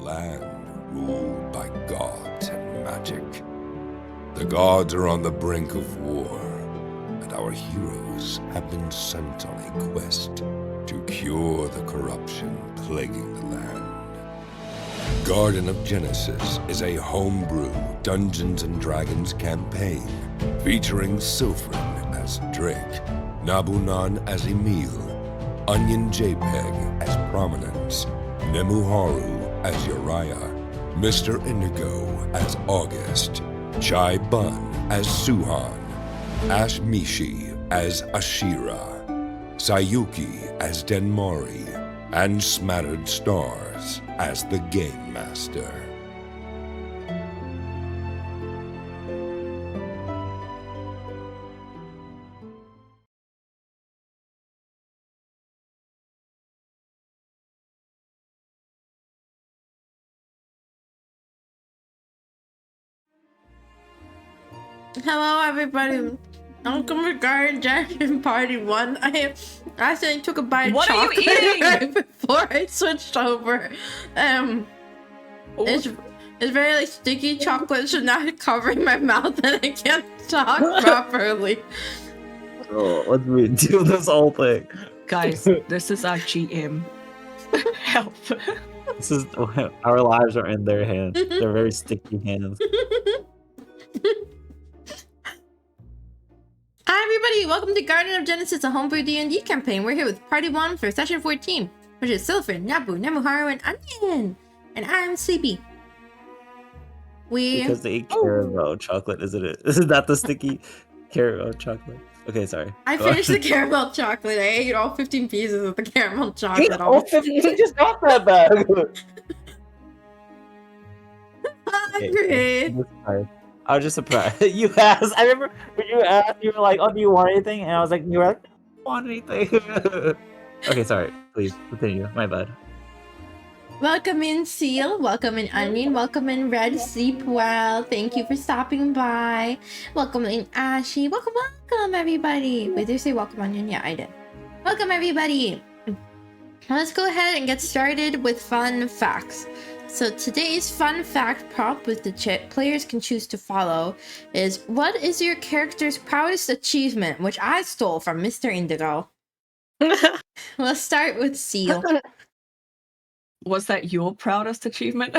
land ruled by gods and magic. The gods are on the brink of war, and our heroes have been sent on a quest to cure the corruption plaguing the land. Garden of Genesis is a homebrew Dungeons & Dragons campaign featuring Sylphrin as Drake, Nabunan as Emil, Onion JPEG as Prominence, Nemuharu as Uriah, Mr. Indigo as August, Chai Bun as Suhan, Ash Mishi as Ashira, Sayuki as Denmari, and Smattered Stars as the Game Master. Hello, everybody. Welcome to Garden Jackson Party 1. I accidentally took a bite of What are you chocolate eating? right before I switched over. It's very like sticky chocolate, so now it's covering my mouth and I can't talk properly. Oh, let's redo this whole thing. Guys, this is our GM. Help. This is our lives are in their hands. They're very sticky hands. Hi everybody, welcome to Garden of Genesis, a homebrew D&D campaign. We're here with Party 1 for session 14, which is Sylphrin, Nabu, Nemuharu, and Onion. And I'm Sleepy. Because they eat caramel chocolate, isn't it? Isn't that the sticky caramel chocolate? Okay, sorry. I Go finished on. the caramel chocolate. I ate all 15 pieces of the caramel chocolate. You just got that bag. Hungry. I was just surprised. You asked. I remember when you asked, you were like, "Oh, do you want anything?" And I was like, "You were like, I don't want anything." Okay, sorry. Please continue. My bad. Welcome in, Seal. Welcome in, Onion. Welcome in, Red. Sleep well. Thank you for stopping by. Welcome in, Ashy. Welcome, welcome, everybody. Wait, did I say welcome, Onion? Yeah, I did. Welcome, everybody. Let's go ahead and get started with fun facts. So today's fun fact prompt with the players can choose to follow is, what is your character's proudest achievement, which I stole from Mr. Indigo. Let's start with Seal. Was that your proudest achievement?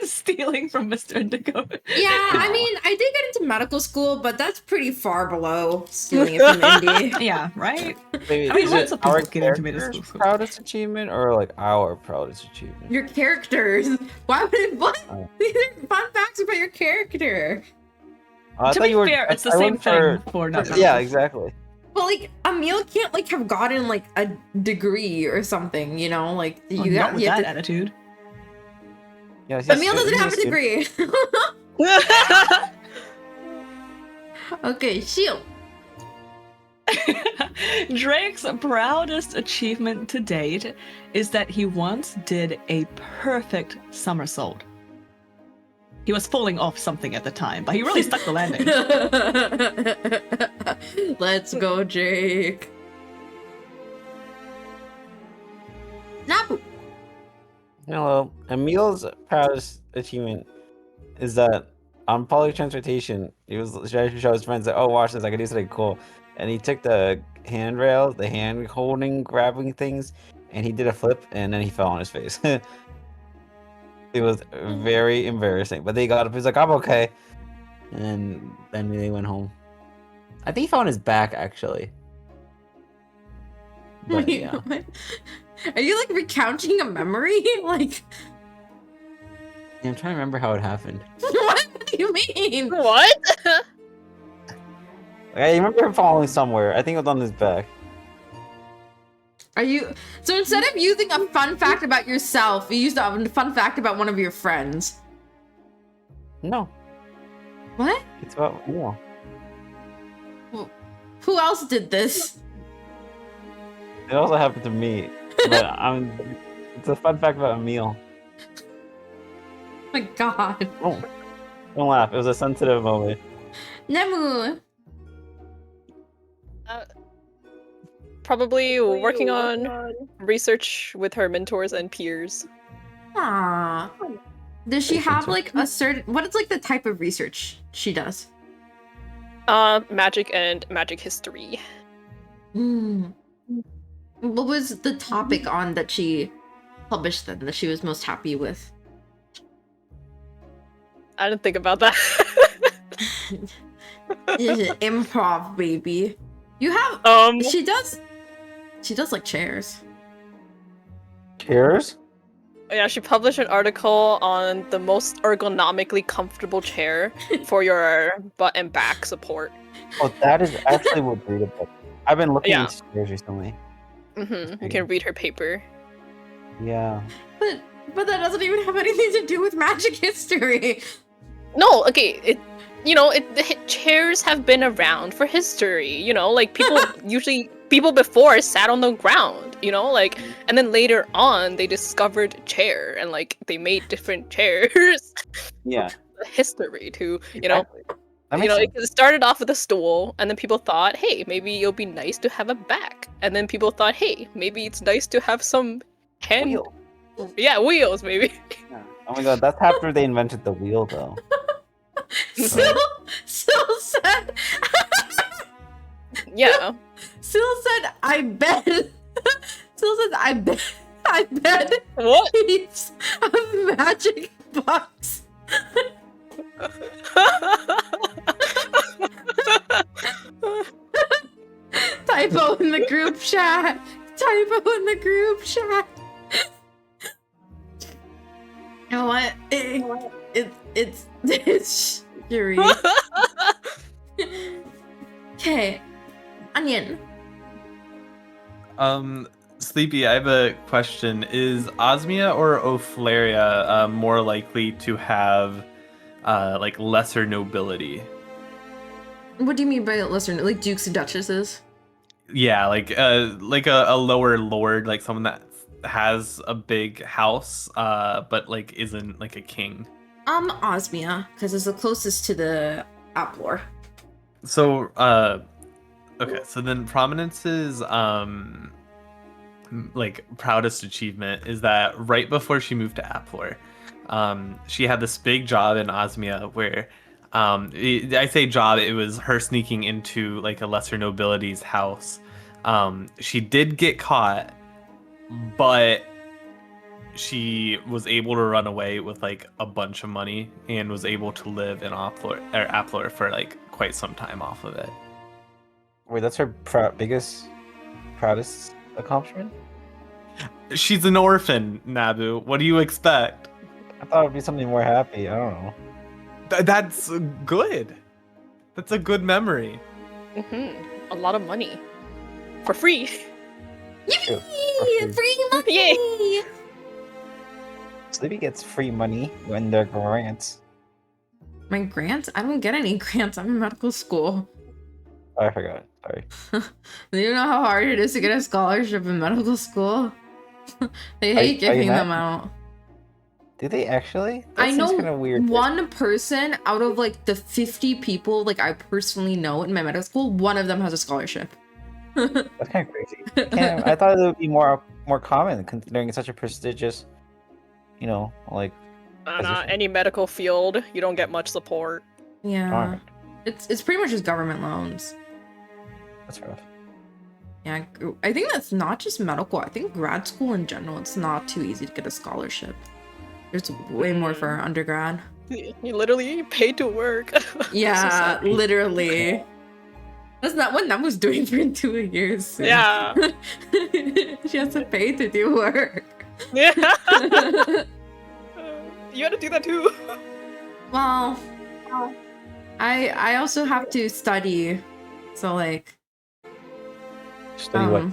Stealing from Mr. Indigo? Yeah, I mean, I did get into medical school, but that's pretty far below stealing it from Indy. Yeah, right? Maybe I mean, is lots it of people our get into medical character's school. proudest achievement or like our proudest achievement? Your characters. Why would it? What? Oh. These are fun facts about your character. I To thought be you were. fair, it's the I same went thing for not Yeah, exactly. Well, like Emil can't like have gotten like a degree or something, you know? Like Well, you not got with you have that to... attitude. Yeah, Emil doesn't have a degree. Okay, Shield. Drake's proudest achievement to date is that he once did a perfect somersault. He was falling off something at the time, but he really stuck the landing. Let's go, Jake. Nabu. Hello. Emil's proudest achievement is that on public transportation, he was trying to show his friends that, oh, watch this, I can do something cool. And he took the handrails, the hand holding, grabbing things, and he did a flip, and then he fell on his face. It was very embarrassing. But they got up, he was like, I'm okay. And then they went home. I think he fell on his back, actually. But, Wait, yeah. what? Are you like recounting a memory? Like, I'm trying to remember how it happened. what do you mean? What? I remember him falling somewhere. I think it was on his back. Are you so instead of using a fun fact about yourself, you used a fun fact about one of your friends? No, What? it's about Emil. Who else did this? It also happened to me. But it's a fun fact about Emil. Oh my god. Don't laugh. It was a sensitive moment. Nemu. Probably working on research with her mentors and peers. Ah. Does she have Research. like a certain? What is like the type of research she does? Magic and magic history. Hmm. What was the topic on that she published then that she was most happy with? I didn't think about that. Improv, baby. You have. She does. She does like chairs. Cheers. Yeah, she published an article on the most ergonomically comfortable chair for your butt and back support. Oh, that is actually what readable. I've been looking Yeah. at chairs recently. You can read her paper. Yeah. But that doesn't even have anything to do with magic history. No, okay, chairs have been around for history, you know, like people before sat on the ground, you know, like, and then later on they discovered chair and like they made different chairs. Yeah. History to, you know, Exactly. That makes it started off with a stool, and then people thought, hey, maybe it'll be nice to have a back, and then people thought, hey, maybe it's nice to have some hand, Wheel. wheels, maybe. Yeah. Oh my god, that's after they invented the wheel, though. Syl said. Yeah. Syl said, "I bet." Syl says, "I bet. I bet What? he's a magic box." Typo in the group chat. Typo in the group chat. You know what? It's Yuri. Okay, Onion. Sleepy, I have a question. Is Osmia or Oflaria more likely to have like lesser nobility? What do you mean by lesser? Like dukes and duchesses? Yeah, like a lower lord, like someone that has a big house, but like isn't like a king. Osmia, because it's the closest to the Applor. So, okay, so then Prominence's like proudest achievement is that right before she moved to Applor, she had this big job in Osmia where I say job, it was her sneaking into like a lesser nobility's house. She did get caught, but she was able to run away with like a bunch of money and was able to live in Applor for like quite some time off of it. Wait, that's her proudest accomplishment? She's an orphan, Nabu. What do you expect? I thought it'd be something more happy. I don't know. That's good. That's a good memory. A lot of money. For free. True. Yippee! Free money! Yay. Sleepy gets free money when they're grants. My grants? I don't get any grants. I'm in medical school. Oh, I forgot. Sorry. Do you know how hard it is to get a scholarship in medical school? They hate Are you giving them mad? out. Do they actually? That I seems know kinda weird. one person out of like the 50 people like I personally know in my medical school, one of them has a scholarship. That's kind of crazy. I thought it would be more common considering it's such a prestigious, you know, like. position. Any medical field, you don't get much support. Yeah. Darn it. It's pretty much just government loans. That's rough. Yeah, I think that's not just medical. I think grad school in general, it's not too easy to get a scholarship. There's way more for undergrad. You literally pay to work. Yeah, literally. That's not what Namu's doing for 2 years. Soon. Yeah. She has to pay to do work. Yeah. You had to do that too. Well, I also have to study. So like Study what?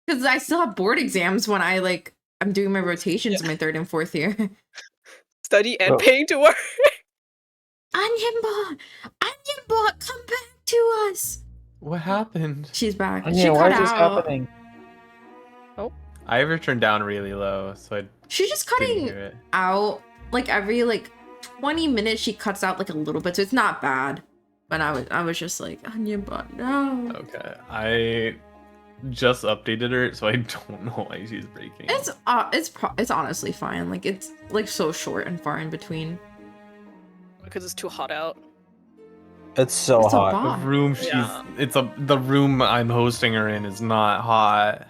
because I still have board exams when I'm doing my rotations in my 3rd and 4th year. Study and Oh. paying to work. Onionbot, come back to us. What happened? She's back. Onion, She why cut is this out. happening? I have her turned down really low, so I She's just didn't cutting hear it. out like every 20 minutes. She cuts out a little bit, so it's not bad. But I was just like, Onionbot, no. Okay, I just updated her, so I don't know why she's breaking. It's honestly fine. Like it's like so short and far in between. Because it's too hot out. It's so It's a hot. bot. The room she's Yeah. the room I'm hosting her in is not hot.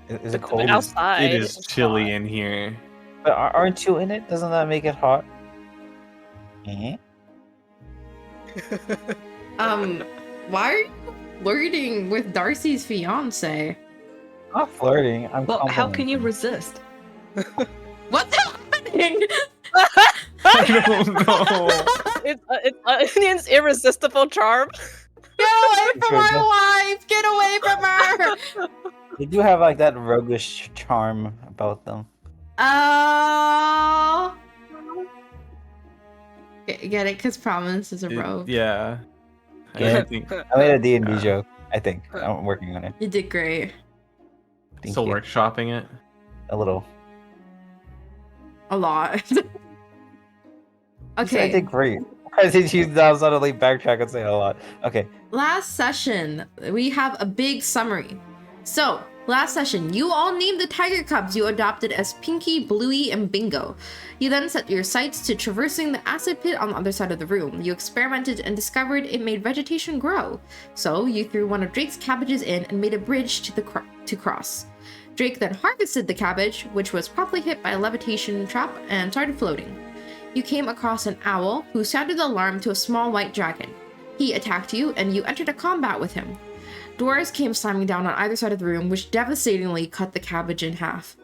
Is it But cold? outside, It is it's chilly hot. in here. But aren't you in it? Doesn't that make it hot? Eh? Why are you flirting with Darcy's fiance? I'm not flirting. I'm Well, how can you complimenting. resist? What's happening? I don't know. It's Onion's irresistible charm. Get away from Sure, our wife! Get away from her! They do have like that roguish charm about them. Oh. Get it? Because Prominence is a rogue. Yeah. Yeah. I think I made a D&D Yeah. joke. I think I'm working on it. You did great. Thank still you. workshopping it. A little. A lot. You said I Okay. did great. I did you now suddenly backtrack and say a lot. Okay. Last session, we have a big summary. So, last session, you all named the tiger cubs you adopted as Pinky, Bluey, and Bingo. You then set your sights to traversing the acid pit on the other side of the room. You experimented and discovered it made vegetation grow. So, you threw one of Drake's cabbages in and made a bridge to cross. Drake then harvested the cabbage, which was promptly hit by a levitation trap and started floating. You came across an owl who sounded the alarm to a small white dragon. He attacked you, and you entered a combat with him. Dwarves came slamming down on either side of the room, which devastatingly cut the cabbage in half.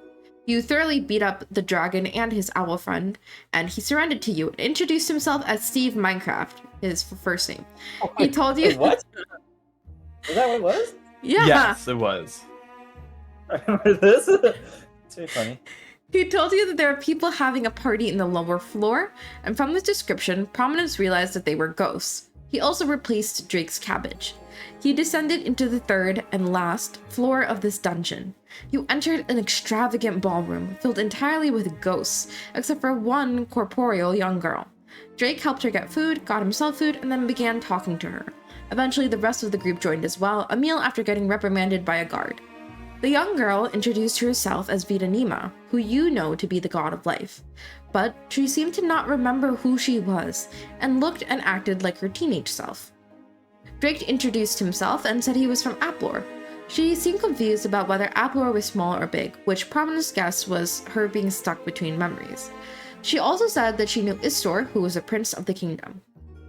You thoroughly beat up the dragon and his owl friend, and he surrendered to you and introduced himself as Steve Minecraft, his first name. He told you... Wait, what? Is that what it was? Yeah. Yes, it was. I remember this. It's very funny. He told you that there are people having a party in the lower floor, and from this description, Prominence realized that they were ghosts. He also replaced Drake's cabbage. He descended into the third and last floor of this dungeon. You entered an extravagant ballroom filled entirely with ghosts, except for one corporeal young girl. Drake helped her get food, got himself food, and then began talking to her. Eventually, the rest of the group joined as well, a meal after getting reprimanded by a guard. The young girl introduced herself as Vita Nima, who you know to be the god of life. But she seemed to not remember who she was, and looked and acted like her teenage self. Drake introduced himself and said he was from Aplor. She seemed confused about whether Aplor was small or big, which Prominence guessed was her being stuck between memories. She also said that she knew Istor, who was a prince of the kingdom.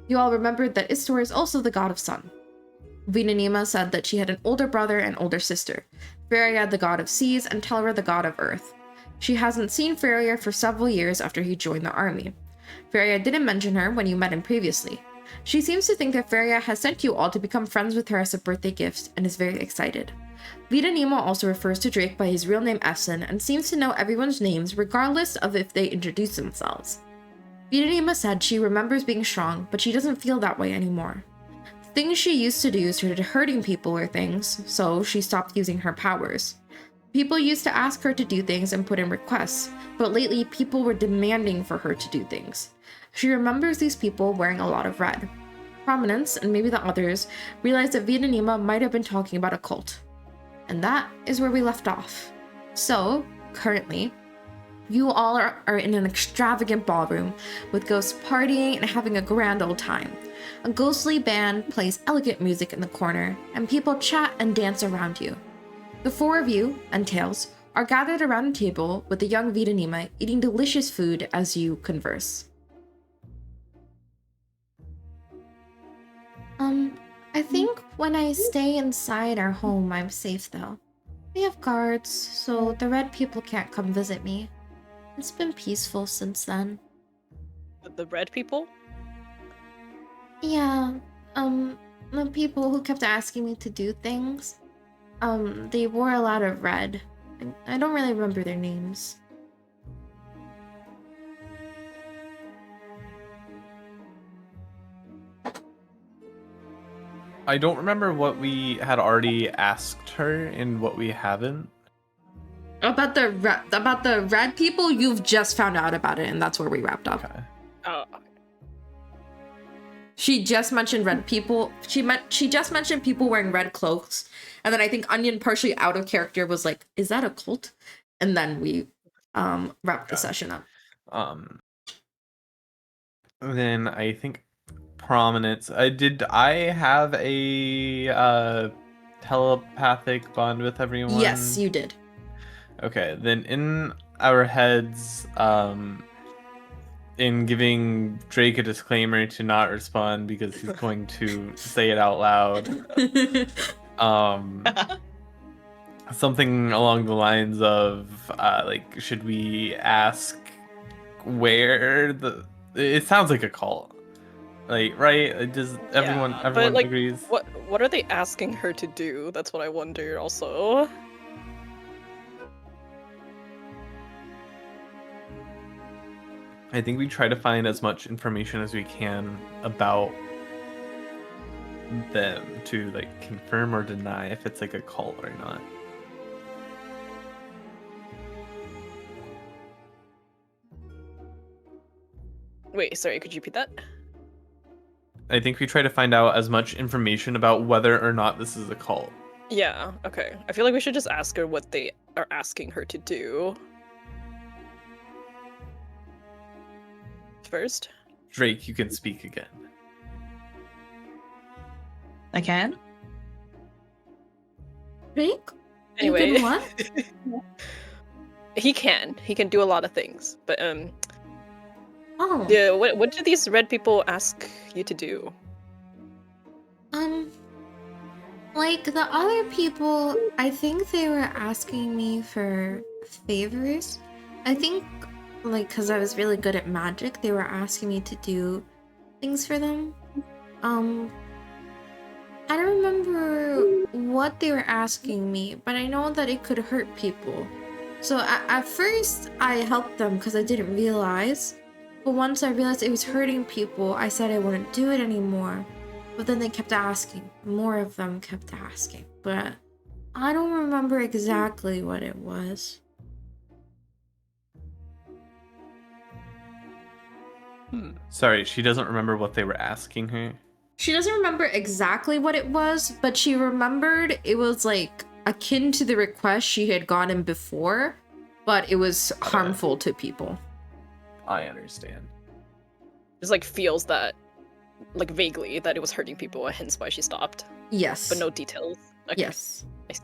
You all remembered that Istor is also the god of sun. Vita Nima said that she had an older brother and older sister, Feria the god of seas and Telra the god of earth. She hasn't seen Feria for several years after he joined the army. Feria didn't mention her when you met him previously. She seems to think that Feria has sent you all to become friends with her as a birthday gift and is very excited. Vita Nima also refers to Drake by his real name Efson and seems to know everyone's names regardless of if they introduce themselves. Vita Nima said she remembers being strong, but she doesn't feel that way anymore. Things she used to do started hurting people or things, so she stopped using her powers. People used to ask her to do things and put in requests, but lately people were demanding for her to do things. She remembers these people wearing a lot of red. Prominence, and maybe the others, realized that Vita Nima might have been talking about a cult. And that is where we left off. So, currently, you all are in an extravagant ballroom, with ghosts partying and having a grand old time. A ghostly band plays elegant music in the corner, and people chat and dance around you. The four of you, and Tails, are gathered around a table with the young Vita Nima eating delicious food as you converse. I think when I stay inside our home, I'm safe though. We have guards, so the red people can't come visit me. It's been peaceful since then. The red people? Yeah, the people who kept asking me to do things, they wore a lot of red. I don't really remember their names. I don't remember what we had already asked her and what we haven't. About the red people, you've just found out about it, and that's where we wrapped up. Okay. Oh, She just mentioned red people. She just mentioned people wearing red cloaks, And then I think Onion, partially out of character, was like, "Is that a cult?" And then we wrapped the session up. Then I think prominence. I have a telepathic bond with everyone? Yes, you did. Okay, then in our heads, in giving Drake a disclaimer to not respond because he's going to say it out loud. Something along the lines of like, should we ask where the? It sounds like a cult, like, right? Does everyone Yeah, but, like, agrees? What are they asking her to do? That's what I wonder also. I think we try to find as much information as we can about them to like confirm or deny if it's like a cult or not. Wait, sorry, could you repeat that? I think we try to find out as much information about whether or not this is a cult. Yeah, okay. I feel like we should just ask her what they are asking her to do. First. Drake, you can speak again. I can? Drake? Anyway. You can what? He can do a lot of things, but Oh. yeah, what do these red people ask you to do? Like the other people, I think they were asking me for favors. I think, like, because I was really good at magic, they were asking me to do things for them. I don't remember what they were asking me, but I know that it could hurt people. So at first, I helped them because I didn't realize. But once I realized it was hurting people, I said I wouldn't do it anymore. But then they kept asking. More of them kept asking. But I don't remember exactly what it was. Sorry, she doesn't remember what they were asking her. She doesn't remember exactly what it was, but she remembered it was like akin to the request she had gotten before, but it was harmful to people. I understand. Just like feels that, like vaguely, that it was hurting people, hence why she stopped. Yes. But no details. Okay. Yes. I see.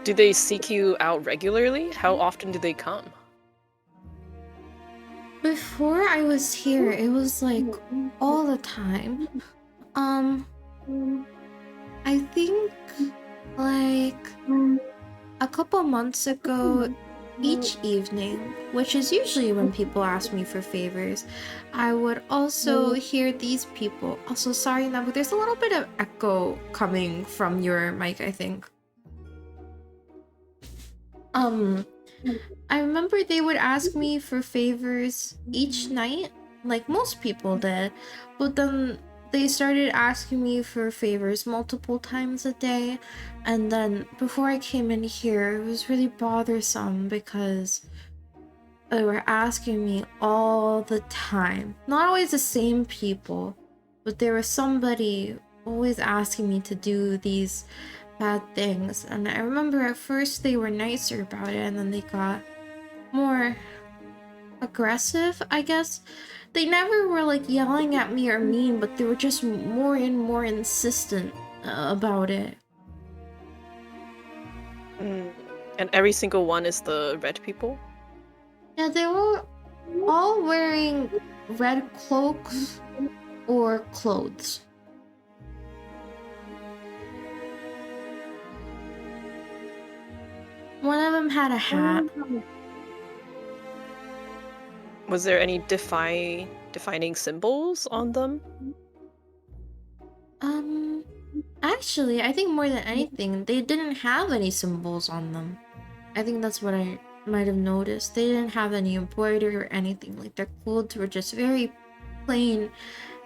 Do they seek you out regularly? How often do they come? Before I was here, it was like all the time. I think like a couple months ago, each evening, which is usually when people ask me for favors, I would also hear these people. Also, sorry, Nabu, there's a little bit of echo coming from your mic, I think. I remember they would ask me for favors each night, like most people did, but then they started asking me for favors multiple times a day, and then before I came in here, it was really bothersome because they were asking me all the time. Not always the same people, but there was somebody always asking me to do these bad things, and I remember at first they were nicer about it, and then they got more aggressive, I guess. They never were like yelling at me or mean, but they were just more and more insistent about it. And every single one is the red people? Yeah, they were all wearing red cloaks or clothes. One of them had a hat. Was there any defining symbols on them? Actually, I think more than anything, they didn't have any symbols on them. I think that's what I might have noticed. They didn't have any embroidery or anything. Like, their clothes were just very plain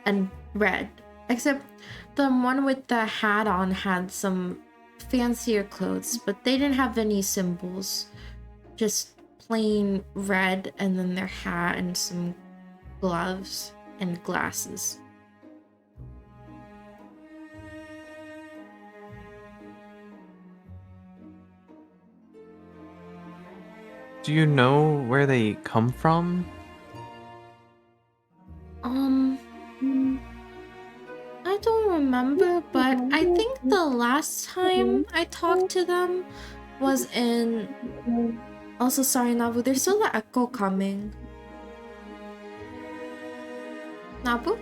and red. Except the one with the hat on had some fancier clothes, but they didn't have any symbols. Just plain red, and then their hat and some gloves, and glasses. Do you know where they come from? I don't remember, but I think the last time I talked to them was in. Also, sorry, Nabu, there's still the echo coming. Nabu?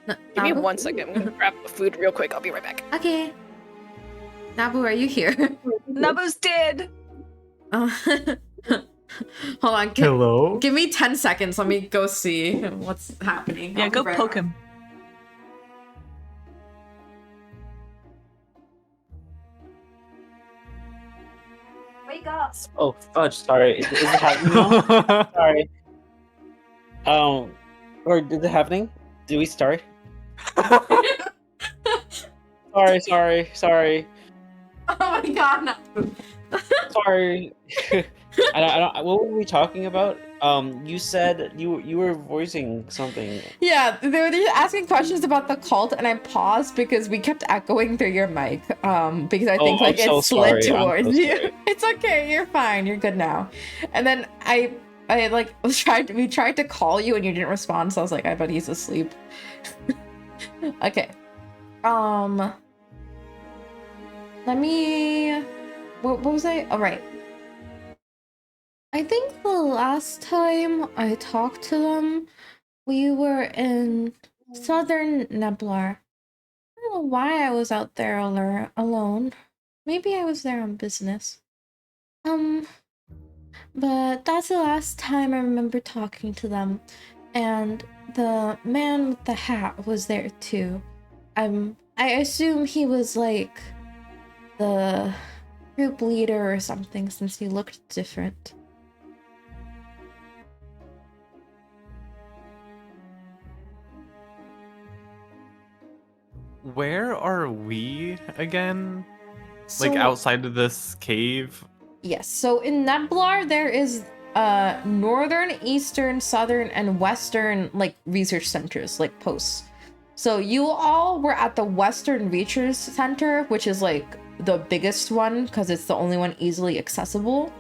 Give me Nabu? 1 second. I'm gonna grab food real quick. I'll be right back. Okay. Nabu, are you here? Nabu's dead. Hold on. Hello? Give me 10 seconds. Let me go see what's happening. Yeah, I'll go be right poke back. him. Wake up! Oh, fudge, sorry. Is it happening now? Sorry. Or is it happening? Did we start? Sorry. Oh my god, Nabu. Sorry. I don't. What were we talking about? You said you were voicing something. Yeah, they were just asking questions about the cult, and I paused because we kept echoing through your mic. Because I think like I'm so it slid sorry. I'm towards so you. sorry. It's okay, you're fine, you're good now. And then I like we tried to call you and you didn't respond, so I was like, I bet he's asleep. Okay. Let me. What was I? All right. I think the last time I talked to them, we were in southern Neblar. I don't know why I was out there alone. Maybe I was there on business. But that's the last time I remember talking to them. And the man with the hat was there too. I assume he was like the group leader or something since he looked different. Where are we again? Like So- outside of this cave? Yes, so in Neblar there is northern, eastern, southern, and western like research centers, like posts. So you all were at the Western Research Center, which is like the biggest one because it's the only one easily accessible.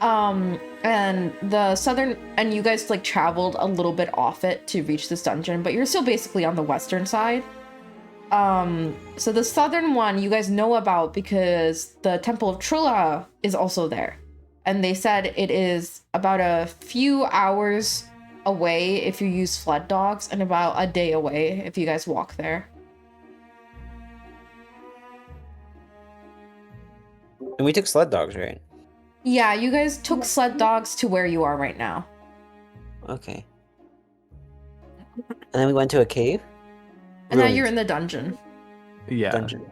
And the southern, and you guys like traveled a little bit off it to reach this dungeon, but you're still basically on the western side. So the southern one you guys know about because the Temple of Trilla is also there. And they said it is about a few hours away if you use sled dogs and about a day away if you guys walk there. And we took sled dogs, right? Yeah, you guys took sled dogs to where you are right now. Okay. And then we went to a cave? And now Ruined you're in the dungeon. Yeah. dungeon.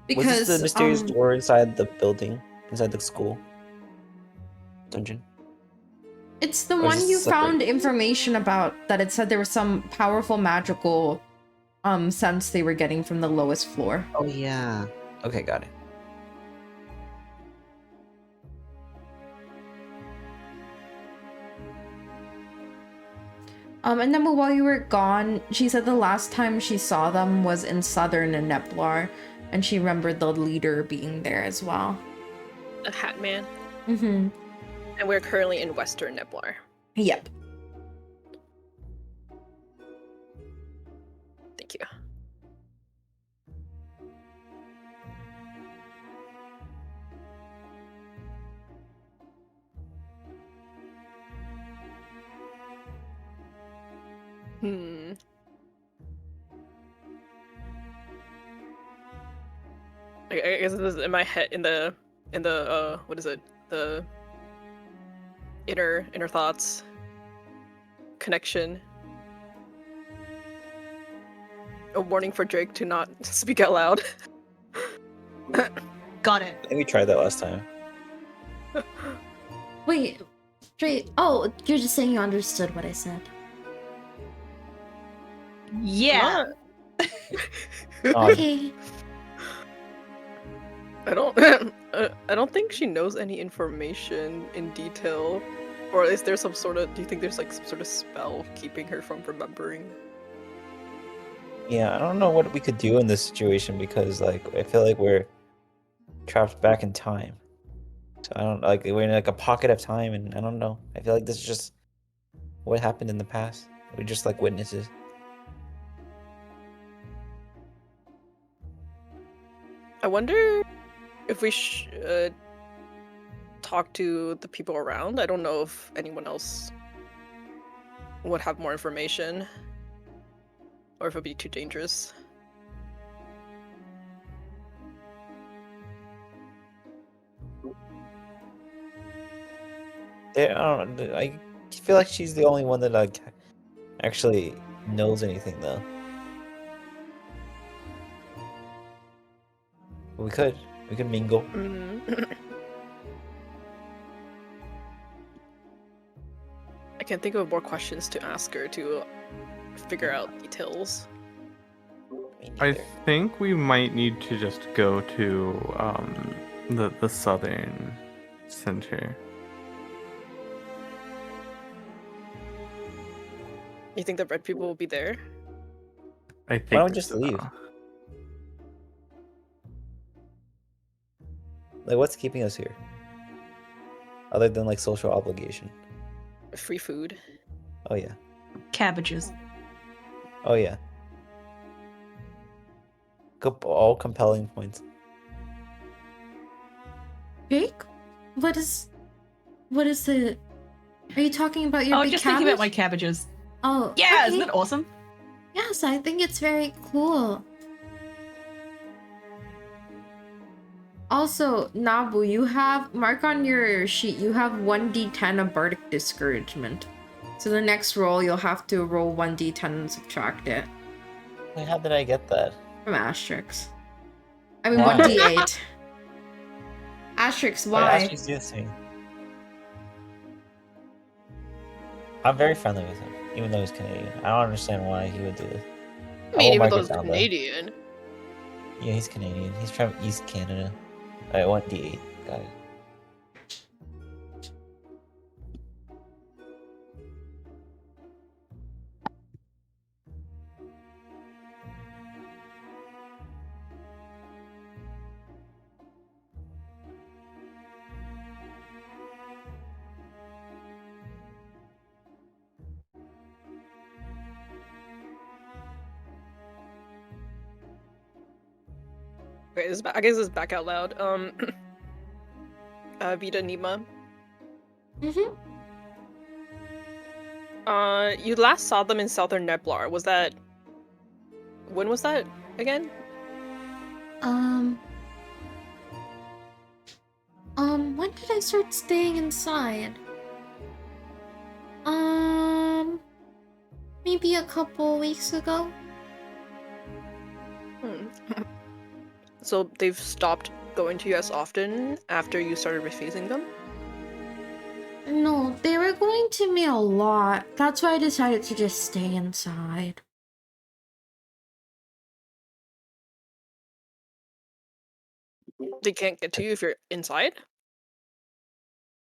Because Was this the mysterious door inside the building? Inside the school? Dungeon? it's the Or is one this you separate? found information about that it said there was some powerful magical sense they were getting from the lowest floor. Oh, yeah. Okay, got it. And then while you were gone, she said the last time she saw them was in southern Neblar, and she remembered the leader being there as well. A hat man. Mm-hmm. And we're currently in Western Neblar. Yep. Thank you. I guess this is in my head in the what is it? The inner thoughts connection. A warning for Drake to not speak out loud. Got it. I think we tried that last time. Wait, Drake. Oh, you're just saying you understood what I said. Yeah. Okay. I don't I don't think she knows any information in detail Or is there some sort of? Do you think there's like some sort of spell keeping her from remembering? Yeah, I don't know what we could do in this situation because like I feel like we're trapped back in time. So I don't like we're in like a pocket of time, and I don't know. I feel like this is just what happened in the past. We're just like witnesses. I wonder if we should talk to the people around. I don't know if anyone else would have more information, or if it'd be too dangerous. Yeah, I don't know. I feel like she's the only one that like actually knows anything though. But we could mingle. I can't think of more questions to ask her to figure out details. Me I neither. think we might need to just go to the southern center. You think the red people will be there? I think. Why don't we just leave? Like, what's keeping us here? Other than like social obligation. Free food. Oh yeah. Cabbages. Oh yeah. All compelling points. Jake? What is the... Are you talking about your Oh, big just cabbage? thinking about my cabbages. Oh, Yeah, okay. isn't that awesome? Yes, I think it's very cool. Also, Nabu, you have... Mark on your sheet, you have 1d10 of Bardic Discouragement. So the next roll, you'll have to roll 1d10 and subtract it Wait, how did I get that? from Asterix. I mean, Why? 1d8. Asterix, Why why? did Asterix do this to me? I'm very friendly with him, even though he's Canadian. I don't understand why he would do this. I mean, will even mark though it it's down, though. Canadian. Yeah, he's Canadian. He's from East Canada. Alright, 1d8. Got it. Okay, I guess this is back out loud. Vita Nima. Mm-hmm. You last saw them in Southern Neblar. Was that... When was that again? When did I start staying inside? Maybe a couple weeks ago? So they've stopped going to you as often after you started refusing them? No, they were going to me a lot. That's why I decided to just stay inside. They can't get to you if you're inside?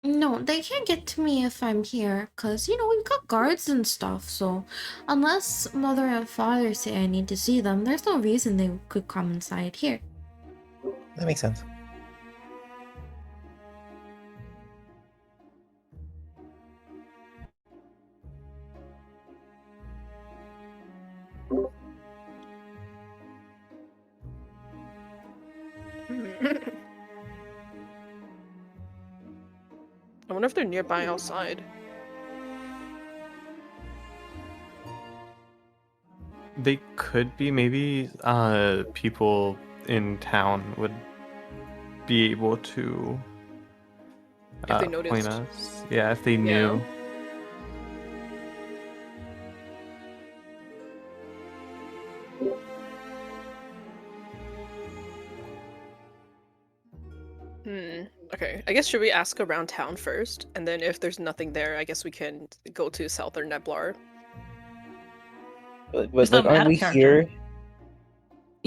No, they can't get to me if I'm here, because, we've got guards and stuff, so unless mother and father say I need to see them, there's no reason they could come inside here. That makes sense. I wonder if they're nearby outside. They could be. Maybe people in town would be able to If they point noticed. us. Yeah, if they knew. Okay, I guess should we ask around town first? And then if there's nothing there, I guess we can go to Southern Neblar. But Just like, out aren't of we character. here?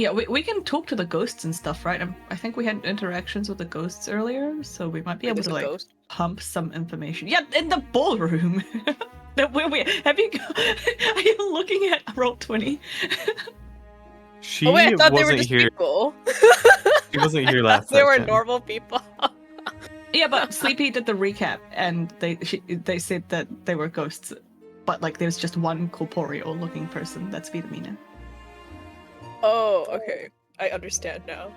Yeah, we can talk to the ghosts and stuff, right? I think we had interactions with the ghosts earlier, so we might be able There's to a like ghost. pump some information. Yeah, in the ballroom. Wait, have you? Are you looking at Roll20? She Oh wait, I thought they were wasn't just here. people. She wasn't here I last thought they were session. normal people. Yeah, but Sleepy did the recap, and they said that they were ghosts, but like there's just one corporeal-looking person. That's Vitamina. Oh, okay. I understand now.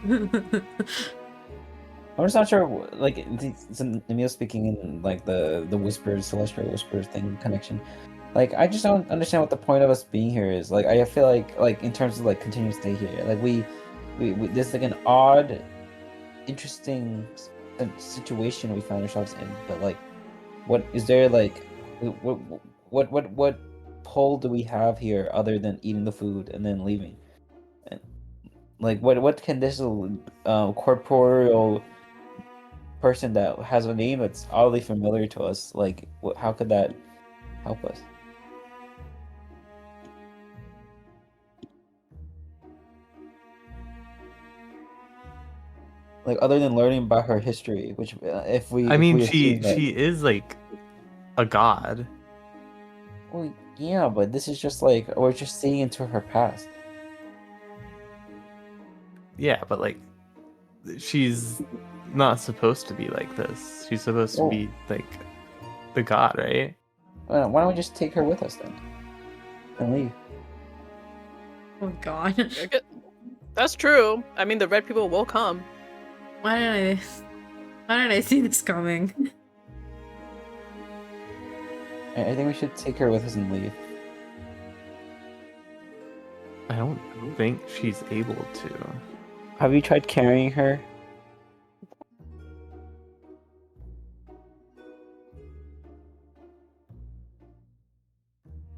I'm just not sure. Like, Emil speaking in like the whispers, celestial whispers thing connection. Like, I just don't understand what the point of us being here is. Like, I feel like in terms of like continuing to stay here, like we there's like an odd, interesting situation we find ourselves in. But like, what is there like? What pull do we have here other than eating the food and then leaving? And, like, what can this corporeal person that has a name that's oddly familiar to us, like, how could that help us? Like, other than learning about her history, which if we I mean, we she assume that, she is like a god. well, yeah, but this is just like we're just seeing into her past. Yeah, but like, she's not supposed to be like this. She's supposed to Oh. be like the god, right? Why don't we just take her with us then, and leave? Oh god. That's true. I mean, the red people will come. Why did I see this coming? I think we should take her with us and leave. I don't think she's able to. Have you tried carrying her?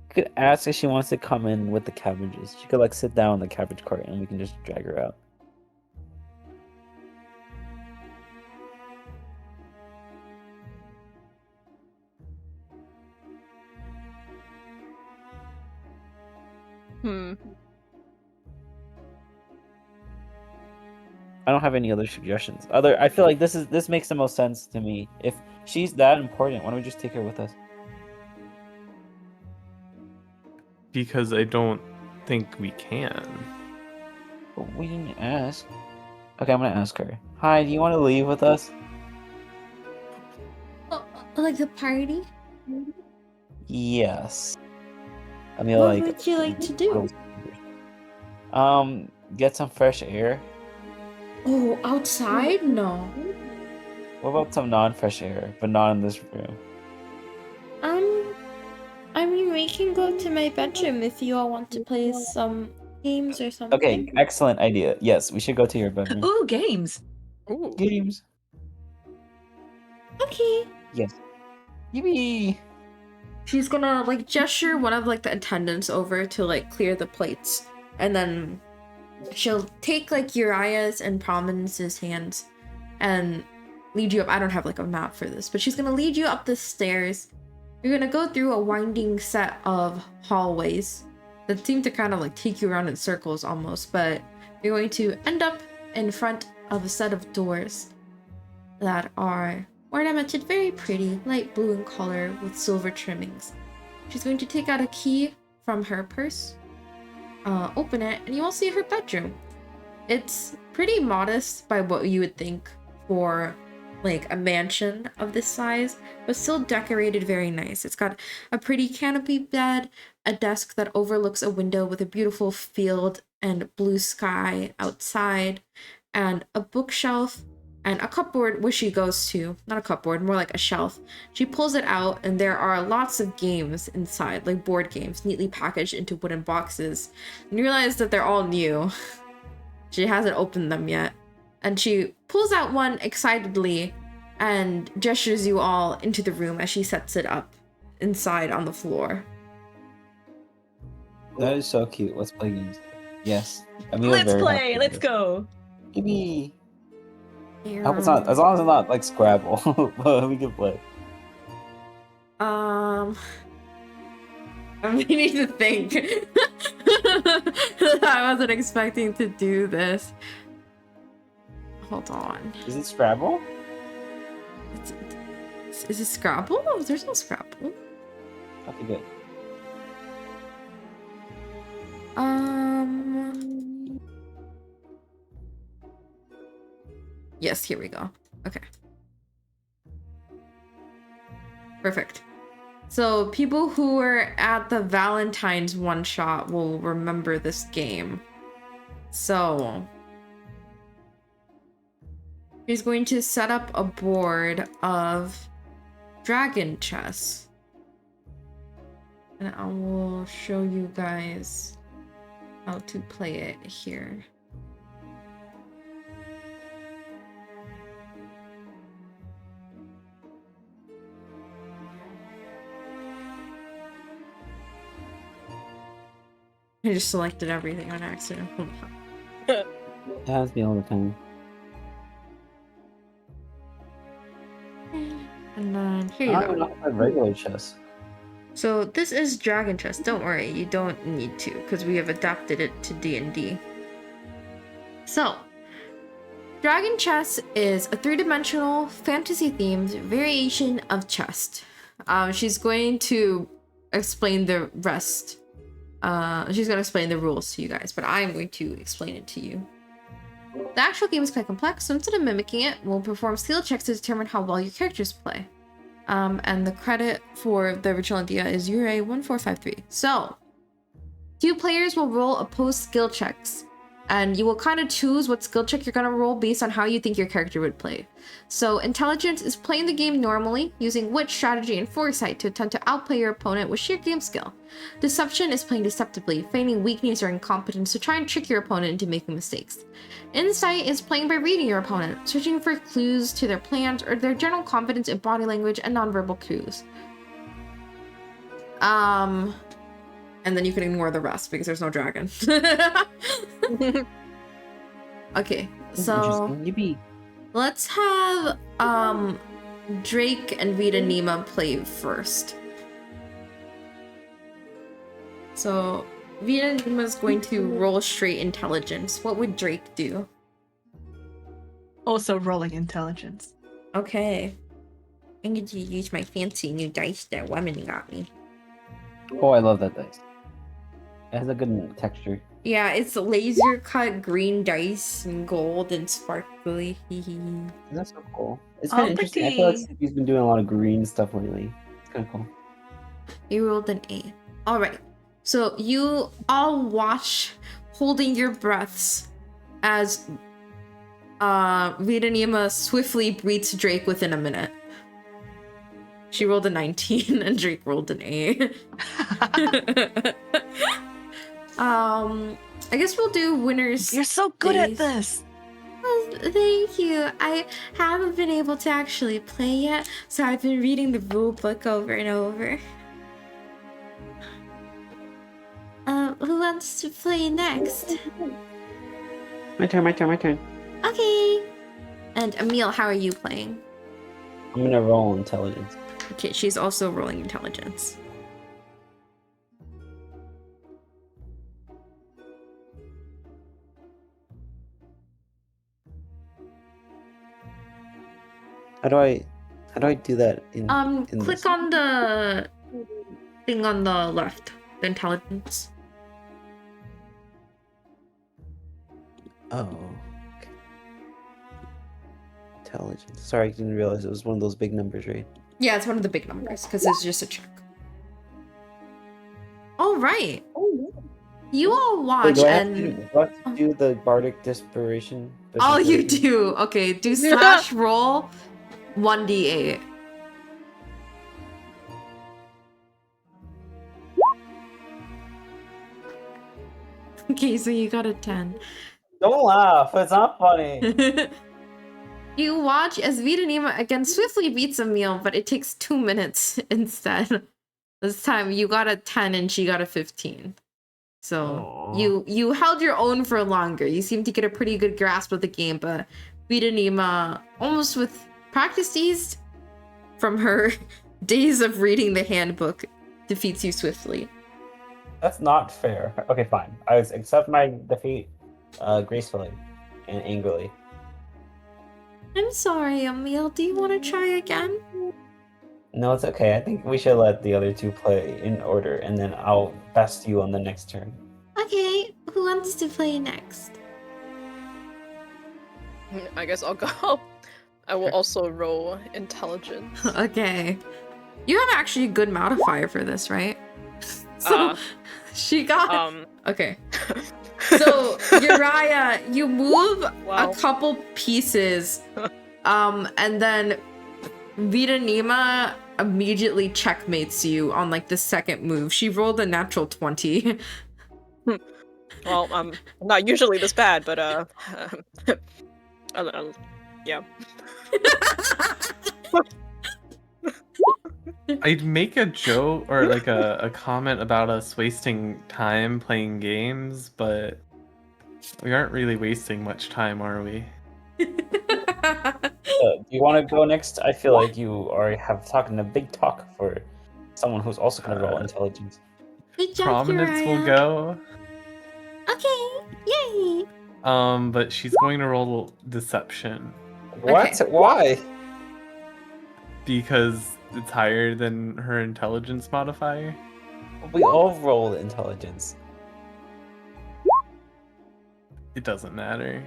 You could ask if she wants to come in with the cabbages. She could like sit down in the cabbage cart and we can just drag her out. Hmm. I don't have any other suggestions. I feel like this makes the most sense to me. If she's that important, why don't we just take her with us? Because I don't think we can. But we didn't ask. Okay, I'm gonna ask her. Hi, do you want to leave with us? Like the party? Yes. I mean, What like, would you like to do? get some fresh air. Oh, outside? No. What about some non-fresh air, but not in this room? I mean, we can go to my bedroom if you all want to play some games or something. Okay, excellent idea. Yes, we should go to your bedroom. Ooh, games. Ooh. Games. Okay. Yes. Yippee! She's gonna like gesture one of like the attendants over to like clear the plates, and then she'll take like Uriah's and Promidence's hands and lead you up. I don't have like a map for this, but she's gonna lead you up the stairs. You're gonna go through a winding set of hallways that seem to kind of like take you around in circles almost, but you're going to end up in front of a set of doors that are ornamented very pretty, light blue in color with silver trimmings. She's going to take out a key from her purse, open it, and you will see her bedroom. It's pretty modest by what you would think for like a mansion of this size, but still decorated very nice. It's got a pretty canopy bed, a desk that overlooks a window with a beautiful field and blue sky outside, and a bookshelf and a cupboard where she goes to, not a cupboard, more like a shelf. She pulls it out and there are lots of games inside, like board games, neatly packaged into wooden boxes. And you realize that they're all new. She hasn't opened them yet. And she pulls out one excitedly and gestures you all into the room as she sets it up inside on the floor. That is so cute. Let's play games. Yes. Let's play. Let's go. Yippee! I hope it's not, as long as it's not like Scrabble, but we can play. I'm beginning to think I wasn't expecting to do this. Hold on. Is it Scrabble? Is it Scrabble? There's no Scrabble. Okay, good. Yes, here we go. Okay. Perfect. So people who were at the Valentine's one shot will remember this game. So he's going to set up a board of dragon chess. And I will show you guys how to play it here. I just selected everything on accident. That happens to me all the time. And then here you I go. don't know if I have regular chess. So this is Dragon Chess. Don't worry, you don't need to, because we have adapted it to D&D. So, Dragon Chess is a three-dimensional, fantasy-themed variation of chess. She's going to explain the rest. She's going to explain the rules to you guys, but I'm going to explain it to you. The actual game is quite complex, so instead of mimicking it, we'll perform skill checks to determine how well your characters play. And the credit for the original idea is Ure1453. So, 2 players will roll opposed skill checks, and you will kind of choose what skill check you're going to roll based on how you think your character would play. So, intelligence is playing the game normally, using wit, strategy, and foresight to attempt to outplay your opponent with sheer game skill. Deception is playing deceptively, feigning weakness or incompetence to try and trick your opponent into making mistakes. Insight is playing by reading your opponent, searching for clues to their plans or their general confidence in body language and nonverbal cues. And then you can ignore the rest because there's no dragon. Okay, so Yippee. let's have Drake and Vita Nima play first. So Vita Nima is going to roll straight intelligence. What would Drake do? Also rolling intelligence. Okay. I'm going to use my fancy new dice that Woman got me. Oh, I love that dice. It has a good texture. Yeah, it's laser cut green dice and gold and sparkly. That's so cool. It's Oh, kind of interesting. I feel pretty. like he's been doing a lot of green stuff lately. It's kind of cool. You rolled an A. Alright. So you all watch, holding your breaths, as Vita Nima swiftly beats Drake within a minute. She rolled a 19 and Drake rolled an A. I guess we'll do winners. You're so good at days. this. Oh, thank you. I haven't been able to actually play yet, so I've been reading the rule book over and over. Who wants to play next? My turn. Okay. And Emil, how are you playing? I'm gonna roll intelligence. Okay, she's also rolling intelligence. How do I do that in in Click this? on the thing on the left, the intelligence. Oh. Okay. Intelligence. Sorry, I didn't realize it was one of those big numbers, right? Yeah, it's one of the big numbers because it's just a check. All right. You all Wait, watch do I have and to do the bardic desperation? oh, you do. Okay, do slash roll 1d8. Okay, so you got a 10. Don't laugh. It's not funny. You watch as Vita Nima again swiftly beats Emil, but it takes 2 minutes instead. This time you got a 10 and she got a 15. So Aw. you held your own for longer. You seem to get a pretty good grasp of the game, but Vita Nima, almost with practice ease from her days of reading the handbook, defeats you swiftly. That's not fair. Okay, fine. I accept my defeat gracefully and angrily. I'm sorry, Emil. Do you want to try again? No, it's okay. I think we should let the other two play in order, and then I'll best you on the next turn. Okay, who wants to play next? I guess I'll go. I will also roll intelligence. Okay. You have actually a good modifier for this, right? So Uh, she got um, okay. So Uriah, you move Wow. a couple pieces, and then Vidanima immediately checkmates you on like the second move. She rolled a natural 20. well, I'm not usually this bad, but yeah. I'd make a joke or like a comment about us wasting time playing games, but we aren't really wasting much time, are we? Do you want to go next? I feel like you already have talking a big talk for someone who's also going to roll intelligence. Good job, Prominence will Uriah. go. Okay, yay! But she's going to roll deception What? Okay. Why? because it's higher than her intelligence modifier. We all rolled intelligence. It doesn't matter.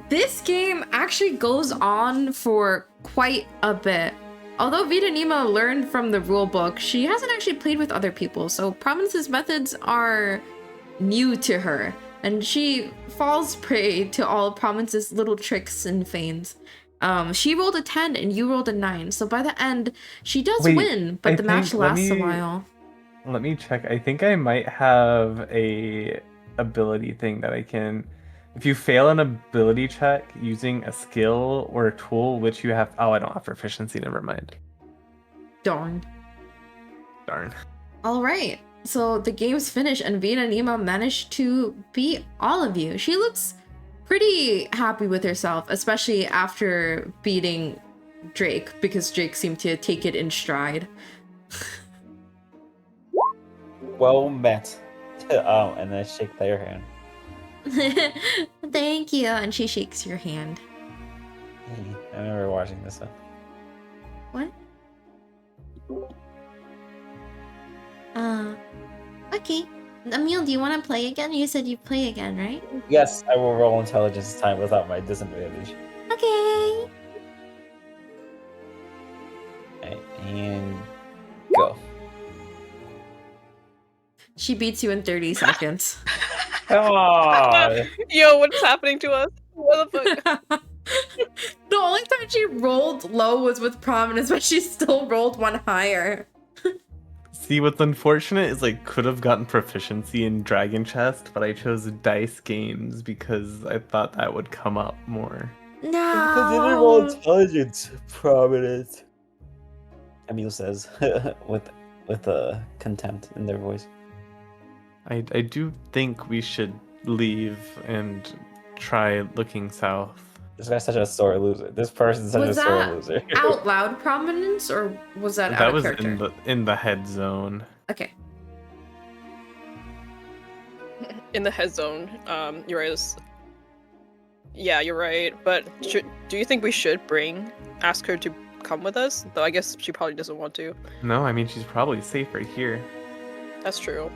This game actually goes on for quite a bit. Although Vidanima learned from the rulebook, she hasn't actually played with other people, so Prominence's methods are new to her, and she falls prey to all of Prominence's little tricks and feigns. She rolled a 10 and you rolled a 9, so by the end, she does Wait, win, but I the match think- let lasts a me- while. Let me check. I think I might have a ability thing that I can. If you fail an ability check using a skill or a tool which you have, oh, I don't have proficiency. Never mind. Darn. Darn. All right, so the game's finished and Vidanima managed to beat all of you. She looks pretty happy with herself, especially after beating Drake, because Drake seemed to take it in stride. Well met. And then shake their hand. Thank you, and she shakes your hand. I remember watching this one. What? Okay. Emil, do you want to play again? You said you'd play again, right? Yes, I will roll intelligence this time without my disadvantage. Okay. Alright, and go. She beats you in 30 seconds. Come on! Yo, what's happening to us? What the fuck? The only time she rolled low was with Prominence, but she still rolled one higher. See, what's unfortunate is I could have gotten proficiency in Dragon Chest, but I chose Dice Games because I thought that would come up more. Because you didn't roll No. intelligence, Prominence. Emil says with contempt in their voice. I do think we should leave and try looking south. This guy's such a sore loser. This person's such Was a sore that loser. Out loud Prominence, or was that out That of was character? in the head zone. Okay. In the head zone, Uriah's. Yeah, you're right. But do you think we should ask her to come with us? Though I guess she probably doesn't want to. No, I mean she's probably safe right here. That's true.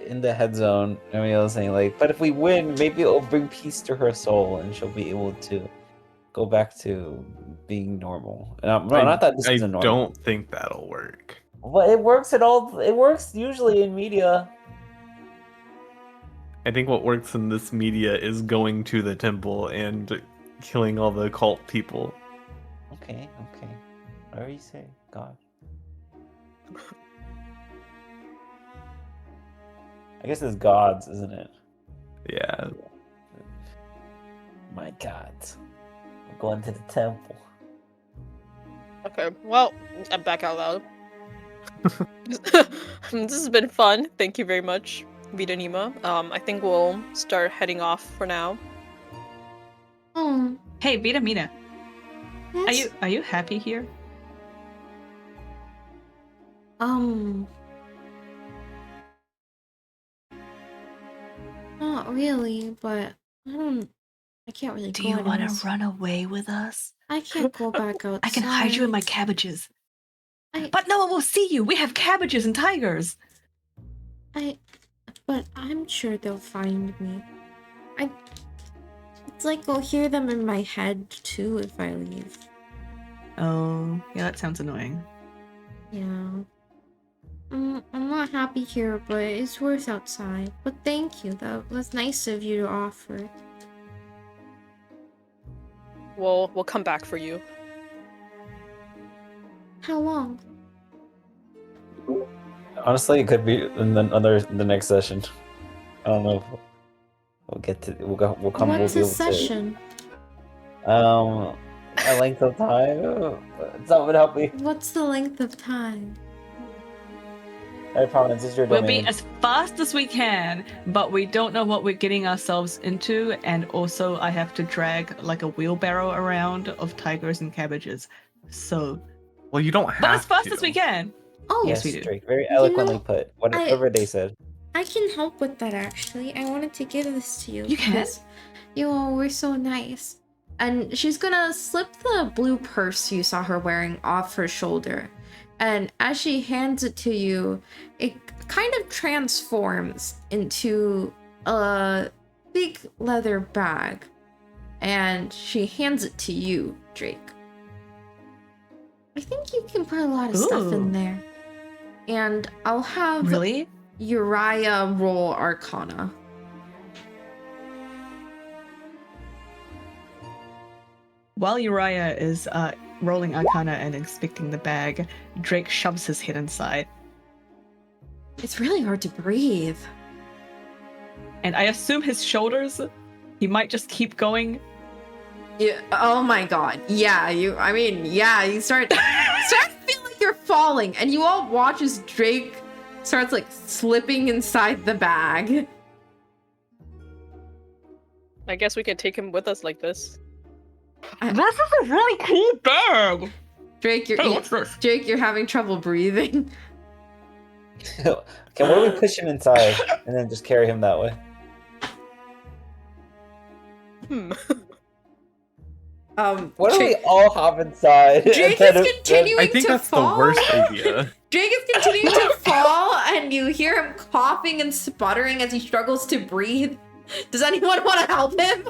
In the head zone, Emil was saying like, but if we win, maybe it'll bring peace to her soul, and she'll be able to go back to being normal. No, not that this I isn't normal. don't think that'll work. But it works at all. It works usually in media. I think what works in this media is going to the temple and killing all the cult people. Okay. Whatever you say, God. I guess it's gods, isn't it? Yeah. My God. I'm going to the temple. Okay, well, I'm back out loud. This has been fun. Thank you very much, Vidanima. I think we'll start heading off for now. Oh, Hey, Vitamina, yes. are you happy here? Not really, but I can't really Do go you want anyways. to run away with us? I can't go back outside. I can hide you in my cabbages. I- But no one will see you. We have cabbages and tigers. But I'm sure they'll find me. It's like I'll hear them in my head too if I leave. Oh, yeah, that sounds annoying. Yeah. I'm not happy here, but it's worse outside. But thank you. That was nice of you to offer. We'll come back for you. How long? Honestly, it could be in the next session. I don't know. We'll get to. We'll come. What's we'll a be able session? To, a length of time. That would help me. What's the length of time? Alright, Prominence, is your We'll domain. be as fast as we can, but we don't know what we're getting ourselves into, and also I have to drag like a wheelbarrow around of tigers and cabbages. So, Well, you don't have but as fast to. as we can. Oh, Yes, Yes, we do. Drake. Very eloquently know, put. Whatever they said. I can help with that actually. I wanted to give this to you. You can? because You all were so nice. And she's gonna slip the blue purse you saw her wearing off her shoulder. And as she hands it to you, it kind of transforms into a big leather bag. And she hands it to you, Drake. I think you can put a lot of stuff Ooh. in there. And I'll have Really? Uriah roll Arcana. While Uriah is rolling Arcana and inspecting the bag, Drake shoves his head inside. It's really hard to breathe. And I assume his shoulders, he might just keep going. Yeah. Oh my god. Yeah. You start to feel like you're falling, and you all watch as Drake starts like slipping inside the bag. I guess we can take him with us like this. This is a really cool bag! Drake, Hey, what's this? Drake, you're having trouble breathing. Okay, what do we push him inside and then just carry him that way? What if we all hop inside? Drake instead is of- continuing I think to that's fall. the worst idea. Drake is continuing to fall, and you hear him coughing and sputtering as he struggles to breathe. Does anyone want to help him?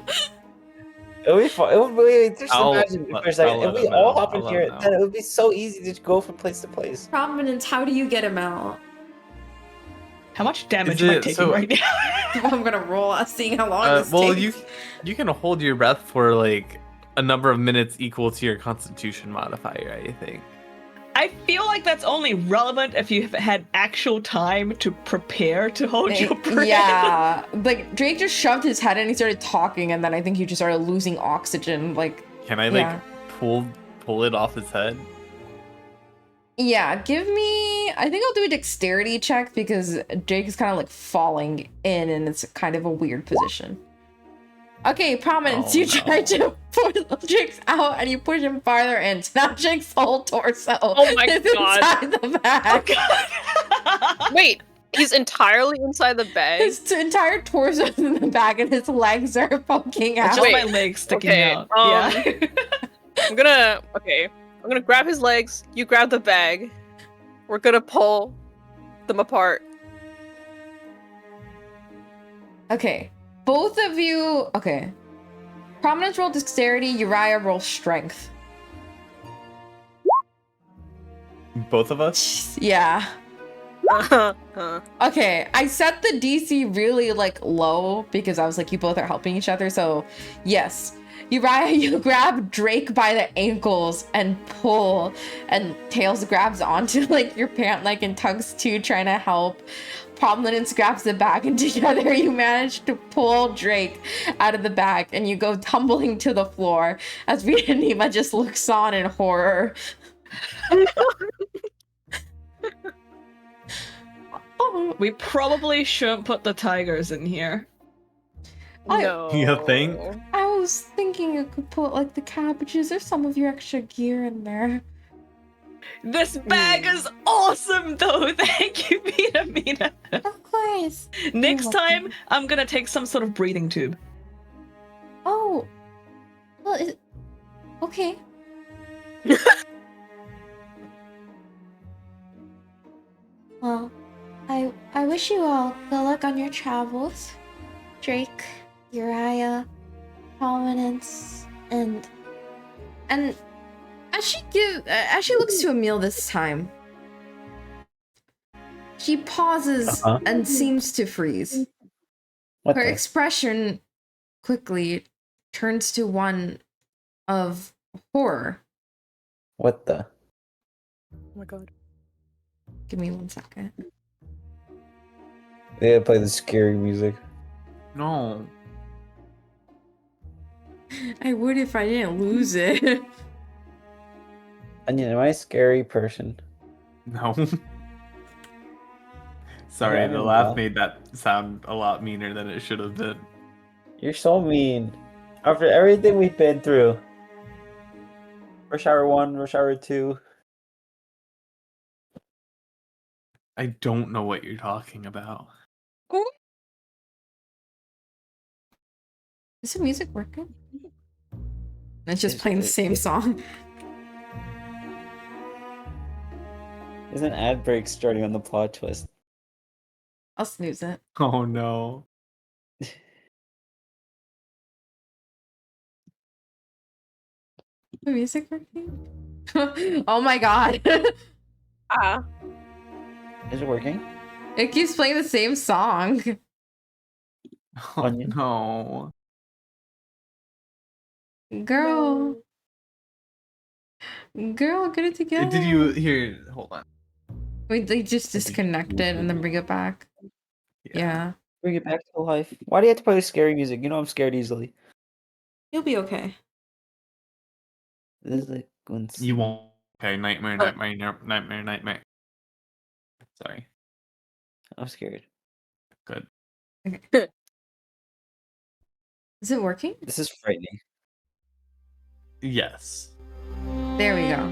It would be fun. It would really just I'll imagine for a let- second. I'll If let we him all know. hop in I'll let here, him know. then it would be so easy to go from place to place. Prominence, how do you get him out? How much damage Is am I it- taking so- right now? I'm gonna roll, seeing how long this Well, takes. you can hold your breath for like a number of minutes equal to your Constitution modifier. I think. I feel like that's only relevant if you've had actual time to prepare to hold your breath. Yeah, like Drake just shoved his head in, he started talking, and then I think he just started losing oxygen. Like, Can I Yeah. pull it off his head? yeah, give me. I think I'll do a dexterity check because Drake is kind of like falling in, and it's kind of a weird position. Okay, Prominence, Oh, you no. try to push Jake's out, and you push him farther in. So now Jake's whole torso Oh my is God. inside the bag. Wait, he's entirely inside the bag? His entire torso is in the bag, and his legs are poking It's out. just Wait, my legs sticking okay, out. Yeah. I'm gonna grab his legs, you grab the bag. We're gonna pull them apart. Okay. Both of you. Okay. Prominence roll dexterity, Uriah roll strength. Both of us. Yeah. Huh. Okay. I set the DC really like low because I was like, you both are helping each other. So, yes. Uriah, you grab Drake by the ankles and pull, and Tails grabs onto like your pant leg and tugs too, trying to help. Prominence grabs the bag, and together you manage to pull Drake out of the bag, and you go tumbling to the floor as Vietnima just looks on in horror. We probably shouldn't put the tigers in here. No. You think? I was thinking you could put like the cabbages or some of your extra gear in there. This bag is awesome, though. Thank you, Mina. Of course. Next You're time, welcome. I'm gonna take some sort of breathing tube. Oh. Well, okay. Well, I wish you all good luck on your travels. Drake, Uriah, Prominence, and as she looks to Emil this time, she pauses and seems to freeze. What Her the? expression quickly turns to one of horror. What the? Oh my god. Give me 1 second. They gotta play the scary music. No. I would if I didn't lose it. Onion, am I a scary person? No. Sorry, Yeah, I the don't laugh know. made that sound a lot meaner than it should have been. You're so mean. After everything we've been through. Rush Hour 1, Rush Hour 2. I don't know what you're talking about. Is the music working? It's just Is playing the it- same song. There's an ad break starting on the plot twist. I'll snooze it. Oh no. The music working? Oh my god. Ah. Is it working? It keeps playing the same song. Oh Onion. no. Girl. Girl, get it together. Did you hear? Hold on. Wait, they just disconnected and then bring it back. Yeah. Bring it back to life. Why do you have to play scary music? You know I'm scared easily. You'll be okay. This is like when You won't. Okay, nightmare, nightmare. Sorry. I'm scared. Good. Is it working? This is frightening. Yes. There we go.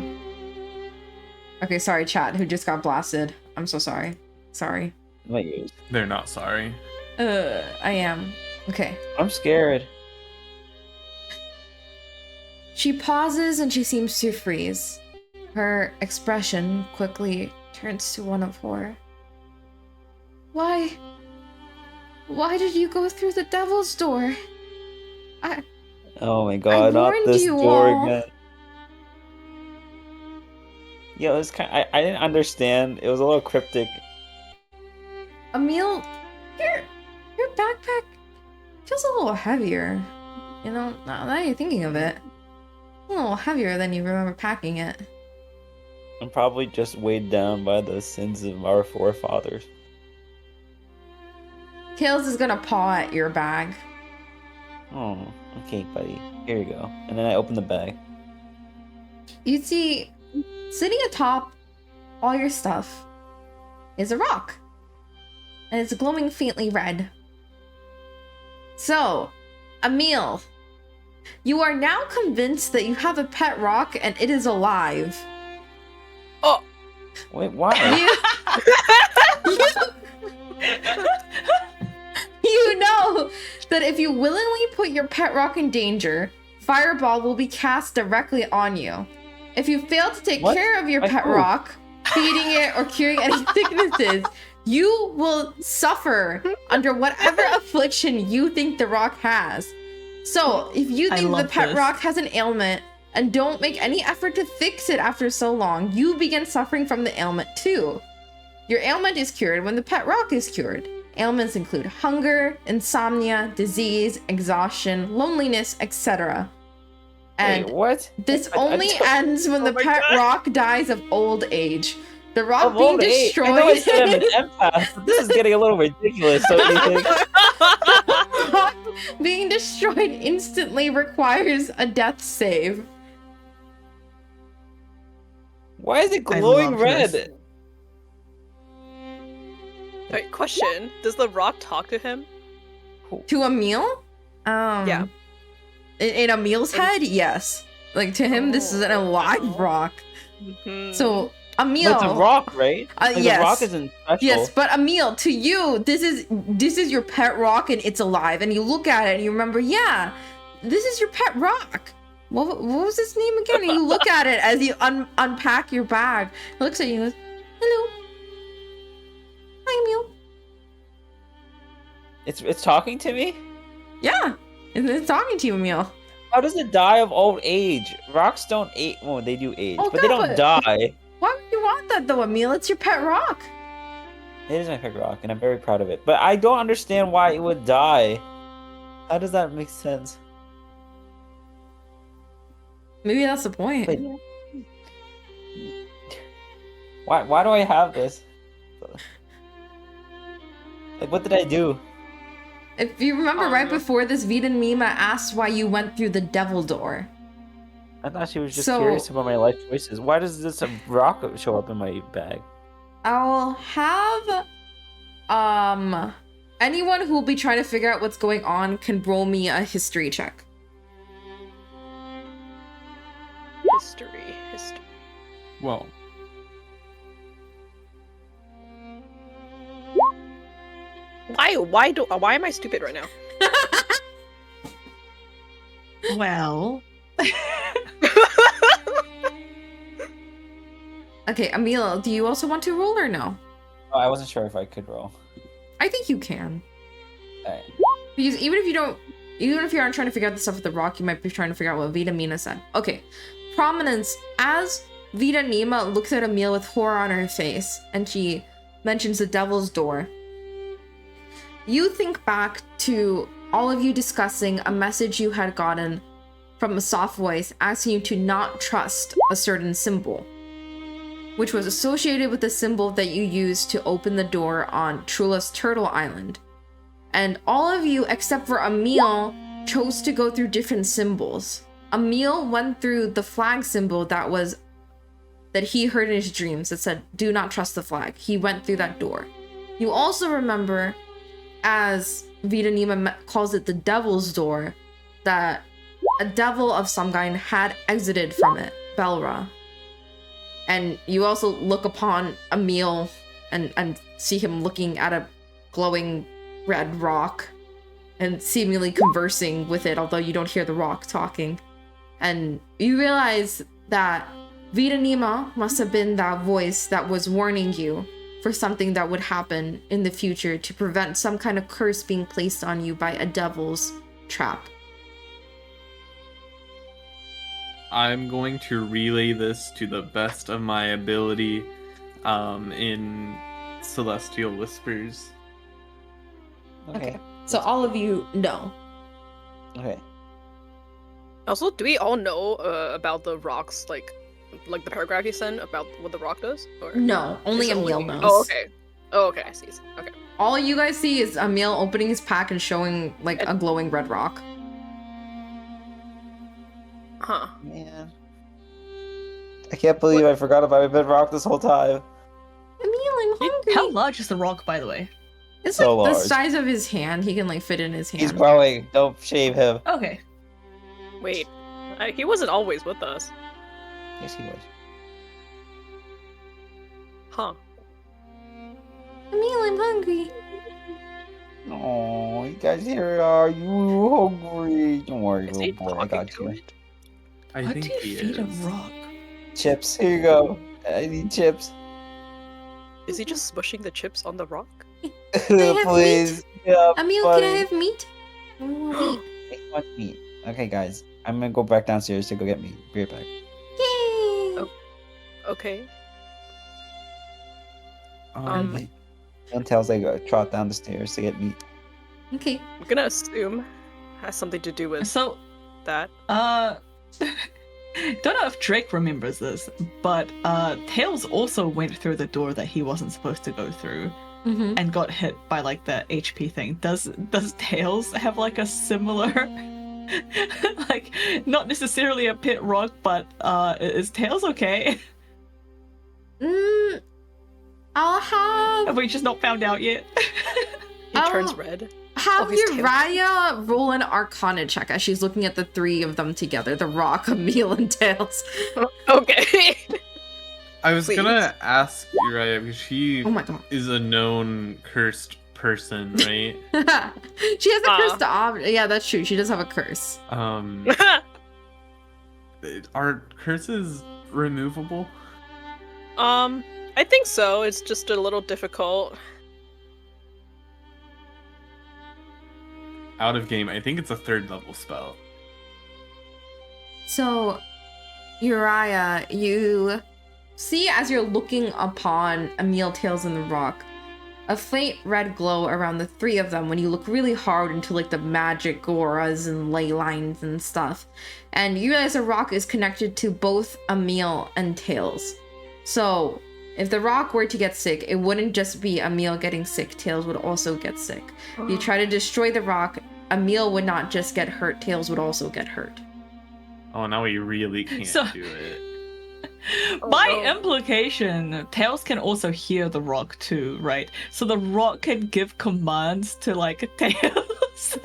Okay, sorry, chat, who just got blasted. I'm so sorry. Sorry. My ears. They're not sorry. I am. Okay. I'm scared. She pauses and she seems to freeze. Her expression quickly turns to one of horror. Why? Why did you go through the devil's door? Oh my god, not warned this you door all. again. Yeah, it was kind. I didn't understand. It was a little cryptic. Emil, your backpack feels a little heavier. You know, now that you're thinking of it. A little heavier than you remember packing it. I'm probably just weighed down by the sins of our forefathers. Tails is gonna paw at your bag. Oh, okay, buddy. Here you go. And then I open the bag. You see, sitting atop all your stuff is a rock. And it's glowing faintly red. So, Emil, you are now convinced that you have a pet rock and it is alive. Oh. Wait, why? You know that if you willingly put your pet rock in danger, Fireball will be cast directly on you. If you fail to take What? care of your Like pet who? rock, feeding it or curing any sicknesses, you will suffer under whatever affliction you think the rock has. So, if you I think the love pet this. rock has an ailment and don't make any effort to fix it after so long, you begin suffering from the ailment too. Your ailment is cured when the pet rock is cured. Ailments include hunger, insomnia, disease, exhaustion, loneliness, etc. And Wait, what? this I only don't- ends when the my pet God. rock dies of old age. The rock Of being old age. I know I said I'm an destroyed. empath, but this is getting a little ridiculous, don't you think? Rock being destroyed instantly requires a death save. Why is it I glowing love red? this. Wait, question. Does the rock talk to him? To Emil? Yeah. In Emil's head, yes. Like to him, this is an alive rock. Mhm. So But Emil, it's a rock, right? Like, yes. The rock isn't special. yes, but Emil, to you, this is your pet rock and it's alive, and you look at it and you remember, yeah, this is your pet rock. What was his name again? And you look at it as you unpack your bag. It looks at you and goes, hello. Hi, Emil. It's talking to me? Yeah, and it's talking to you, Emil. How does it die of old age? Rocks don't age. Well, they do age, Oh, but they God, don't die. Why would you want that though, Emil? It's your pet rock. It is my pet rock, and I'm very proud of it. But I don't understand why it would die. How does that make sense? Maybe that's the point. Wait. Why do I have this? Like, what did I do? If you remember right before this, Vita Nima asked why you went through the devil door. I thought she was just So- curious about my life choices. Why does this rock show up in my bag? I'll have anyone who will be trying to figure out what's going on can roll me a history check. History. Well, Why am I stupid right now? Well, Okay, Emil, do you also want to roll or no? Oh, I wasn't sure if I could roll. I think you can. Alright. Because even if you aren't trying to figure out the stuff with the rock, you might be trying to figure out what Vita Mina said. Okay. Prominence. As Vita Nima looks at Emil with horror on her face, and she mentions the devil's door, you think back to all of you discussing a message you had gotten from a soft voice asking you to not trust a certain symbol, which was associated with the symbol that you used to open the door on Trula's Turtle Island. And all of you, except for Emil, chose to go through different symbols. Emil went through the flag symbol that he heard in his dreams that said, do not trust the flag. He went through that door. You also remember, as Vita Nima calls it the devil's door, that a devil of some kind had exited from it, Belra. And you also look upon Emil and see him looking at a glowing red rock and seemingly conversing with it, although you don't hear the rock talking. And you realize that Vita Nima must have been that voice that was warning you for something that would happen in the future to prevent some kind of curse being placed on you by a devil's trap. I'm going to relay this to the best of my ability in Celestial Whispers. Okay. So all of you know. Okay. Also, do we all know about the rocks, like the paragraph you sent about what the rock does? Or No, only is it Emil knows. Oh, okay. Oh, okay. I see. Okay. All you guys see is Emil opening his pack and showing like a glowing red rock. Huh. Man. I can't believe I forgot about my bedrock this whole time. Emil, I'm hungry. how large is the rock, by the way? It's So like the large. size of his hand. He can like fit in his hand. He's growing. Don't shave him. Okay. Wait. He wasn't always with us. Yes, he was. Huh. Emil, I'm hungry. Oh, you guys here are you hungry? Don't worry, Is he little boy. I talking got to you. it? I What think do you he feed is. a rock? Chips. Here you go. I need chips. Is he just smushing the chips on the rock? have Please. Yeah, Emil, buddy. can I have meat? I want meat. I want meat. Okay, guys. I'm gonna go back downstairs to go get meat. Be right back. Yay! Okay. Don't tell us I go trot down the stairs to get meat. Okay. I'm gonna assume has something to do with So, that. don't know if Drake remembers this, but Tails also went through the door that he wasn't supposed to go through Mm-hmm. and got hit by like the HP thing. Does Tails have like a similar like not necessarily a pit rock, but is Tails okay? I'll have Have we just not found out yet? He turns Oh. red. have he's Tails. Uriah roll an Arcana check as she's looking at the three of them together: the Rock, Emil, and Tails. Okay. I was Please. gonna ask Uriah because she Oh my god. is a known cursed person, right? She has a curse to yeah, that's true. She does have a curse. Are curses removable? I think so. It's just a little difficult. Out of game, I think it's a 3rd level spell. So, Uriah, you see as you're looking upon Emil, Tails, and the Rock, a faint red glow around the 3 of them when you look really hard into like the magic auras and ley lines and stuff. And you realize the Rock is connected to both Emil and Tails. So, if the Rock were to get sick, it wouldn't just be Emil getting sick, Tails would also get sick. If you try to destroy the Rock, Emil would not just get hurt, Tails would also get hurt. Oh, now we really can't So- do it. By no. implication, Tails can also hear the Rock too, right? So the Rock can give commands to like Tails.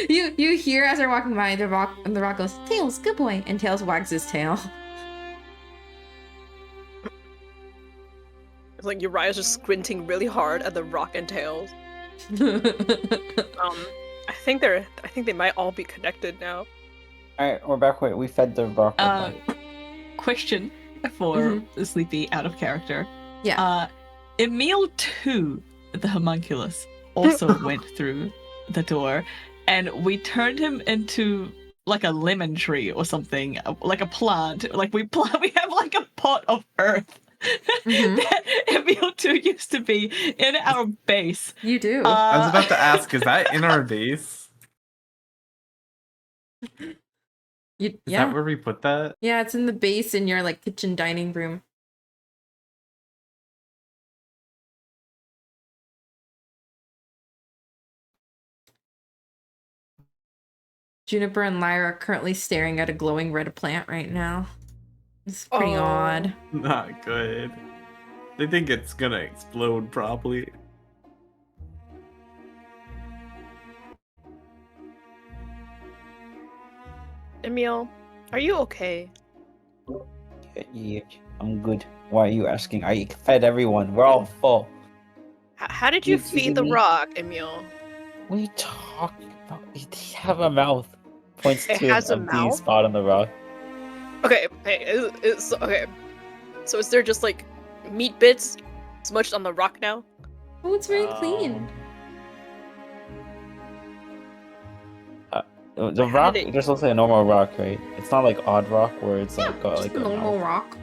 You hear as they're walking by, the Rock goes, Tails, good boy, and Tails wags his tail. It's like Uriah's just squinting really hard at the Rock and Tails. I think they might all be connected now. Alright, we're back. Wait, we fed the rock. Question for Sleepy out of character. Yeah. Emil too, the homunculus, also went through the door, and we turned him into like a lemon tree or something, like a plant. Like we have like a pot of earth. That Emil 2 used to be in our base. You do. I was about to ask, is that in our base? Is yeah. that where we put that? Yeah, it's in the base in your like kitchen dining room. Juniper and Lyra are currently staring at a glowing red plant right now. It's pretty Oh. odd. Not good. They think it's gonna explode probably. Emil, are you okay? Yeah, I'm good. Why are you asking? I fed everyone. We're all full. How did you You feed feeding the me? Rock, Emil? What are you talking about? It have a mouth. Points It to has a an empty mouth? spot on the rock. Okay, hey, it's okay. So is there just like meat bits smudged on the rock now? Oh, it's very clean. The How rock did it- just looks like a normal rock, right? It's not like odd rock where it's like got Just like a normal mouth. rock.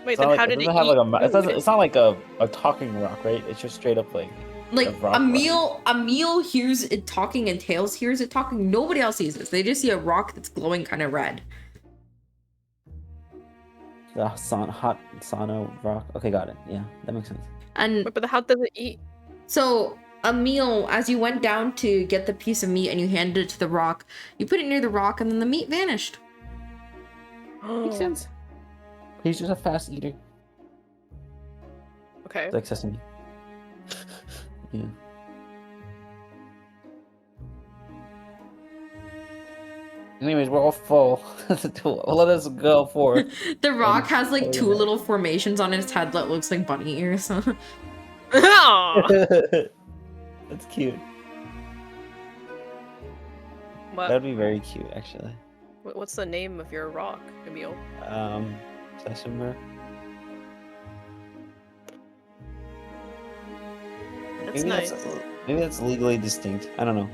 Wait, It's then not like, how it did it doesn't have eat like a mouth. food? It's not like a talking rock, right? It's just straight up like Like rock Emil hears it talking and Tails hears it talking. Nobody else sees this. They just see a rock that's glowing kind of red. the hot sauna rock. Okay, got it. Yeah, that makes sense. And Wait, but how does it eat? so Emil, as you went down to get the piece of meat and you handed it to the rock, you put it near the rock and then the meat vanished. Makes sense. He's just a fast eater. Okay. It's like sesame. Yeah. Anyways, we're all full. Let us go for. The rock has like Oh, two yeah. little formations on its head that looks like bunny ears. Aw. That's cute. What- That'd be very cute, actually. What's the name of your rock, Emil? Sesame. That's nice. Maybe that's legally distinct. I don't know.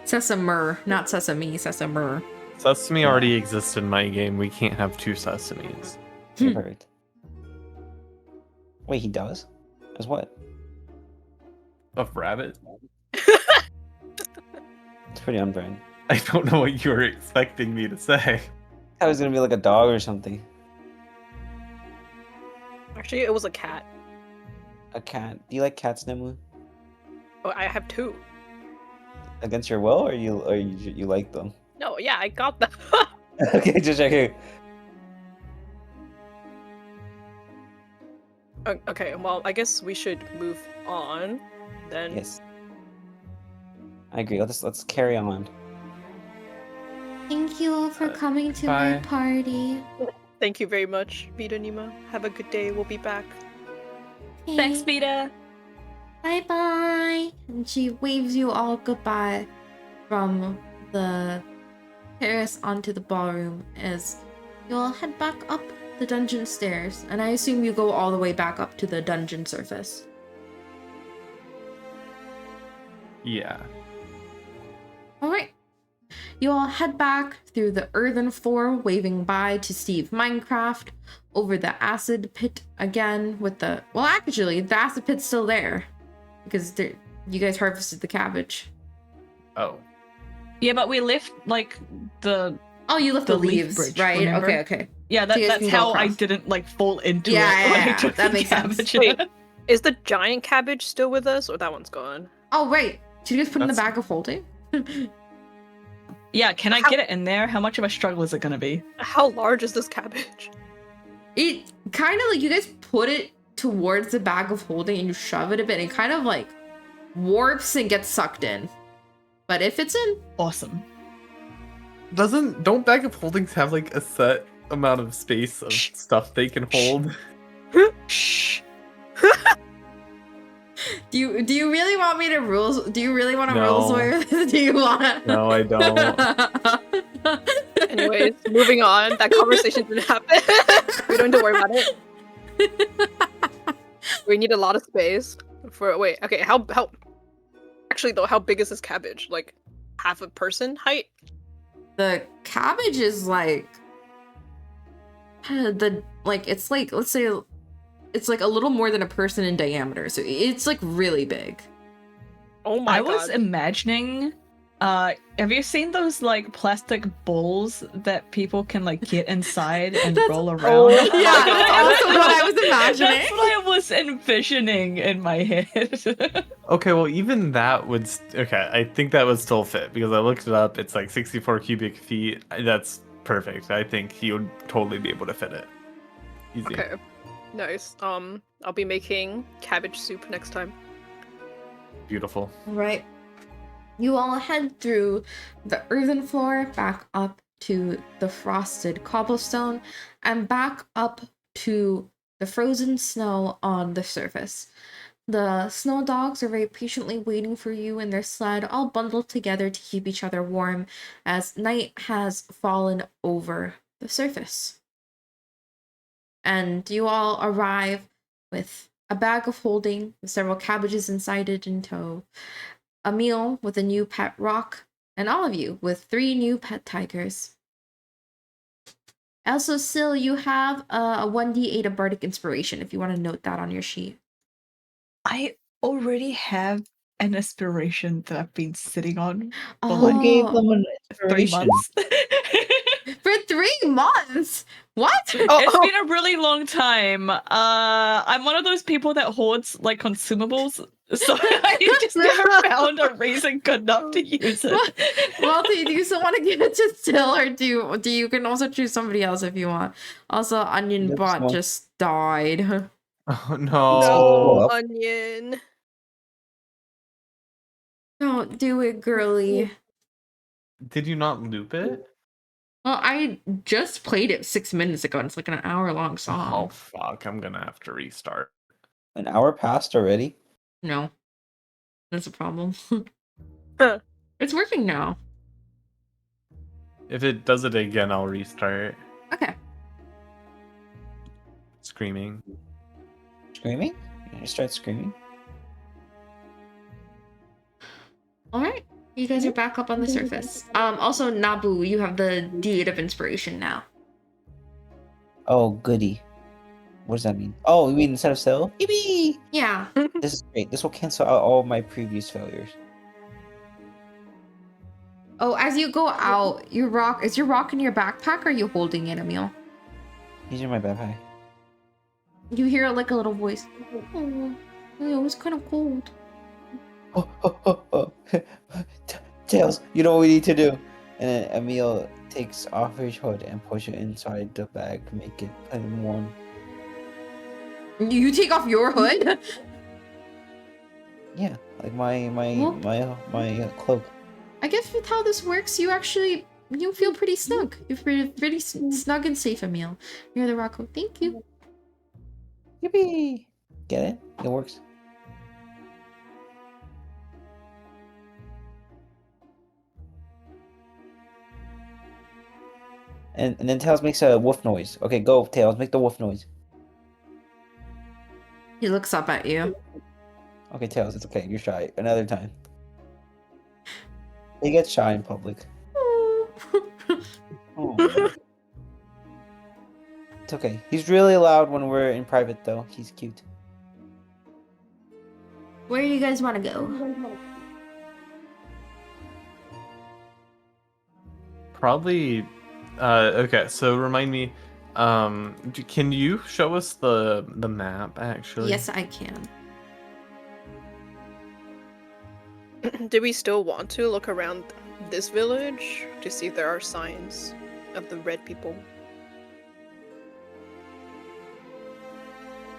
Sesame, not sesame, sesame. Sesame already exists in my game. We can't have two sesames. Hmm. Perfect. Wait, he does? As what? Of rabbit? It's pretty on brand. I don't know what you were expecting me to say. I was gonna be like a dog or something. Actually, it was a cat. A cat. Do you like cats, Nemu? Oh, I have two. Against your will, or you like them? No, yeah, I got them. Okay, just checking. Okay, well, I guess we should move on then. Yes. I agree. Let's carry on. Thank you all for coming to bye. my party. Thank you very much, Vita Nima. Have a good day. We'll be back. Thanks, Vita. Bye bye. And she waves you all goodbye from the terrace onto the ballroom as you all head back up the dungeon stairs. And I assume you go all the way back up to the dungeon surface. Yeah. Alright. You all head back through the earthen floor, waving bye to Steve Minecraft, over the acid pit again with the... Well, actually, the acid pit's still there. Because you guys harvested the cabbage. Oh. Yeah, but we left like the Oh, you left the leaf leaves, bridge, right? remember? Okay. yeah. So you guys That's can go how I across. didn't like fall into Yeah, it when yeah, I took that the makes sense. cabbage. Wait. Is the giant cabbage still with us, or that one's gone? Oh, right. Did you guys put in the That's- bag of holding? Yeah, can I get it in there? How much of a struggle is it gonna be? How large is this cabbage? It kind of like you guys put it towards the bag of holding and you shove it a bit and it kind of like warps and gets sucked in. But if it's in, Awesome. Don't bag of holdings have like a set amount of space of stuff they can hold? Shh. do you really want me to rules? Do you really want to No. rules where this? Do you want to? No, I don't. Anyways, moving on. That conversation didn't happen. We don't need to worry about it. We need a lot of space for. Wait, okay. How? Actually, though, how big is this cabbage? Like half a person height? The cabbage is like it's like, let's say it's like a little more than a person in diameter, so it's like really big. Oh my I god! was imagining. Have you seen those like plastic balls that people can like get inside and That's- roll around? Oh Yeah, my that's God. also what I was imagining. That's what I was envisioning in my head. Okay, well, even that would. Okay, I think that would still fit because I looked it up. It's like 64 cubic feet. That's perfect. I think he would totally be able to fit it. Easy. Okay, nice. I'll be making cabbage soup next time. Beautiful. Right. You all head through the earthen floor back up to the frosted cobblestone and back up to the frozen snow on the surface. The snow dogs are very patiently waiting for you in their sled, all bundled together to keep each other warm as night has fallen over the surface. And you all arrive with a bag of holding with several cabbages inside it in tow, a meal with a new pet rock, and all of you with 3 new pet tigers. Also, Sil, you have a 1d8 of Bardic Inspiration if you want to note that on your sheet. I already have an inspiration that I've been sitting on for Oh, Who gave them an 3 inspiration? months. for 3 months? What? It's been a really long time. I'm one of those people that hoards like consumables, so I just never found a reason good enough to use it. Well, do you still want to give it to Sil, or do you can also choose somebody else if you want. Also, Onion That's Bot small. just died. Oh no. No, up. onion. Don't do it, girly. Did you not loop it? Well, I just played it 6 minutes ago, and it's like an hour-long Oh song. fuck! I'm gonna have to restart. An hour passed already? No. That's a problem. Huh. It's working now. If it does it again, I'll restart. Okay. Screaming. Screaming? You gonna start screaming? Alright. You guys are back up on the surface. Also, Nabu, you have the D8 of Inspiration now. Oh, goody. What does that mean? Oh, you mean instead of Sil? Yippee! Yeah. This is great. This will cancel out all my previous failures. Oh, as you go out, is your rock in your backpack, or are you holding it, Emil? These are my backpack. You hear like a little voice. Oh, it was kind of cold. Oh. Tails, you know what we need to do. And then Emil takes off his hood and push it inside the bag, make it put him warm. You take off your hood? Yeah, like my Well- cloak. I guess with how this works, you actually you feel pretty snug. You're pretty snug and safe, Emil. Near the Rocco. Thank you. Yippee! Get it? It works. And then Tails makes a woof noise. Okay, go, Tails, make the woof noise. He looks up at you. Okay, Tails, it's okay. You're shy. Another time. He gets shy in public. Oh. It's okay. He's really loud when we're in private, though. He's cute. Where do you guys want to go? Probably. Okay, so remind me. Can you show us the map actually? Yes, I can. Do we still want to look around this village to see if there are signs of the red people?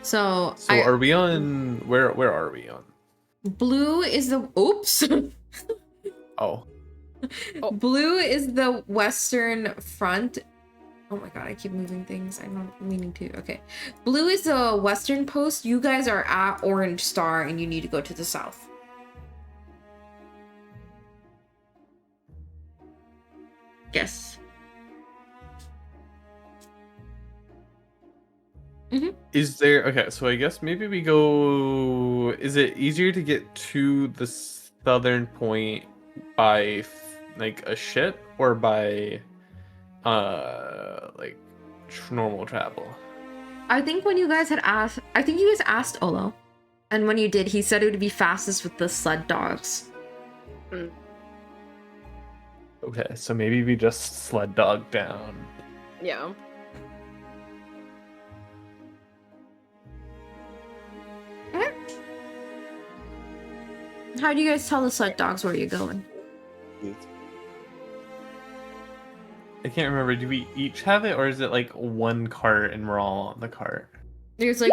So, So are we on? Where are we on? blue is the oops. Oh, Blue is the western front. Oh my god, I keep moving things. I'm not meaning to. Okay. Blue is the western post. You guys are at Orange Star and you need to go to the south. Yes. is there? Okay, so I guess maybe we go. Is it easier to get to the southern point by like a ship or by like normal travel? I think when you guys had asked, I think you guys asked Olo. And when you did, he said it would be fastest with the sled dogs. Okay, so maybe we just sled dog down. Yeah. How do you guys tell the sled dogs where you're going? I can't remember. Do we each have it, or is it like one cart and we're all on the cart? There's like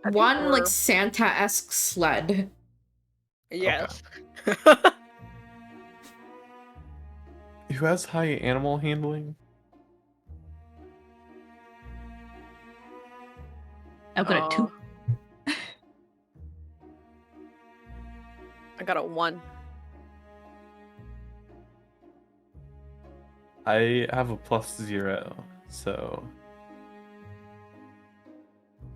I think one like we're- Santa-esque sled. Yes. Who has high animal handling? I've got a 2. I got a 1. I have a +0, so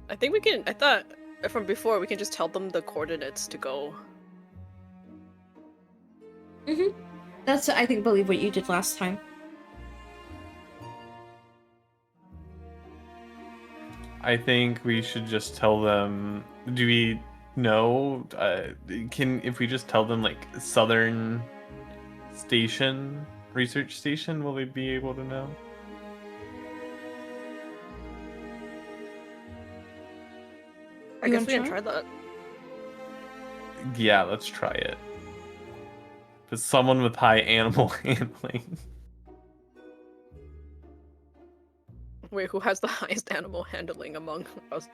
I think we can. I thought from before we can just tell them the coordinates to go. That's, I think, believe what you did last time. I think we should just tell them. Do we know? If we just tell them like Southern Station, research station, will they be able to know? I You guess wanna we can try? try that. Yeah, let's try it. But someone with high animal handling. Wait, who has the highest animal handling among us?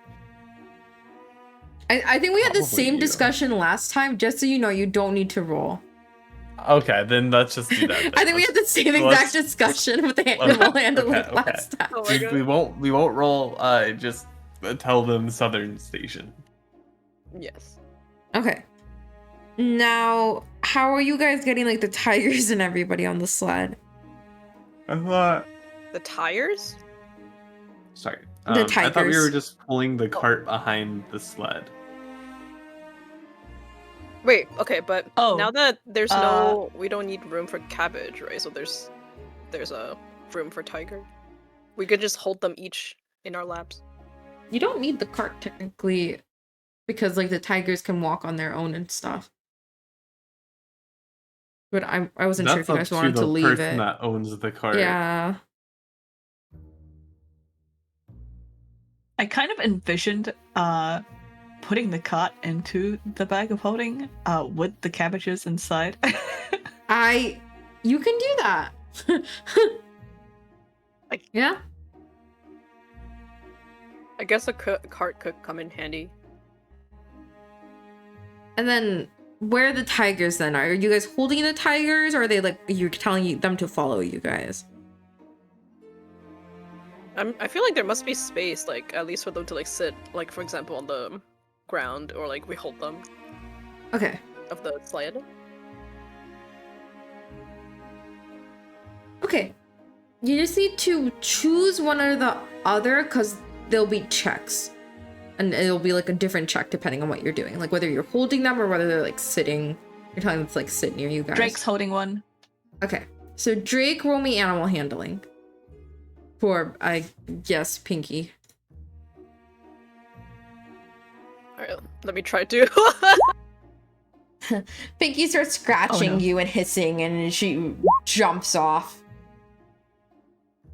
I think we had the Probably same you. discussion last time, just so you know, you don't need to roll. Okay, then let's just do that. I think we had the same let's- exact discussion with the animal handling okay. last time. Oh my god. We won't roll. Just tell them Southern Station. Yes. Okay. Now, how are you guys getting like the tigers and everybody on the sled? I thought. The tires? The Sorry. I thought we tigers. were just pulling the cart behind the sled. Wait, okay, but Oh, now that there's no, we don't need room for cabbage, right? So there's a room for tiger. We could just hold them each in our laps. You don't need the cart technically, because like the tigers can walk on their own and stuff. But I wasn't sure if you guys up wanted the to leave person it. that owns the cart. Yeah. I kind of envisioned putting the cart into the bag of holding with the cabbages inside. You can do that. Yeah. I guess a cart could come in handy. And then where are the tigers then? Are you guys holding the tigers, or are they like you're telling them to follow you guys? I feel like there must be space, like at least for them to like sit, like for example, on the ground, or like we hold them Okay. of the sled. Okay. You just need to choose one or the other because there'll be checks. And it'll be like a different check depending on what you're doing. Like whether you're holding them or whether they're like sitting. You're telling them to like sit near you guys. Drake's holding one. Okay. So Drake, roll me animal handling. For, I guess, Pinky. Alright, let me try to. Pinky starts scratching Oh, no. you and hissing, and she jumps off.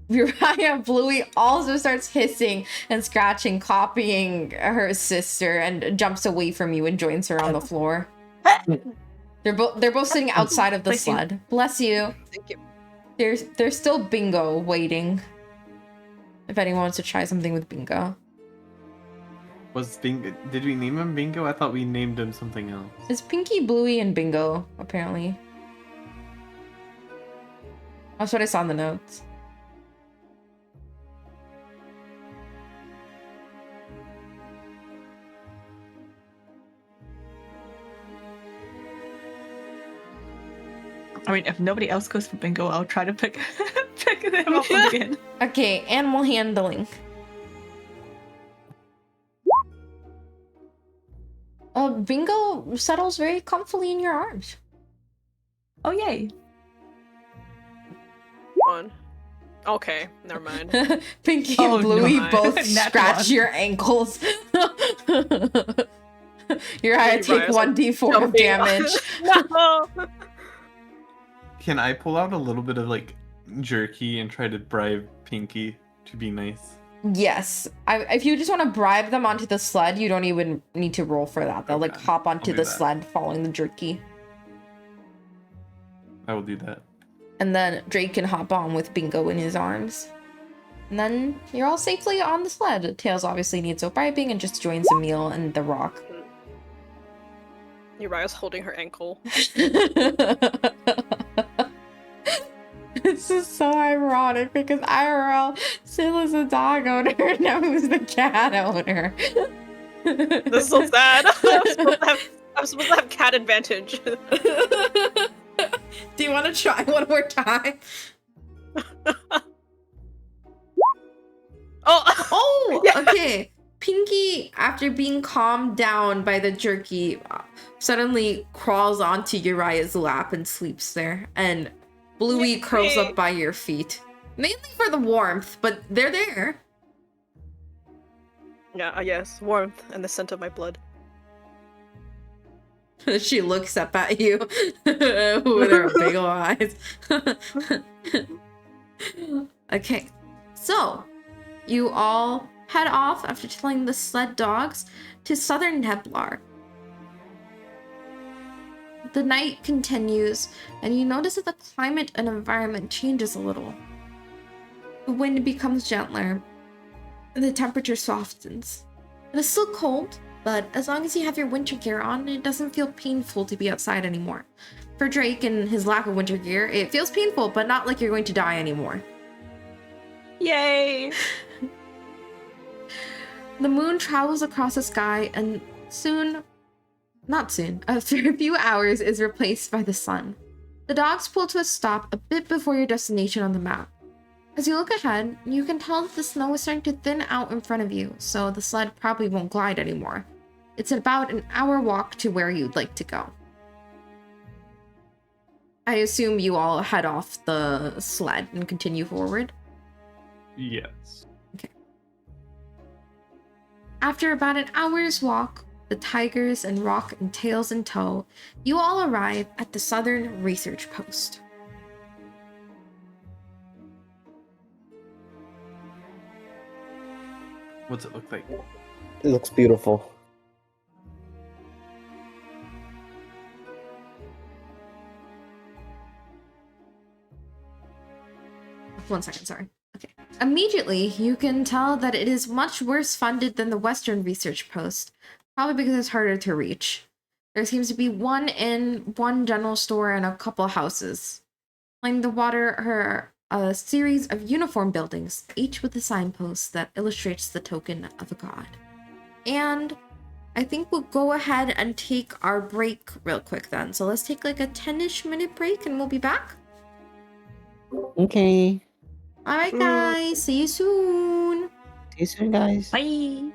Uriah Bluey also starts hissing and scratching, copying her sister, and jumps away from you and joins her on the floor. They're both sitting outside of the Bless you. sled. Bless you. Thank you. There's still Bingo waiting. If anyone wants to try something with Bingo. Was Bingo? Did we name him Bingo? I thought we named him something else. It's Pinky, Bluey, and Bingo, apparently. That's what I saw in the notes. I mean, if nobody else goes for bingo, I'll try to pick pick them up again. Okay, animal handling. Bingo settles very comfortably in your arms. Oh yay! On. Okay, never mind. Pinky Oh, and Bluey no. both Nat scratch one. your ankles. Uriah, take Uriah's, like, 1d4 of jumping. damage. No! Can I pull out a little bit of like jerky and try to bribe Pinky to be nice? Yes. If you just want to bribe them onto the sled, you don't even need to roll for that. They'll like Okay, hop onto I'll the do that. sled following the jerky. I will do that. And then Drake can hop on with Bingo in his arms. And then you're all safely on the sled. Tails obviously needs no bribing and just joins Emil and the Rock. Uriah's holding her ankle. This is so ironic because IRL, Sila's the dog owner, and now who's the cat owner? This is so sad. I'm supposed to have cat advantage. Do you want to try one more time? Oh! Oh, Yeah. okay. Pinky, after being calmed down by the jerky, suddenly crawls onto Uriah's lap and sleeps there. And Bluey curls up by your feet. Mainly for the warmth, but they're there. Yeah, yes, warmth and the scent of my blood. She looks up at you with her big ol' eyes. Okay, so you all head off after telling the sled dogs to Southern Neblar. The night continues, and you notice that the climate and environment changes a little. The wind becomes gentler, and the temperature softens. It is still cold, but as long as you have your winter gear on, it doesn't feel painful to be outside anymore. For Drake and his lack of winter gear, it feels painful, but not like you're going to die anymore. Yay! The moon travels across the sky and after a few hours, is replaced by the sun. The dogs pull to a stop a bit before your destination on the map. As you look ahead, you can tell that the snow is starting to thin out in front of you, so the sled probably won't glide anymore. It's about an hour walk to where you'd like to go. I assume you all head off the sled and continue forward. Yes. After about an hour's walk, the Tigers and Rock and Tails in tow, you all arrive at the Southern Research Post. What's it look like? It looks beautiful. One second, sorry. Okay. Immediately, you can tell that it is much worse funded than the Western Research Post, probably because it's harder to reach. There seems to be one inn, one general store, and a couple houses. Along the water a series of uniform buildings, each with a signpost that illustrates the token of a god. And I think we'll go ahead and take our break real quick then. So let's take like a 10-ish minute break and we'll be back. Okay. Alright guys, see you soon. See you soon, guys. Bye.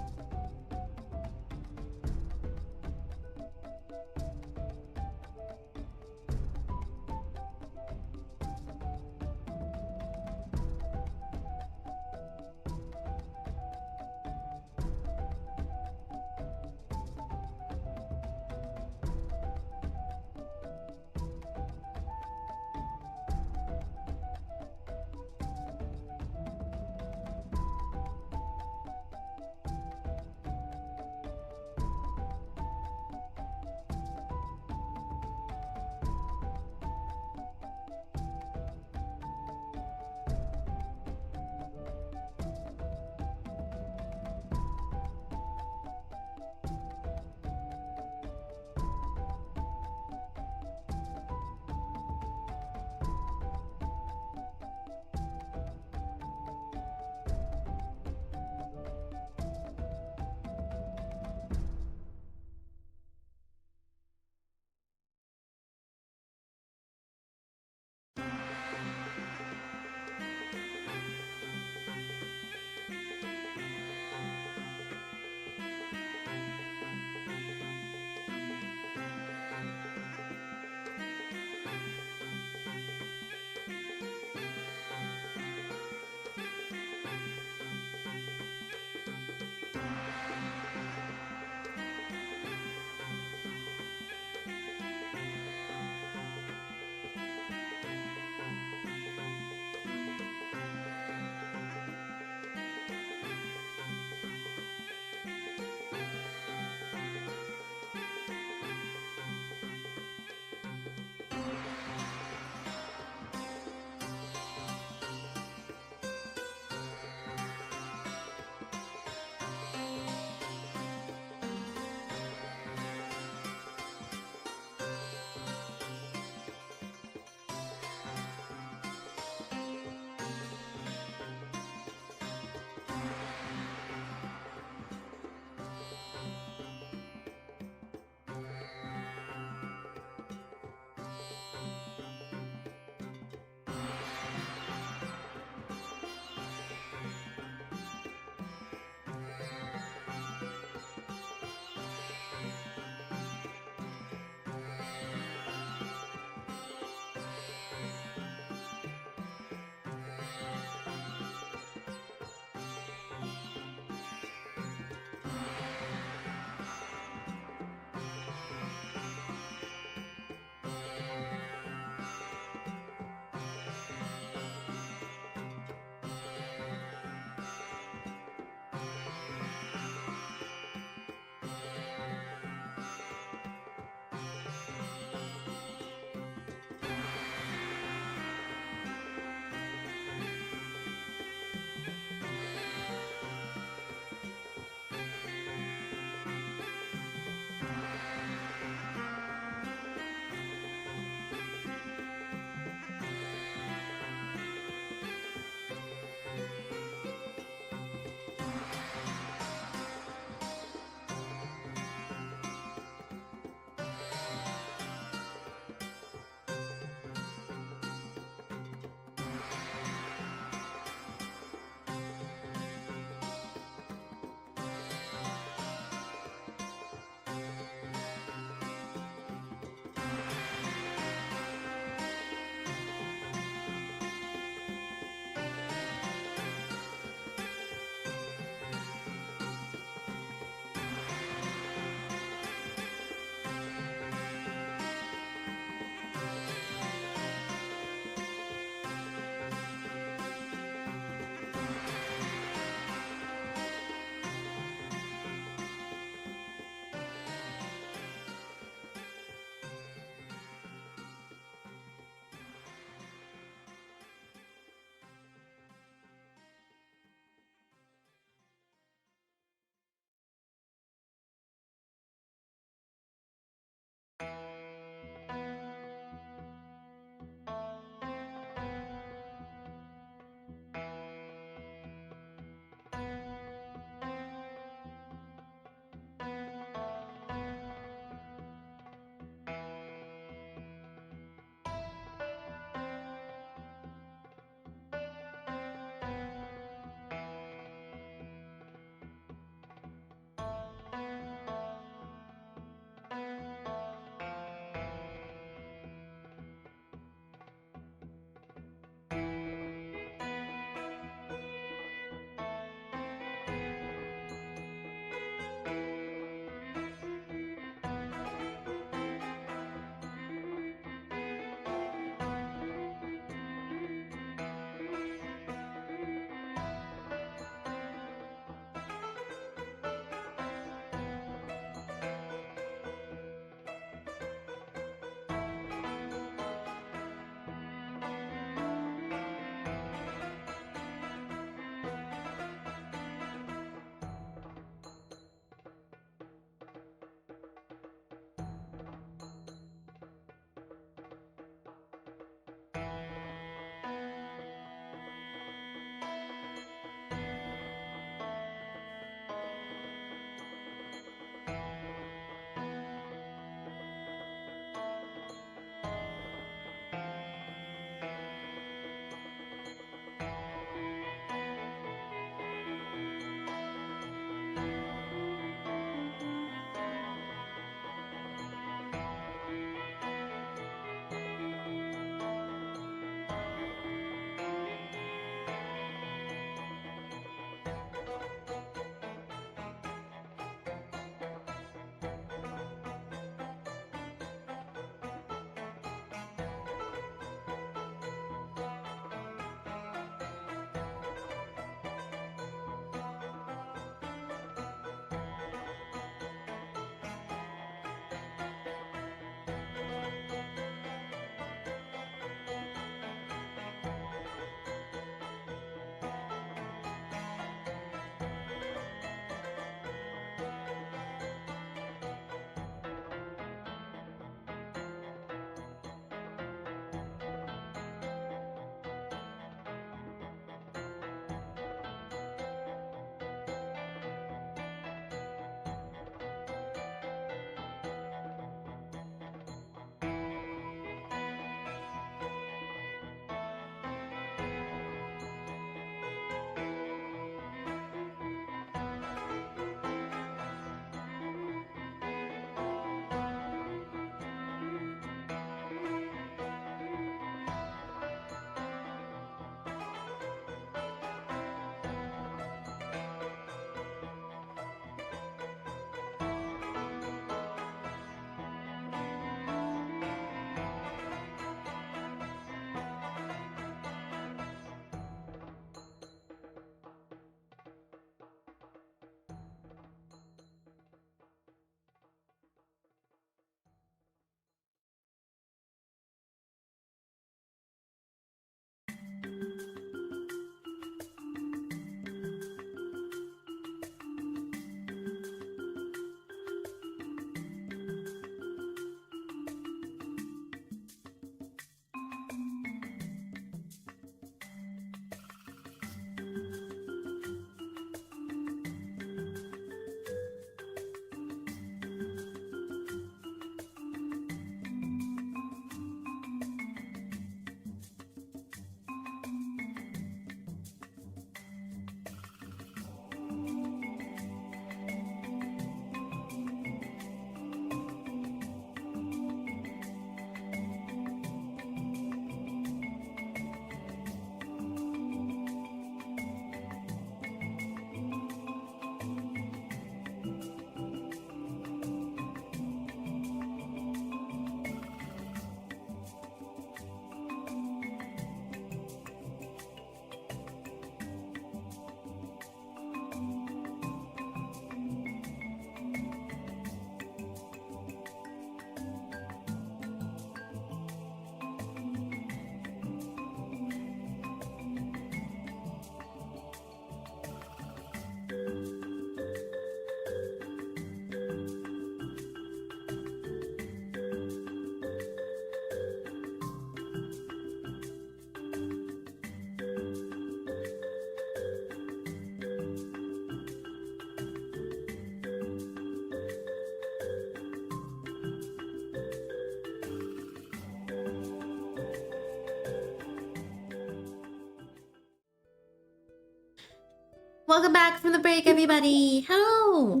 Welcome back from the break, everybody. Hello.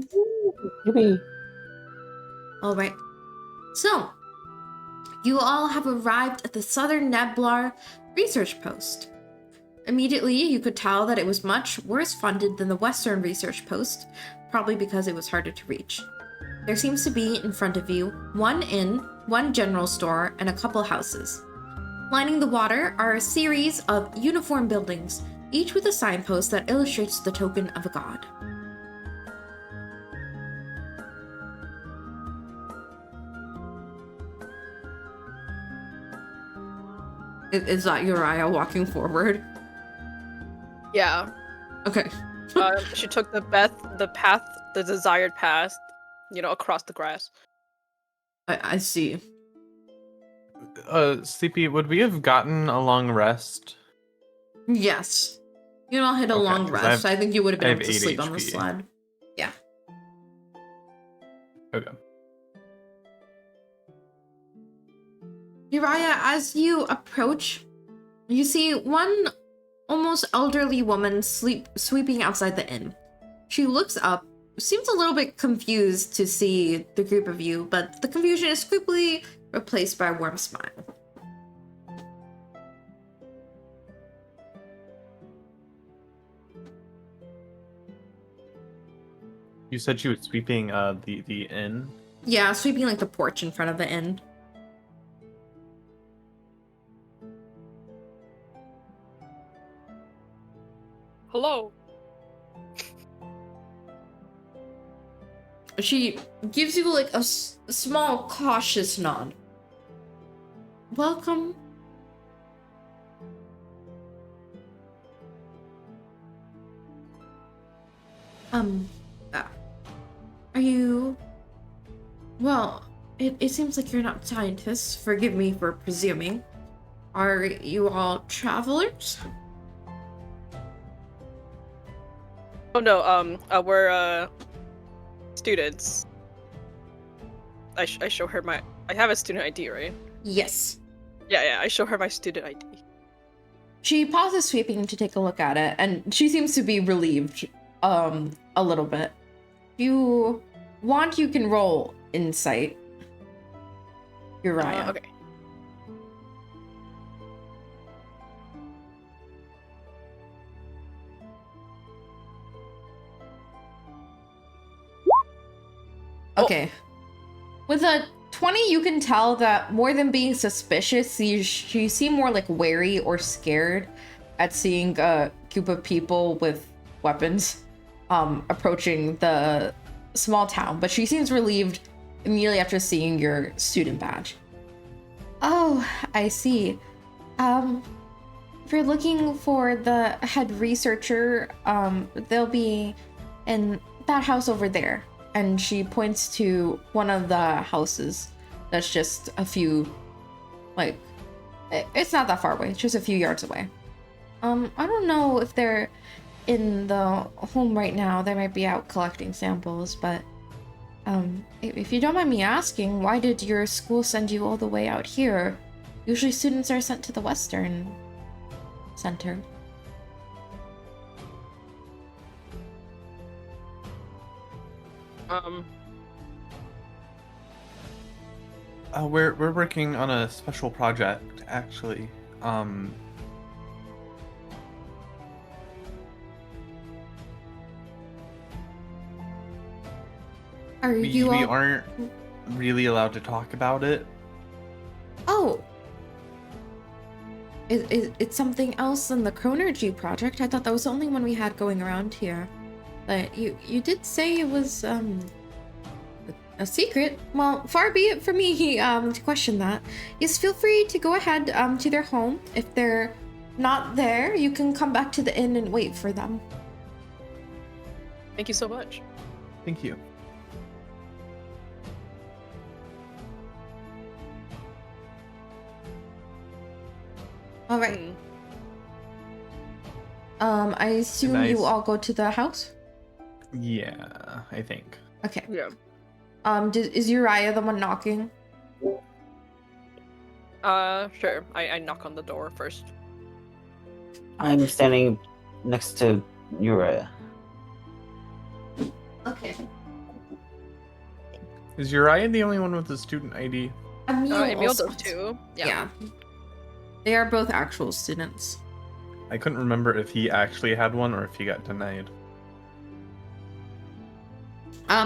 Yippee. All right. So, you all have arrived at the Southern Neblar research post. Immediately, you could tell that it was much worse funded than the Western research post, probably because it was harder to reach. There seems to be, in front of you, one inn, one general store, and a couple houses. Lining the water are a series of uniform buildings, each with a signpost that illustrates the token of a god. Is that Uriah walking forward? Yeah. Okay. She took the desired path, across the grass. I see. CP, would we have gotten a long rest? Yes. You all hit a Okay, long 'cause rest. I think you would have I been have able to 8 sleep on the HP. sled. Yeah. Okay. Uriah, as you approach, you see one almost elderly woman sweeping outside the inn. She looks up, seems a little bit confused to see the group of you, but the confusion is quickly replaced by a warm smile. You said she was sweeping the inn. Yeah, sweeping like the porch in front of the inn. Hello. She gives you like a small cautious nod. Welcome. Are you... Well, it seems like you're not scientists. Forgive me for presuming. Are you all travelers? Oh no, we're students. I show her I have a student ID, right? Yes. Yeah, I show her my student ID. She pauses sweeping to take a look at it, and she seems to be relieved a little bit. If you want, you can roll insight. Uriah. Okay. Okay. With a 20, you can tell that more than being suspicious, you seem more like wary or scared at seeing a group of people with weapons approaching the small town. But she seems relieved immediately after seeing your student badge. Oh, I see. If you're looking for the head researcher, they'll be in that house over there. And she points to one of the houses that's just a few, like, it's not that far away. It's just a few yards away. I don't know if they're in the home right now. They might be out collecting samples, but if you don't mind me asking, why did your school send you all the way out here? Usually students are sent to the Western Center. We're working on a special project, actually. We aren't really allowed to talk about it. Oh. It's something else than the Chronergy project. I thought that was the only one we had going around here. But you did say it was a secret. Well, far be it from me to question that. Yes, feel free to go ahead to their home. If they're not there, you can come back to the inn and wait for them. Thank you so much. Thank you. All right. I assume Nice. you all go to the house. Yeah, I think. Okay. Yeah. Is Uriah the one knocking? Sure. I knock on the door first. I'm standing next to Uriah. Okay. Is Uriah the only one with the student ID? Emil also- does too. Yeah. They are both actual students. I couldn't remember if he actually had one or if he got denied.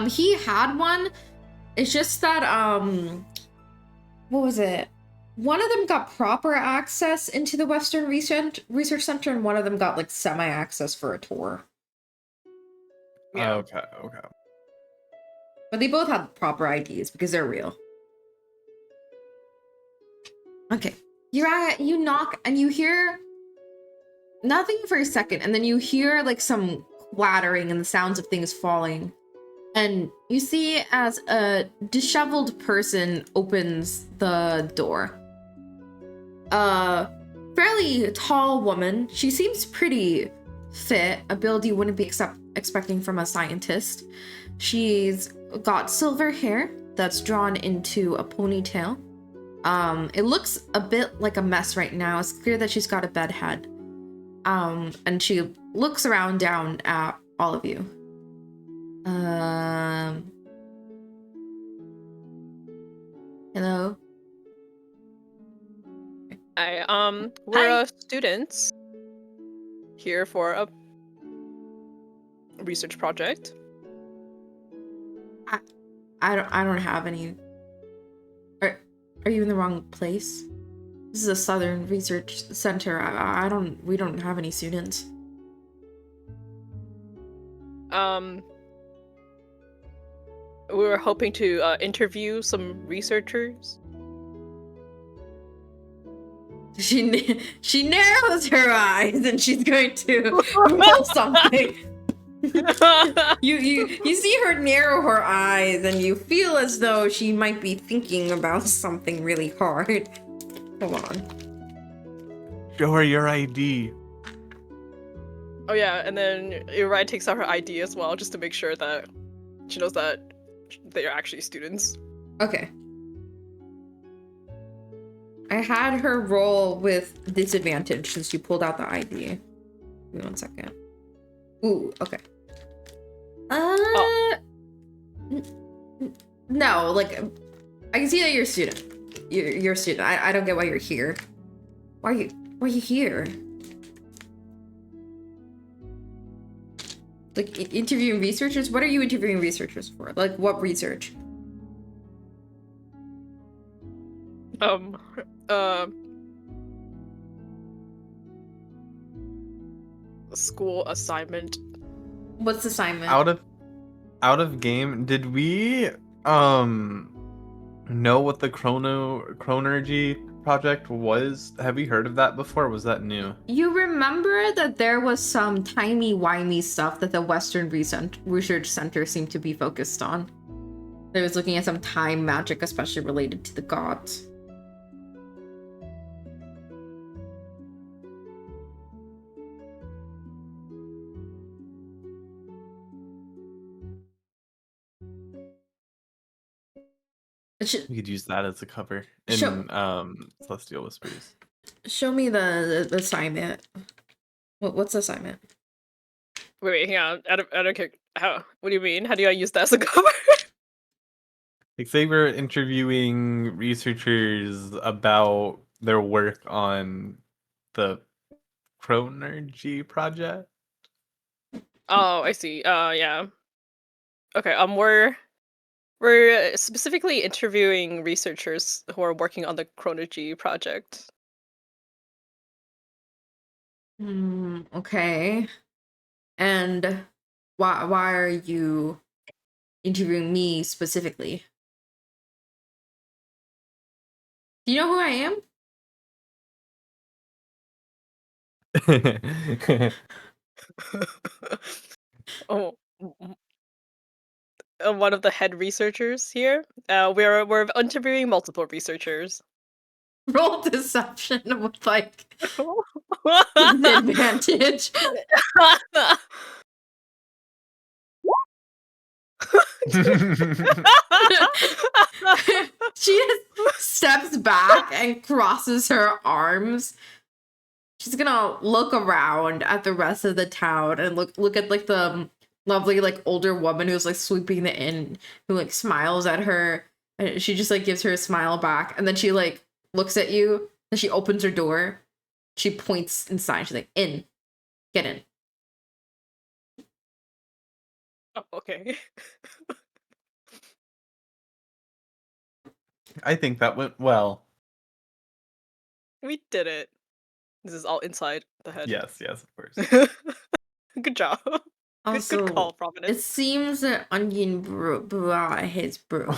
He had one. It's just that what was it? One of them got proper access into the Western Research Center, and one of them got like semi-access for a tour. Yeah. Okay. But they both had proper IDs because they're real. Okay. You knock and you hear nothing for a second, and then you hear like some clattering and the sounds of things falling. And you see as a disheveled person opens the door. A fairly tall woman. She seems pretty fit, a build you wouldn't be expecting from a scientist. She's got silver hair that's drawn into a ponytail. It looks a bit like a mess right now. It's clear that she's got a bed head. And she looks around down at all of you. Hello? We're students here for a research project. I don't have any. Are you in the wrong place? This is a Southern Research Center. We don't have any students. We were hoping to interview some researchers. She narrows her eyes and she's going to roll something. You see her narrow her eyes and you feel as though she might be thinking about something really hard. Hold on. Show her your ID. Oh yeah, and then Uriah takes out her ID as well, just to make sure that she knows that they are actually students. Okay. I had her roll with disadvantage since you pulled out the ID. Give me 1 second. Ooh, okay. No, like, I can see that you're a student. You're a student. I don't get why you're here. Why are you here? Like, interviewing researchers? What are you interviewing researchers for? Like, what research? School assignment. What's the assignment? Out of game, did we know what the Chronergy project was? Have we heard of that before? Was that new? You remember that there was some timey-wimey stuff that the Western Research Center seemed to be focused on. They was looking at some time magic, especially related to the gods. We could use that as a cover in Celestial Whispers. Show me the assignment. What's the assignment? Wait, hang on. I don't care. How? What do you mean? How do I use that as a cover? Like, say we're interviewing researchers about their work on the Chronergy project. Oh, I see. Yeah. Okay. We're specifically interviewing researchers who are working on the Chronergy project. Okay. And why are you interviewing me specifically? Do you know who I am? Oh, one of the head researchers here. We're interviewing multiple researchers. Roll deception with like disadvantage. She just steps back and crosses her arms. She's gonna look around at the rest of the town and look at like the lovely like older woman who's like sweeping the inn, who like smiles at her, and she just like gives her a smile back, and then she like looks at you, and she opens her door, she points inside, she's like, in, get in. Oh, okay. I think that went well. We did it. This is all inside the head. Yes, of course. Good job. Also, good call, it Providence. seems that Onion bra is broken.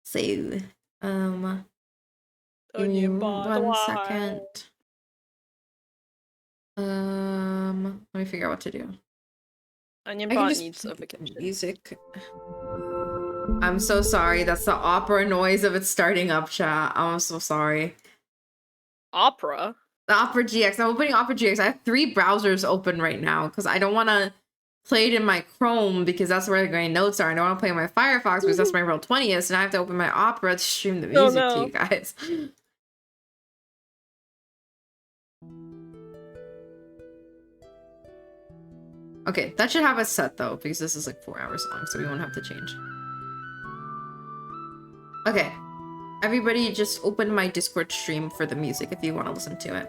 So, give me Onion bra, 1 why? second. Let me figure out what to do. Onion I can bot just needs a pick vacation. music. I'm so sorry. That's the opera noise of it starting up, chat. I'm so sorry. Opera? The Opera GX. I'm opening Opera GX. I have 3 browsers open right now because I don't want to play it in my Chrome because that's where the notes are. I don't want to play in my Firefox because that's my real 20th, and I have to open my Opera to stream the Oh, music to no. you guys. Okay, that should have us set though, because this is like 4 hours long, so we won't have to change. Okay, everybody just open my Discord stream for the music if you want to listen to it.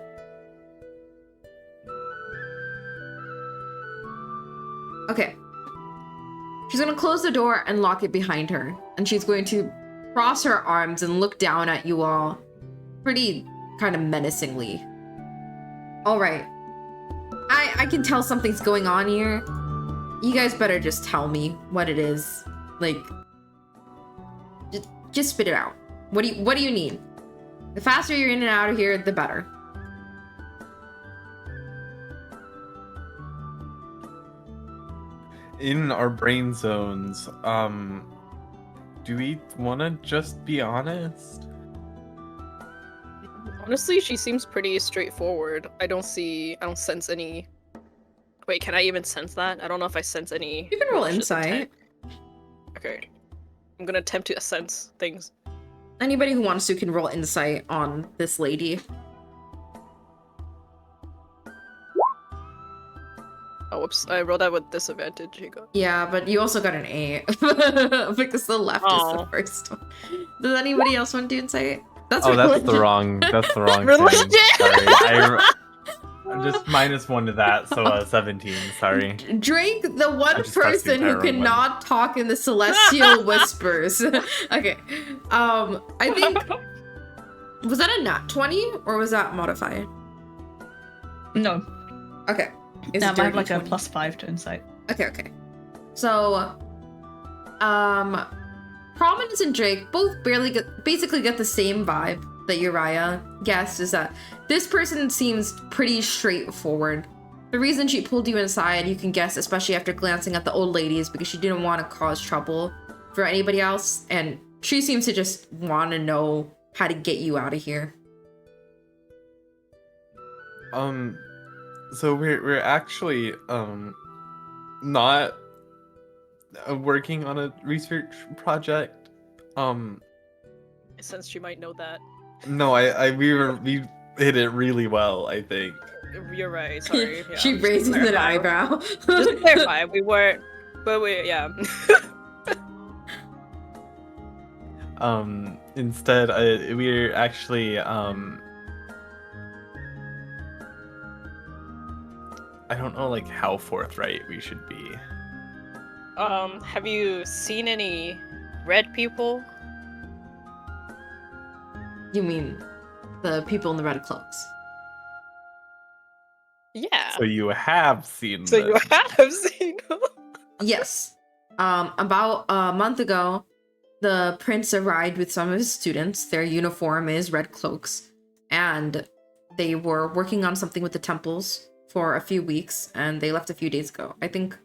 Okay. She's gonna close the door and lock it behind her, and she's going to cross her arms and look down at you all pretty kind of menacingly. All right. I can tell something's going on here. You guys better just tell me what it is. Like, just spit it out. What do you need? The faster you're in and out of here, the better. In our brain zones, do we want to just be honest? Honestly, she seems pretty straightforward. I don't sense any... Wait, can I even sense that? I don't know if I sense any... You can roll malicious insight. intent. Okay. I'm gonna attempt to sense things. Anybody who wants to can roll insight on this lady. Oh, whoops. I rolled that with disadvantage. Here you go. Yeah, but you also got an 8 because the left is the Oh. first one. Does anybody else want to do insight? That's Oh, that's religion. the wrong thing. Religion! Sorry. I'm just -1 to that, so 17. Sorry. Drake, the one I just pressed the person who entire wrong cannot talk in the celestial whispers. Okay. I think was that a nat 20 or was that modified? No, Okay. It's I a have dirty like a 20. +5 to insight. Okay. So, Prominence and Drake both basically get the same vibe that Uriah guessed, is that this person seems pretty straightforward. The reason she pulled you inside, you can guess, especially after glancing at the old lady, is because she didn't want to cause trouble for anybody else, and she seems to just want to know how to get you out of here. So we're actually not working on a research project. I sense she might know that. No, we hit it really well, I think. You're right, sorry. Yeah, She just to raises an clarify. eyebrow. Just to clarify, we weren't... But yeah. Instead, we're actually I don't know like how forthright we should be. Have you seen any red people? You mean the people in the red cloaks? Yeah. So you have seen So them. you have seen them. Yes. About a month ago, the prince arrived with some of his students. Their uniform is red cloaks, and they were working on something with the temples for a few weeks, and they left a few days ago. I think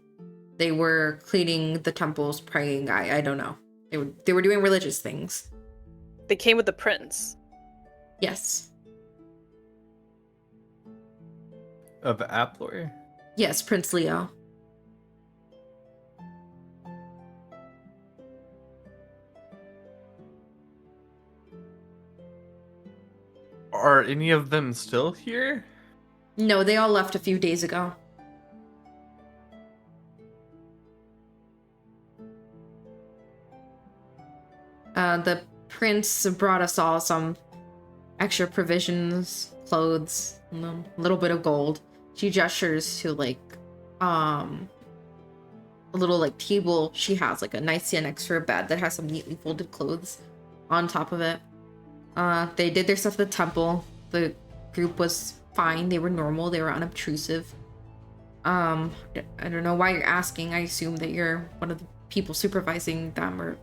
they were cleaning the temples, praying. I don't know. They were doing religious things. They came with the prince. Yes. Of Aplor? Yes, Prince Leo. Are any of them still here? No, they all left a few days ago. The prince brought us all some extra provisions, clothes, and a little bit of gold. She gestures to like a little like table she has, like a nightstand next to her bed that has some neatly folded clothes on top of it. They did their stuff at the temple. The group was fine. They were normal. They were unobtrusive. I don't know why you're asking. I assume that you're one of the people supervising them, or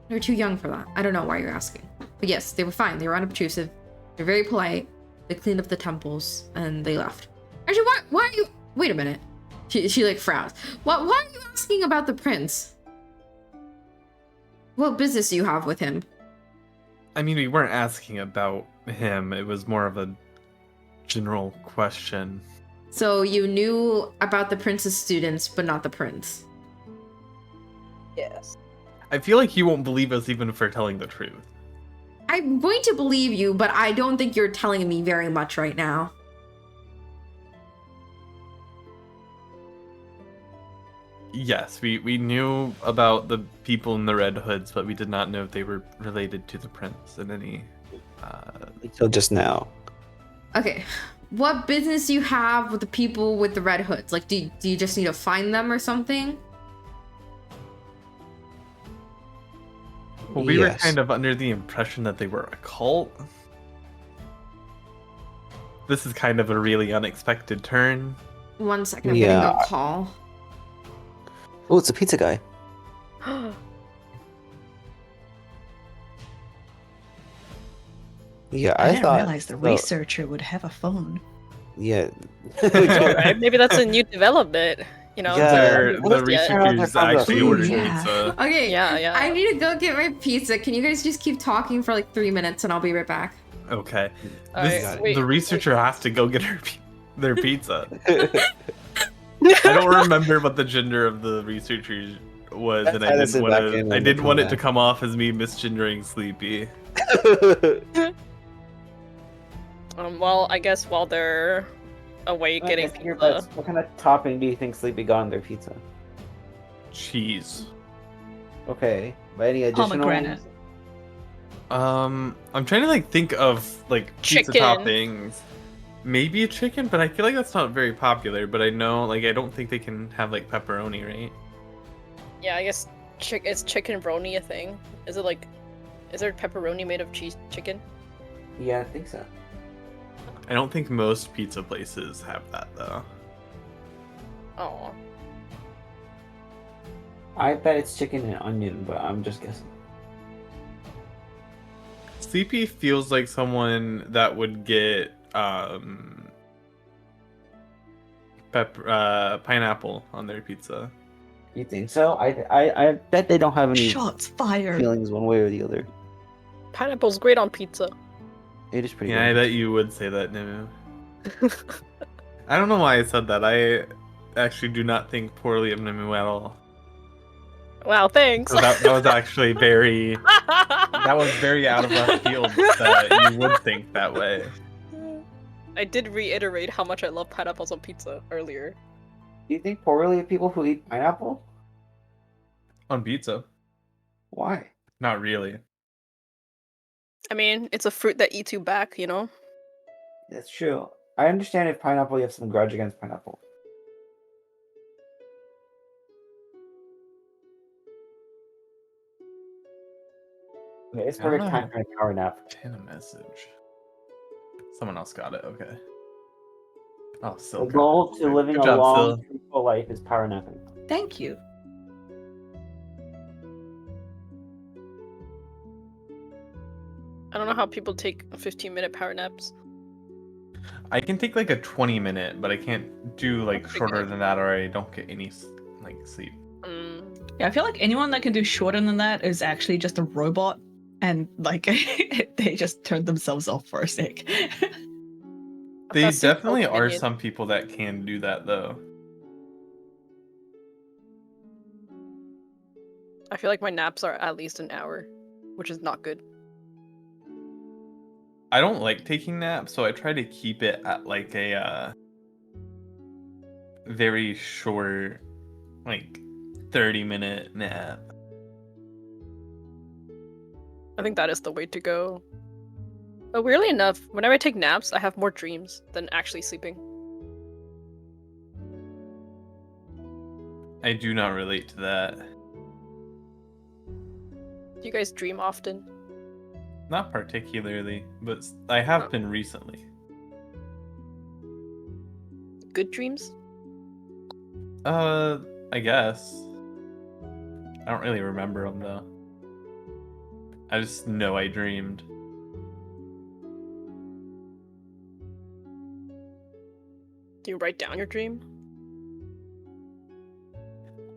you're too young for that. I don't know why you're asking. But yes, they were fine. They were unobtrusive. They're very polite. They cleaned up the temples and they left. Actually, why are you? Wait a minute. She like frowns. Why are you asking about the prince? What business do you have with him? I mean, we weren't asking about him. It was more of a general question. So you knew about the prince's students, but not the prince. Yes. I feel like you won't believe us even if we're telling the truth. I'm going to believe you, but I don't think you're telling me very much right now. Yes, we knew about the people in the Red Hoods, but we did not know if they were related to the prince in any... Until just now. Okay. What business do you have with the people with the red hoods? Like, do you just need to find them or something? Well, we were Yes. kind of under the impression that they were a cult. This is kind of a really unexpected turn. 1 second, I'm getting Yeah. a call. Oh, it's a pizza guy. Yeah, I I didn't thought realize the researcher would have a phone. Yeah. Right? Maybe that's a new development. You know, Yeah. it's not The used yet. researchers actually Ooh, ordered yeah. pizza. Okay. Yeah. I need to go get my pizza. Can you guys just keep talking for like 3 minutes and I'll be right back? Okay. Alright, This- wait, the researcher has to go get their pizza. I don't remember what the gender of the researcher was, That's and how I this didn't is want back in to. when I they didn't come want it to back. come off as me misgendering Sleepy. Well, I guess while they're away getting pizza. What kind of topping do you think Sleepy got on their pizza? Cheese. Okay. But any additional Pomegranate. ones? I'm trying to like think of like pizza Chicken. toppings. Maybe a chicken, but I feel like that's not very popular. But I know, like, I don't think they can have like pepperoni, right? Yeah, I guess is chicken broni a thing? Is there pepperoni made of cheese chicken? Yeah, I think so. I don't think most pizza places have that though. Oh, I bet it's chicken and onion, but I'm just guessing. Sleepy feels like someone that would get pineapple on their pizza. You think so? I bet they don't have any Shots fired. feelings one way or the other. pineapple's great on pizza. It is pretty Yeah, I good. bet you would say that, Nimu. I don't know why I said that. I actually do not think poorly of Nimu at all. Wow, thanks. So that was actually very that was very out of left field that you would think that way. I did reiterate how much I love pineapples on pizza earlier. Do you think poorly of people who eat pineapple? On pizza. Why? Not really. I mean, it's a fruit that eats you back, you know? That's true. I understand if pineapple, you have some grudge against pineapple. Okay, it's I don't perfect know. time for a power nap. Pin a message. Someone else got it, okay. Oh, The Sil. goal to living Good a job, long, Sil. fruitful life is power napping. Thank you. I don't know how people take 15-minute power naps. I can take like a 20-minute, but I can't do like That's pretty shorter good. than that, or I don't get any like sleep. Yeah, I feel like anyone that can do shorter than that is actually just a robot, and like they just turned themselves off for a sec. They That's so definitely are convenient. some people that can do that though. I feel like my naps are at least an hour, which is not good. I don't like taking naps, so I try to keep it at like a very short, like 30-minute nap. I think that is the way to go. But weirdly enough, whenever I take naps, I have more dreams than actually sleeping. I do not relate to that. Do you guys dream often? Not particularly, but I have been recently. Good dreams? I guess. I don't really remember them though. I just know I dreamed. Do you write down your dream?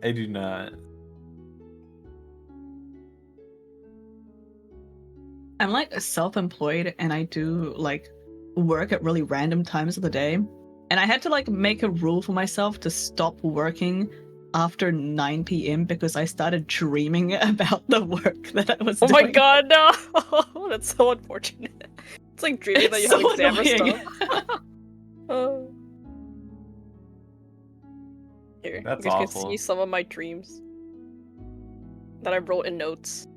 I do not. I'm like self-employed and I do like work at really random times of the day. And I had to like make a rule for myself to stop working after 9 p.m. because I started dreaming about the work that I was Oh doing. my god, no! That's so unfortunate. It's like dreaming that you It's have so exam or annoying. stuff. Oh. Here, That's you guys awful. can see some of my dreams that I wrote in notes.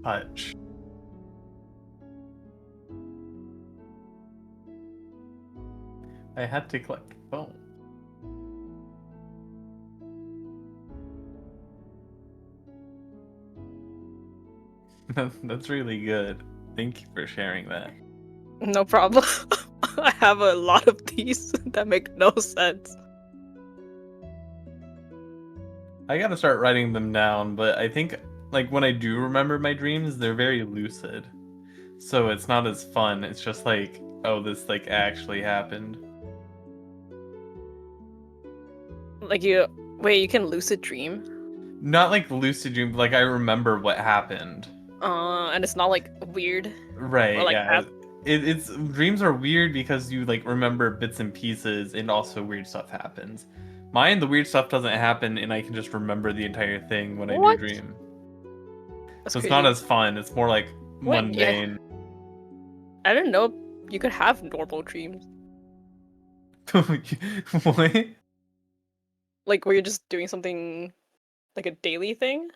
Touch. I had to click phone. That's really good. Thank you for sharing that. No problem. I have a lot of these that make no sense. I gotta start writing them down, but I think like when I do remember my dreams, they're very lucid. So it's not as fun. It's just like, oh, this like actually happened. Like you can lucid dream? Not like lucid dream, but like I remember what happened. And it's not like weird. Right, Or, like, yeah. It's dreams are weird because you like remember bits and pieces and also weird stuff happens. Mine, the weird stuff doesn't happen and I can just remember the entire thing when I What? do dream. That's So it's crazy. not as fun, it's more like Wait, yeah. mundane. I didn't know you could have normal dreams. What? Like where you're just doing something like a daily thing?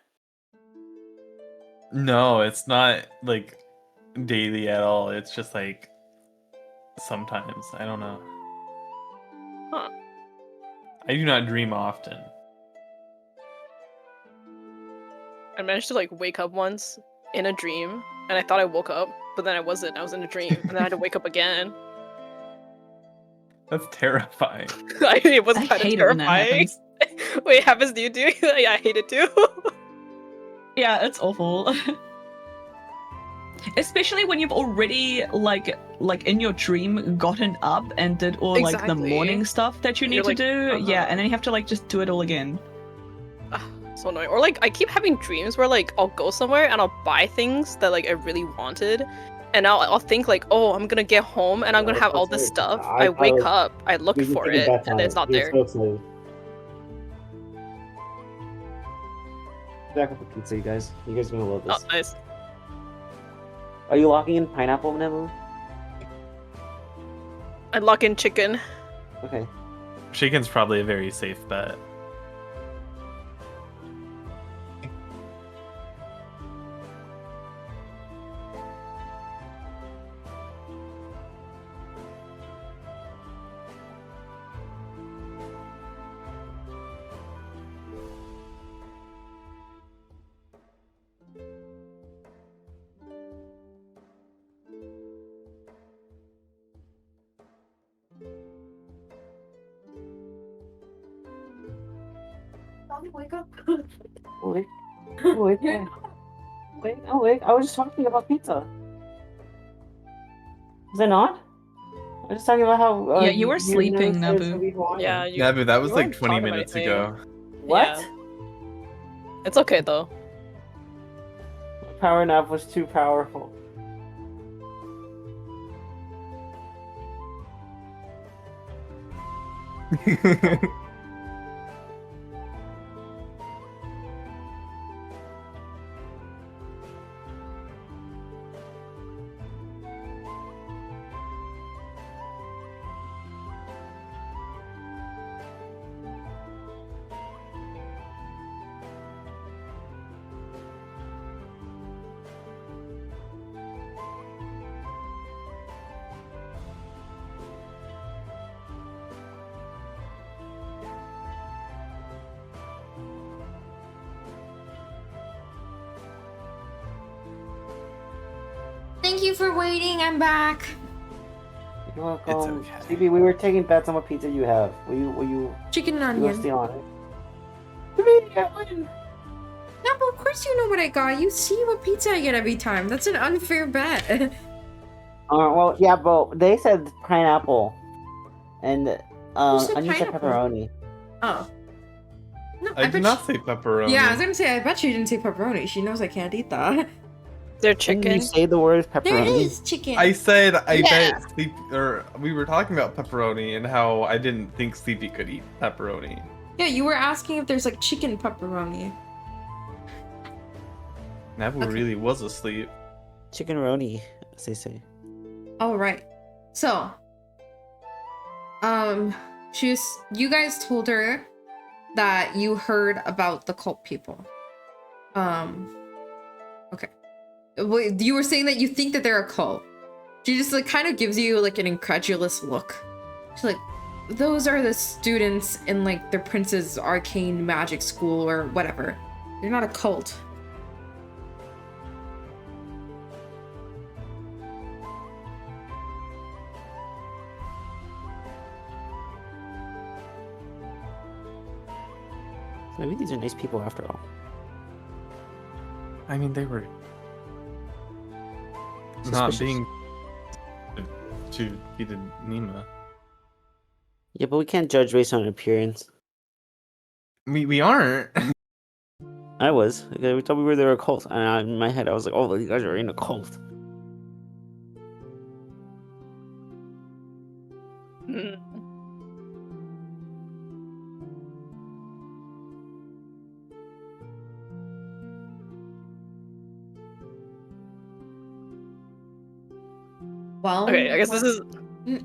No, it's not like daily at all. It's just like sometimes. I don't know. Huh. I do not dream often. I managed to like wake up once in a dream and I thought I woke up, but then I wasn't. I was in a dream and then I had to wake up again. That's terrifying. It was I kind of hate it when that terrifying. happens. Wait, it happens to you too? Yeah, I hate it too. Yeah, it's awful. Especially when you've already like in your dream gotten up and did all like the Exactly. morning stuff that you You're need to like, do. Yeah, uh-huh. and then you have to like just do it all again. So annoying. Or like I keep having dreams where like I'll go somewhere and I'll buy things that like I really wanted. And I'll think like, oh, I'm gonna get home and I'm gonna have all this stuff. I wake up, I look for it, and it's not there. So excited. Back with the pizza, you guys. You guys are gonna love Oh, this. nice. Are you locking in pineapple, Nebu? I lock in chicken. Okay. Chicken's probably a very safe bet. Wake up. Wait. Wait. Wait. Oh, wait. I was just talking about pizza. Was I not? I was just talking about how. Yeah, you were sleeping, never said Nabu. we wanted. Yeah, you. Yeah, but that was you like weren't 20 talking about minutes anything. ago. What? Yeah. It's okay though. Power nap was too powerful. Thank you for waiting. I'm back. You're welcome. okay. Stevie, we were taking bets on what pizza you have. Will you Chicken and give us onion. the honor? Stevie, I win. No, but of course you know what I got. You see what pizza I get every time. That's an unfair bet. Well, yeah, but they said pineapple, and said onion said pineapple? pepperoni. Oh. No, I bet did not say pepperoni. Yeah, I was gonna say, I bet she didn't say pepperoni. She knows I can't eat that. They're Didn't you chicken. say the word There pepperoni? is chicken. I said I Yeah. bet Sleep, or we were talking about pepperoni and how I didn't think Sleepy could eat pepperoni. Yeah, you were asking if there's like chicken pepperoni. Never Okay. really was asleep. Chickenroni, as they say. All right. So, you guys told her that you heard about the cult people. Okay. Wait, you were saying that you think that they're a cult. She just like kind of gives you like an incredulous look. She's like, those are the students in like the Prince's Arcane Magic School or whatever. They're not a cult. Maybe these are nice people after all. I mean, they were not Suspicious. being to be the Nima. Yeah, but we can't judge based on appearance. We aren't. I was. Okay, we thought we were a cult. And in my head, I was like, oh, these guys are in a cult. Hmm. Well, Okay, I guess this is Mm.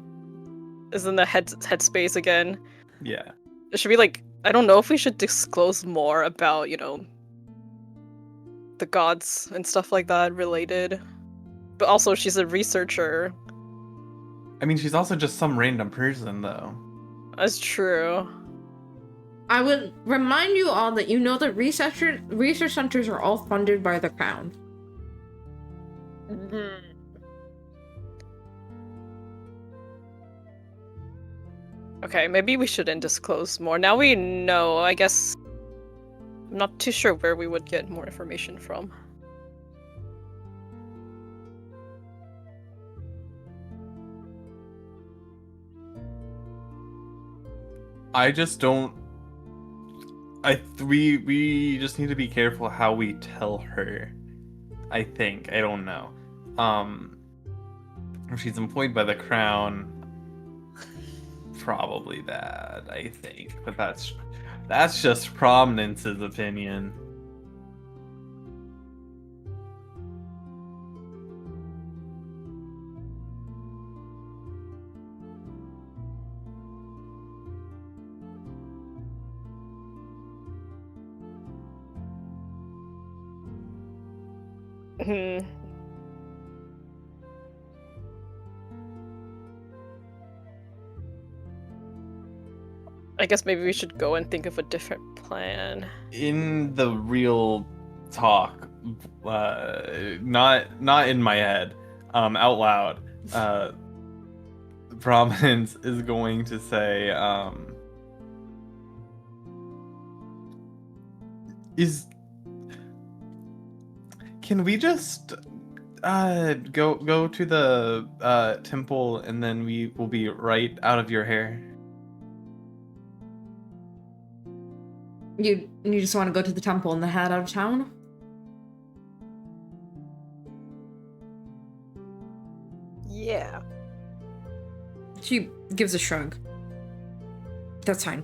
in the headspace again. Yeah. Should we like? I don't know if we should disclose more about the gods and stuff like that related. But also, she's a researcher. I mean, she's also just some random person, though. That's true. I would remind you all that you know that research centers are all funded by the crown. Okay, maybe we shouldn't disclose more. Now we know. I guess I'm not too sure where we would get more information from. I just don't. We just need to be careful how we tell her. I think I don't know. If she's employed by the crown, probably bad. I think, but that's just Prominence's opinion. Hmm. I guess maybe we should go and think of a different plan. In the real talk, not in my head, out loud, Prominence is going to say, can we just go to the temple and then we will be right out of your hair? You just want to go to the temple and the head out of town? Yeah. She gives a shrug. That's fine.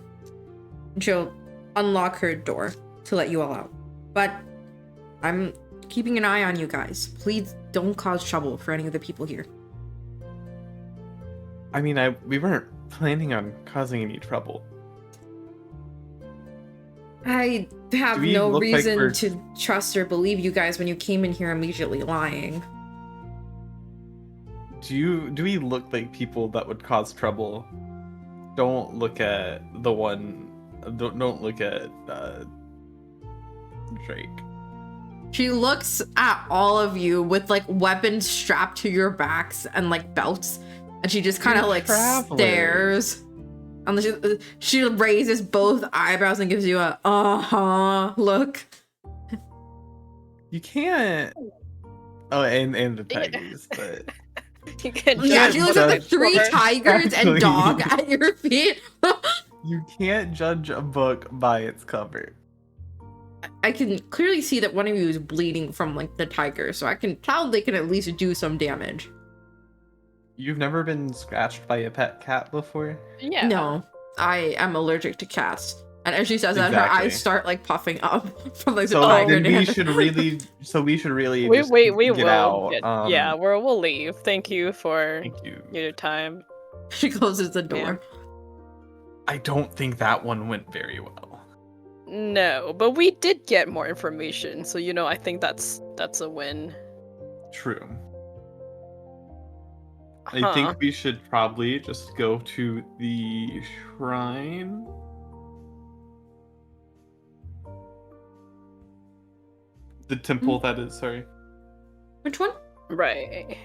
And she'll unlock her door to let you all out. But I'm keeping an eye on you guys. Please don't cause trouble for any of the people here. I mean, we weren't planning on causing any trouble. I have Do we no look like reason we're- to trust or believe you guys when you came in here immediately lying. Do we look like people that would cause trouble? Don't look at the one. Don't look at Drake. She looks at all of you with like weapons strapped to your backs and like belts, and she just kind of You're like travelers. stares. And she raises both eyebrows and gives you a look. You can't. Oh, and the tigers, but You can Yeah, judge she looks at the books three for- tigers and Exactly. dog at your feet. you can't judge a book by its cover. I can clearly see that one of you is bleeding from like the tiger, so I can tell they can at least do some damage. You've never been scratched by a pet cat before? Yeah. No, I am allergic to cats. And as she says that, her Exactly. eyes start like puffing up from like the So tiger then we damage. should really. So we should really. We just we get will. out. Yeah, we'll leave. Thank you for Thank you. your time. She closes the door. I don't think that one went very well. No, but we did get more information, so I think that's a win. True. Huh. I think we should probably just go to the shrine. The temple, that is, sorry. Which one? Right.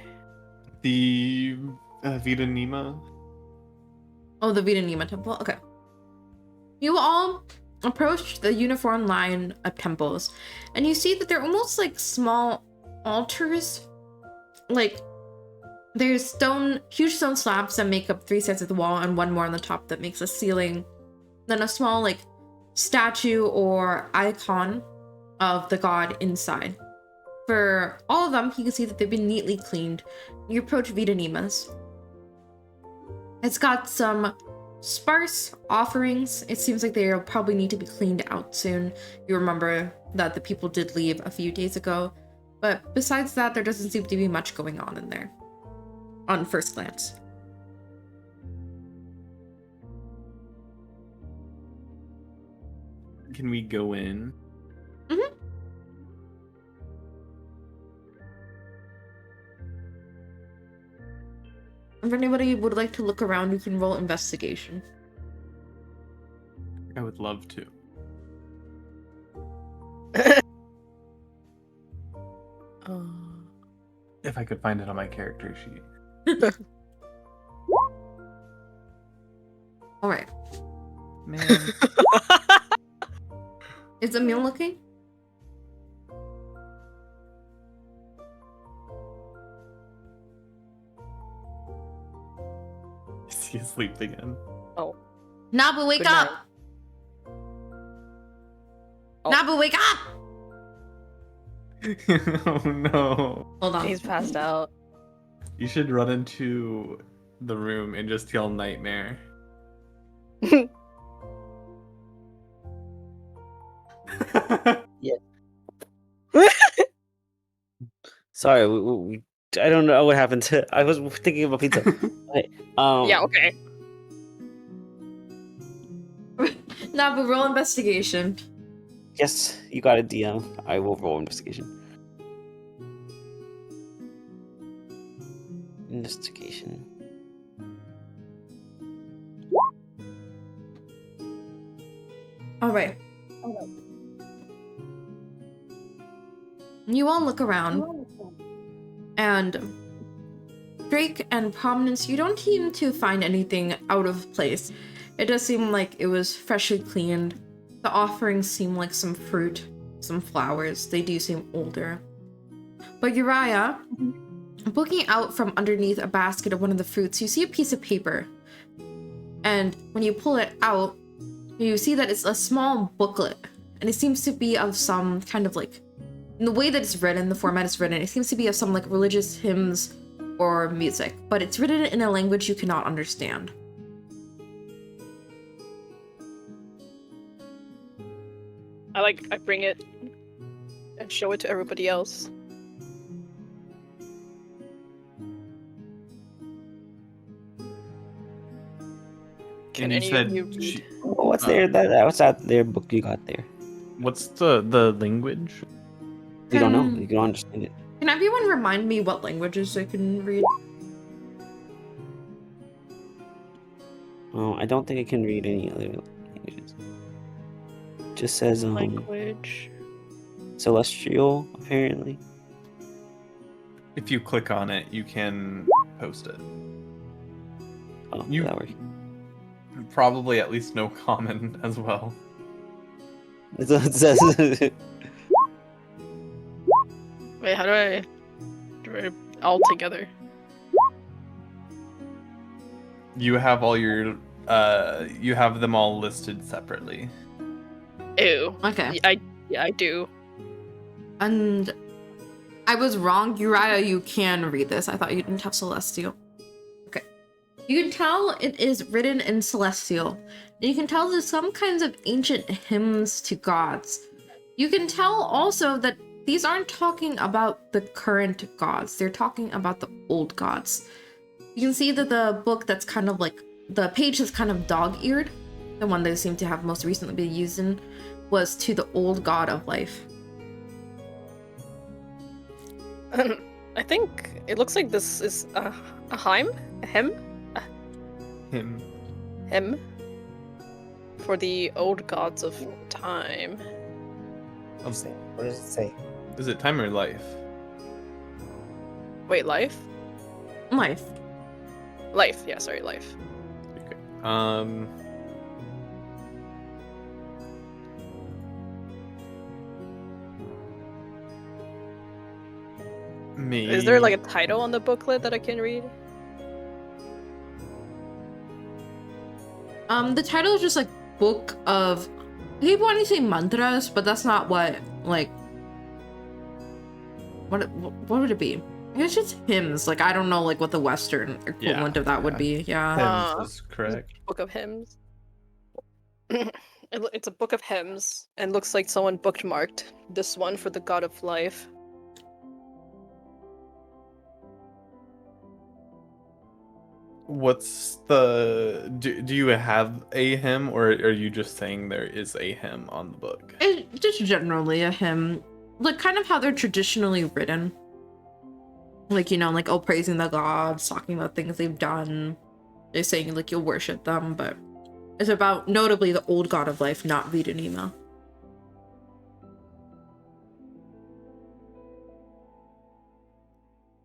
The Vita Nima. Oh, the Vita Nima temple. Okay. You all approach the uniform line of temples, and you see that they're almost like small altars. Like, there's huge stone slabs that make up 3 sides of the wall, and one more on the top that makes a ceiling. Then a small, like, statue or icon of the god inside. For all of them, you can see that they've been neatly cleaned. You approach Vita Nima's. It's got some sparse offerings. It seems like they'll probably need to be cleaned out soon. You remember that the people did leave a few days ago. But besides that, there doesn't seem to be much going on in there. On first glance. Can we go in? Mm-hmm. If anybody would like to look around, you can roll investigation. I would love to. If I could find it on my character sheet. All right. Man. Is Emil looking? Is he asleep again? Nabu, wake Good up! night. Oh. Nabu, wake up! Oh no. Hold on. He's passed out. You should run into the room and just yell nightmare. Sorry, I don't know what happened to. I was thinking about pizza. Yeah, okay. Nabu, roll investigation. Yes, you got a DM. I will roll investigation. Investigation. All right. You all look around, and Drake and Prominence, you don't seem to find anything out of place. It does seem like it was freshly cleaned. The offerings seem like some fruit, some flowers. They do seem older. But Uriah, looking out from underneath a basket of one of the fruits, you see a piece of paper. And when you pull it out, you see that it's a small booklet. And it seems to be of some kind of like, in the way that it's written, the format it's written, it seems to be of some like religious hymns or music. But it's written in a language you cannot understand. I bring it and show it to everybody else. Can And you any said of you read? What's there? What's that there book you got there? What's the language? You don't know. You don't understand it. Can everyone remind me what languages they can read? Oh, I don't think I can read any other languages. Just says Language. celestial, apparently. If you click on it, you can post it. Oh, You- that works. Probably at least no common as well. It says Wait, how do I all together? You have all your you have them all listed separately. Ew. Okay. I do. And I was wrong, Uriah, you can read this. I thought you didn't have Celestial. Okay. You can tell it is written in Celestial. And you can tell there's some kinds of ancient hymns to gods. You can tell also that these aren't talking about the current gods. They're talking about the old gods. You can see that the book that's kind of like, the page that's kind of dog-eared, the one they seem to have most recently been used in, was to the old god of life. I think it looks like this is a hymn? A hymn? Him. Hymn? For the old gods of time. What does it say? Is it time or life? Wait, life? Life. Life, yeah, sorry, life. Okay. Me. Is there like a title on the booklet that I can read? The title is just like book of. I keep wanting to say mantras, but that's not what like. What would it be? I guess it's hymns. Like I don't know like what the Western equivalent of that would be. Yeah. Hymns is correct. Book of hymns. It's a book of hymns, and looks like someone bookmarked this one for the god of life. What's the do you have a hymn, or are you just saying there is a hymn on the book? It's just generally a hymn, like kind of how they're traditionally written. Like you know, like oh praising the gods, talking about things they've done. They're saying like you'll worship them, but it's about notably the old god of life, not Vidanima.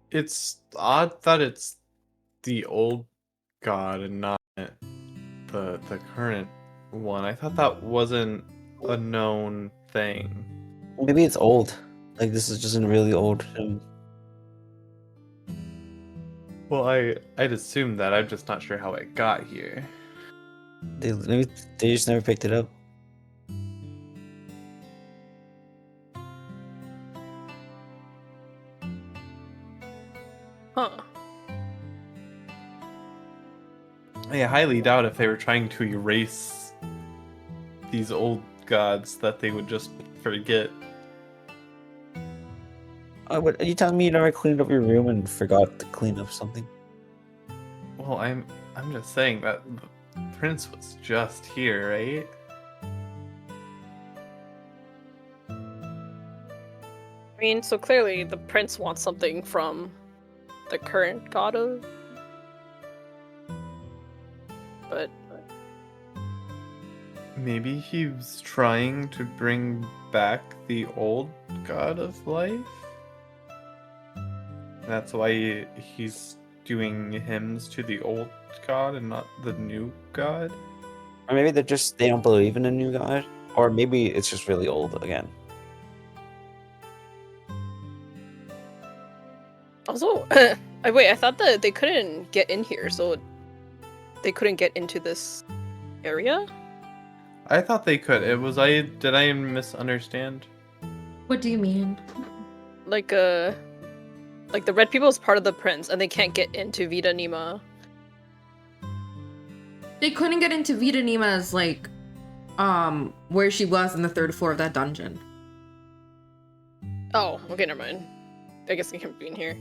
It's odd that it's the old god and not the current one. I thought that wasn't a known thing. Maybe it's old. Like this is just a really old hymn. Well, I'd assume that. I'm just not sure how it got here. Maybe they just never picked it up. Huh. I highly doubt if they were trying to erase these old gods that they would just forget. What are you telling me? You never cleaned up your room and forgot to clean up something? Well, I'm just saying that the prince was just here, right? I mean, so clearly the prince wants something from the current god of. But Maybe he was trying to bring back the old god of life? That's why he's doing hymns to the old god and not the new god? Or maybe they don't believe in a new god. Or maybe it's just really old again. also, wait, I thought that they couldn't get in here, so they couldn't get into this area? I thought they could. Did I misunderstand? What do you mean? Like the red people is part of the prince, and they can't get into Vidanima. They couldn't get into Vidanima's like where she was in the third floor of that dungeon. Oh, okay, never mind. I guess they can't be in here.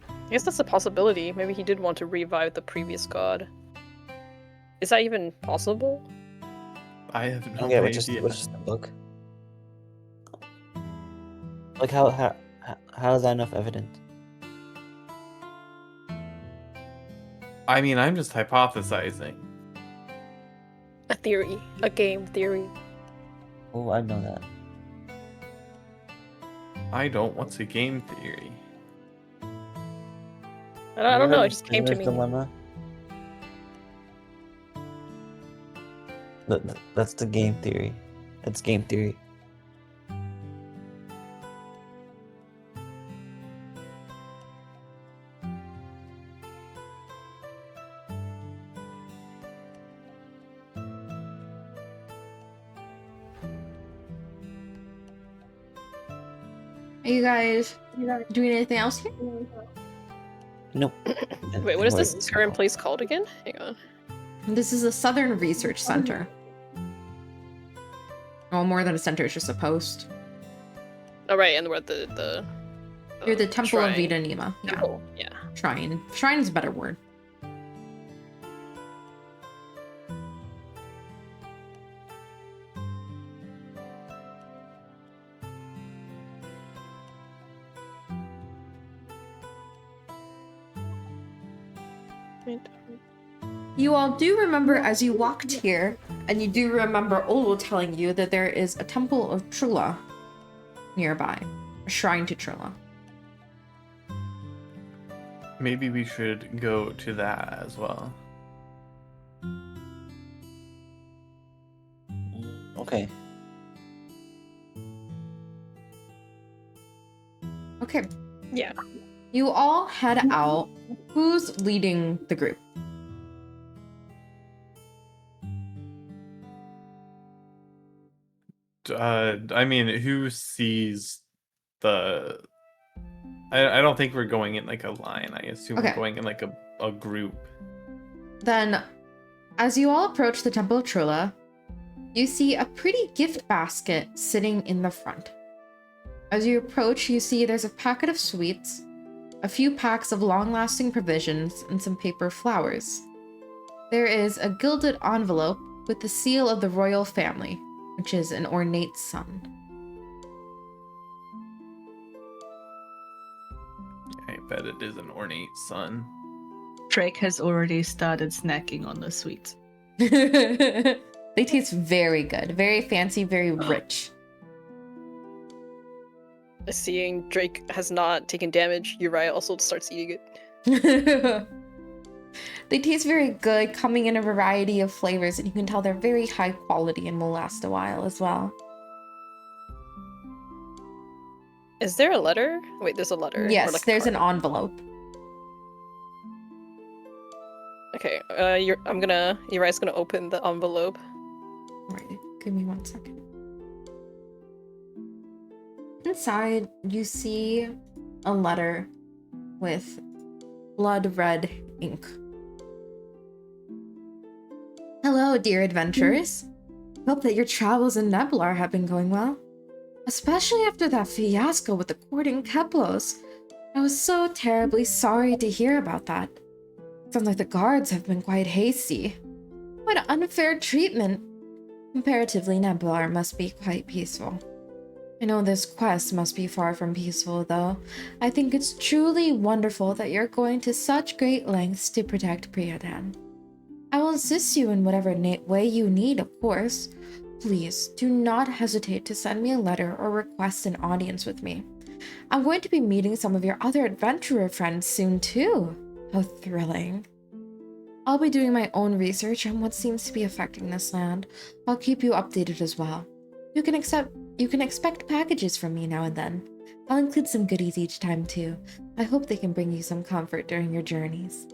I guess that's a possibility. Maybe he did want to revive the previous god. Is that even possible? I have no Okay, idea. what's just the book? Like how How is that enough evidence? I mean, I'm just hypothesizing. A theory, a game theory. Oh, I know that. I don't. What's a game theory? I don't know. It just came to me. Dilemma? That's the game theory. That's game theory. Are you guys doing anything else here? Nope. Wait, what is this Wait, current place called again? Hang on. This is the Southern Research Center. Oh, more than a center, it's just a post. Oh right, and we're at the You're the Temple of shrine. Vita Nima. Yeah. Temple, yeah. Shrine. Shrine is a better word. You all do remember as you walked here, and you do remember Olu telling you that there is a temple of Trula nearby, a shrine to Trula. Maybe we should go to that as well. Okay. Okay. Yeah. You all head out. Who's leading the group? I mean, who sees the? I don't think we're going in like a line. I assume Okay. we're going in like a group. Then, as you all approach the Temple of Trula, you see a pretty gift basket sitting in the front. As you approach, you see there's a packet of sweets, a few packs of long-lasting provisions, and some paper flowers. There is a gilded envelope with the seal of the royal family, which is an ornate sun. I bet it is an ornate sun. Drake has already started snacking on the sweets. They taste very good, very fancy, very rich. Seeing Drake has not taken damage, Uriah also starts eating it. They taste very good, coming in a variety of flavors, and you can tell they're very high quality and will last a while as well. Is there a letter? Wait, there's a letter. or Yes, like a there's an card. envelope. Okay, Uriah's gonna open the envelope. Right, give me 1 second. Inside, you see a letter with blood red ink. Hello, dear adventurers. Hope that your travels in Neblar have been going well. Especially after that fiasco with the courting Keplos. I was so terribly sorry to hear about that. Sounds like the guards have been quite hasty. What unfair treatment. Comparatively, Neblar must be quite peaceful. I know this quest must be far from peaceful, though. I think it's truly wonderful that you're going to such great lengths to protect Priadan. I will assist you in whatever way you need, of course. Please, do not hesitate to send me a letter or request an audience with me. I'm going to be meeting some of your other adventurer friends soon, too. How thrilling. I'll be doing my own research on what seems to be affecting this land. I'll keep you updated as well. You can expect packages from me now and then. I'll include some goodies each time too. I hope they can bring you some comfort during your journeys.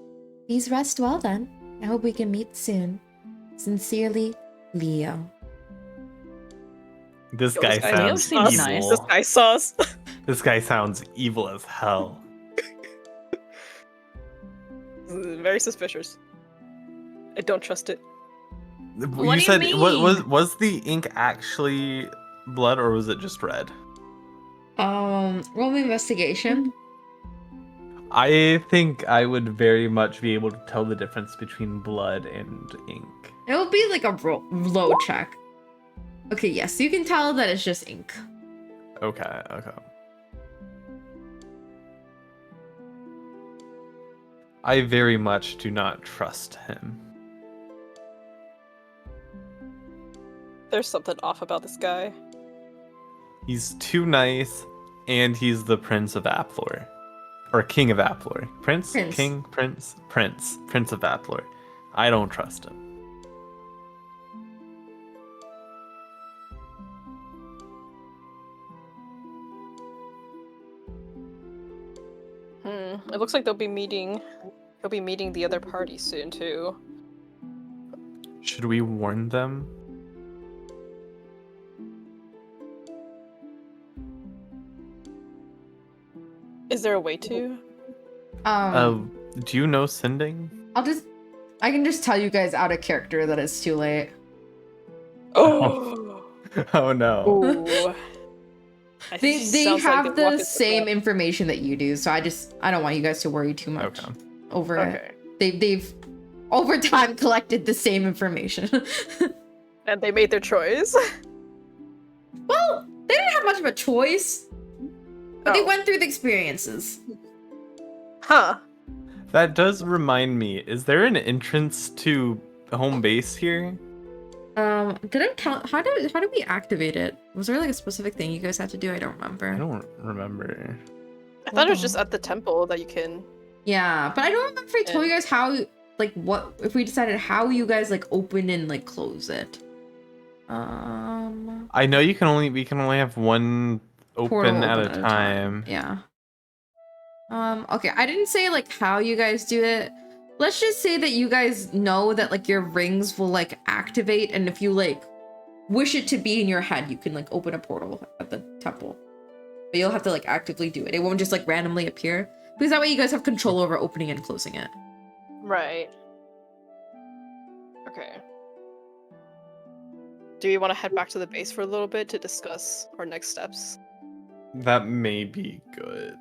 Please rest well then. I hope we can meet soon. Sincerely, Leo. This Yo, guy this guy sounds seems evil. nice. This guy sauce. This guy sounds evil as hell. Very suspicious. I don't trust it. What do you mean? Was the ink actually blood or was it just red? Roll me investigation. I think I would very much be able to tell the difference between blood and ink. It will be like a low check. Okay, yes, you can tell that it's just ink. Okay. I very much do not trust him. There's something off about this guy. He's too nice, and he's the Prince of Aplor. Or King of Aplor. Prince? Prince. King? Prince? Prince. Prince of Aplor. I don't trust him. It looks like they'll be meeting. He'll be meeting the other party soon too. Should we warn them? Is there a way to? Do you know Sinding? I can just tell you guys out of character that it's too late. Oh. Oh no. Ooh. They Sounds like have they walk the us same up. information that you do, so I don't want you guys to worry too much Okay. over Okay. it. They've over time collected the same information. And they made their choice. Well, they didn't have much of a choice, but they Oh. went through the experiences. Huh. That does remind me, is there an entrance to home base here? Did I count? How did we activate it? Was there like a specific thing you guys had to do? I don't remember. I don't remember. I thought it was just at the temple that you can. Yeah, but I don't remember if I told you guys how, like, what if we decided how you guys like open and like close it. I know we can only have one Portal open at a time. Yeah. Okay, I didn't say like how you guys do it. Let's just say that you guys know that like your rings will like activate, and if you like wish it to be in your head, you can like open a portal at the temple. But you'll have to like actively do it. It won't just like randomly appear. Because that way you guys have control over opening and closing it. Right. Okay. Do we want to head back to the base for a little bit to discuss our next steps? That may be good.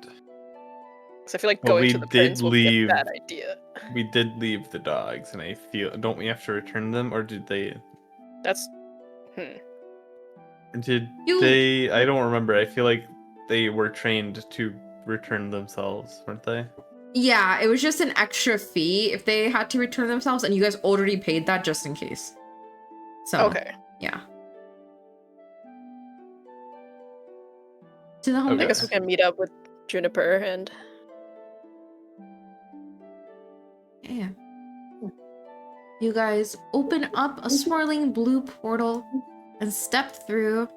Because I feel like Well, going we to the did prince will be a leave- bad idea. We did leave the dogs, and I feel don't we have to return them, or did they? That's. Did You- they? I don't remember. I feel like they were trained to return themselves, weren't they? Yeah, it was just an extra fee if they had to return themselves, and you guys already paid that just in case. So Okay. yeah. To the home Okay. I guess we can meet up with Juniper and. Yeah. You guys open up a swirling blue portal and step through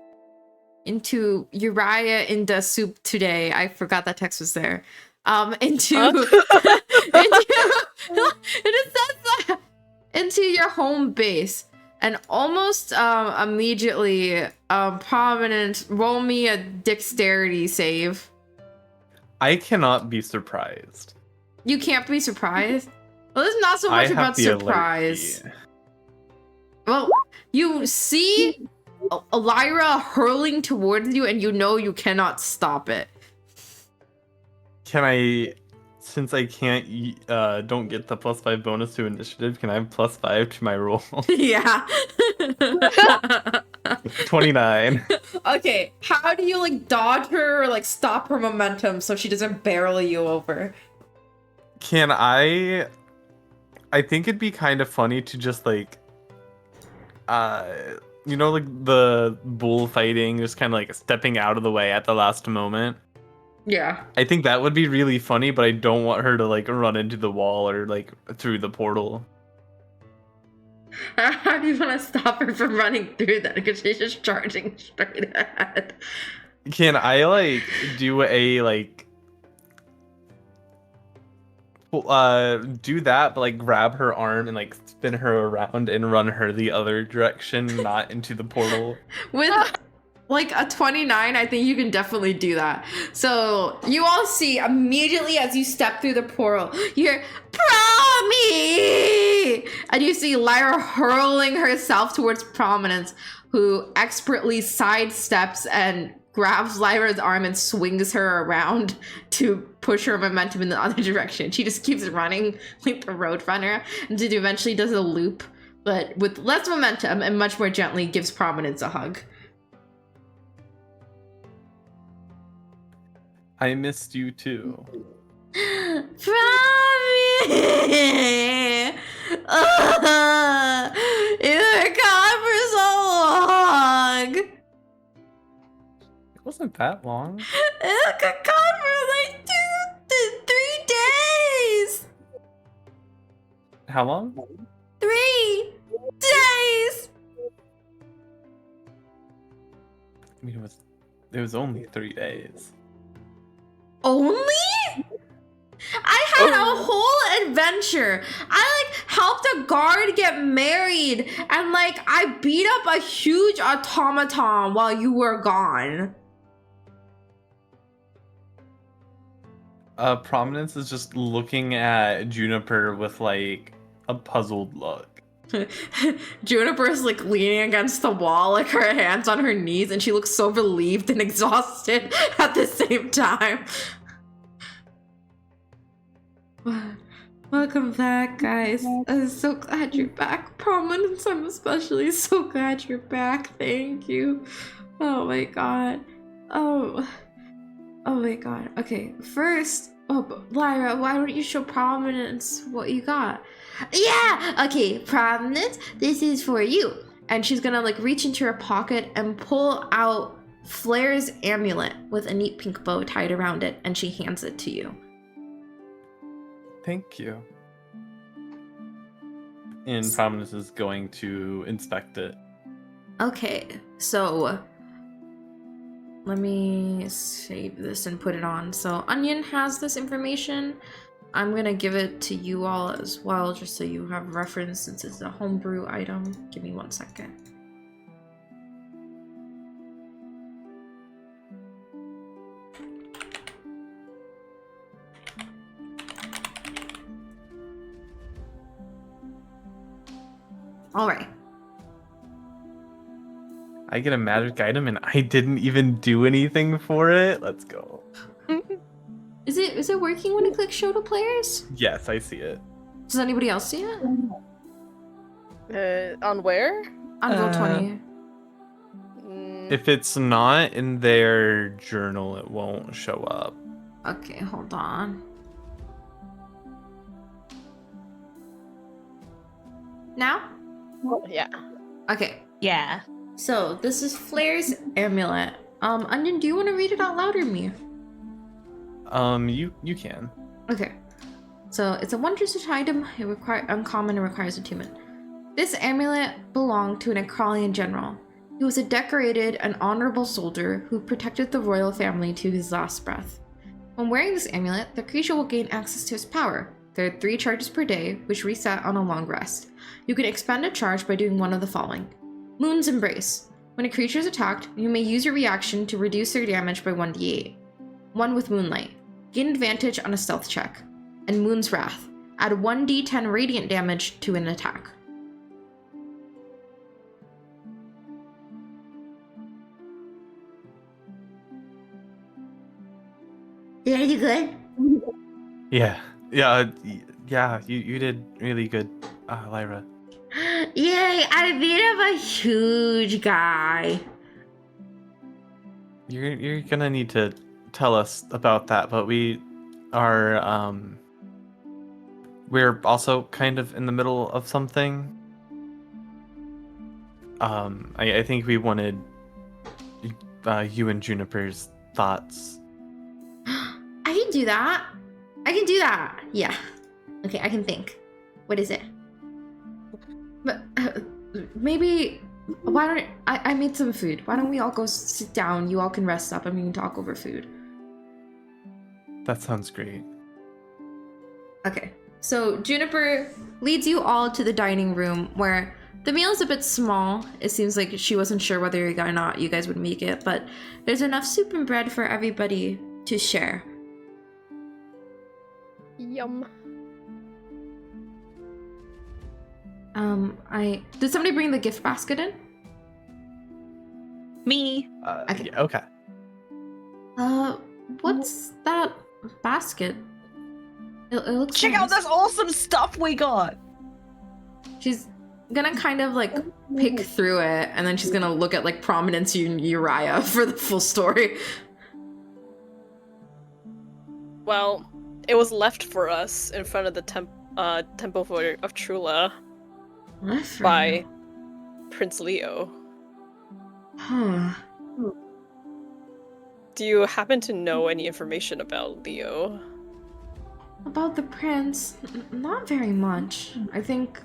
into Uriah in the soup today. I forgot that text was there. Into into your home base. And almost immediately, Prominent, roll me a dexterity save. I cannot be surprised. You can't be surprised. Well, this is not so I much have about the alert surprise. key. Well, you see Lyra hurling towards you, and you know you cannot stop it. Can I? Since I can't, don't get the +5 bonus to initiative, can I have +5 to my roll? Yeah. 29. Okay, how do you like dodge her or like stop her momentum so she doesn't barrel you over? Can I? I think it'd be kind of funny to just like, like the bullfighting, just kind of like stepping out of the way at the last moment. Yeah. I think that would be really funny, but I don't want her to like run into the wall or like through the portal. How do you want to stop her from running through that? Because she's just charging straight ahead. Can I like do a like do that, but like grab her arm and like spin her around and run her the other direction, not into the portal? With like a 29, I think you can definitely do that. So you all see immediately as you step through the portal, you hear Promi! And you see Lyra hurling herself towards Prominence, who expertly sidesteps and grabs Lyra's arm and swings her around to push her momentum in the other direction. She just keeps running like the Roadrunner until she eventually does a loop, but with less momentum and much more gently gives Prominence a hug. I missed you too. Promise! You were gone for so long! It wasn't that long. It got gone for like 3 days! How long? 3 days! I mean, it was only 3 days. Only? I had a whole adventure. I like helped a guard get married and like I beat up a huge automaton while you were gone. Prominence is just looking at Juniper with like a puzzled look. Juniper's like leaning against the wall, like her hands on her knees, and she looks so relieved and exhausted at the same time. Welcome back, guys. I'm so glad you're back. Prominence, I'm especially so glad you're back. Thank you. Oh my god. Oh my god. Okay, first, Lyra, why don't you show Prominence what you got? Yeah! Okay, Prominence, this is for you. And she's gonna like reach into her pocket and pull out Flair's amulet with a neat pink bow tied around it, and she hands it to you. Thank you. And Prominence is going to inspect it. Okay, so let me save this and put it on. So Onion has this information. I'm gonna give it to you all as well, just so you have reference since it's a homebrew item. Give me 1 second. All right. I get a magic item and I didn't even do anything for it. Let's go. Is it working when you click show to players? Yes, I see it. Does anybody else see it? On where? On Roll20. If it's not in their journal, it won't show up. Okay, hold on. Now? Yeah. Okay. Yeah. So this is Flair's amulet. Onion, do you want to read it out loud or me? You can. Okay. So it's a wondrous item. It uncommon and requires attunement. This amulet belonged to an Akralian general. He was a decorated and honorable soldier who protected the royal family to his last breath. When wearing this amulet, the creature will gain access to his power. There are 3 charges per day, which reset on a long rest. You can expend a charge by doing one of the following. Moon's Embrace. When a creature is attacked, you may use your reaction to reduce their damage by 1d8. 1 with Moonlight. Gain advantage on a stealth check. And Moon's Wrath. Add 1d10 radiant damage to an attack. Did I do good? Yeah. You did really good, Lyra. Yay, I beat up a huge guy. You're gonna need to tell us about that, but we are we're also kind of in the middle of something. I think we wanted you and Juniper's thoughts. I can do that. Yeah. Okay, I can think. What is it? But maybe why don't I made some food. Why don't we all go sit down? You all can rest up and we can talk over food. That sounds great. Okay. So Juniper leads you all to the dining room where the meal is a bit small. It seems like she wasn't sure whether or not you guys would make it, but there's enough soup and bread for everybody to share. Yum. Did somebody bring the gift basket in? Me. Okay. Yeah, okay. What's that basket? It looks Check nice. out this awesome stuff we got. She's gonna kind of like pick through it, and then she's gonna look at like Prominence and Uriah for the full story. Well, it was left for us in front of the temple of Trula Left for by you. Prince Leo. Huh. Do you happen to know any information about Leo? About the prince, not very much. I think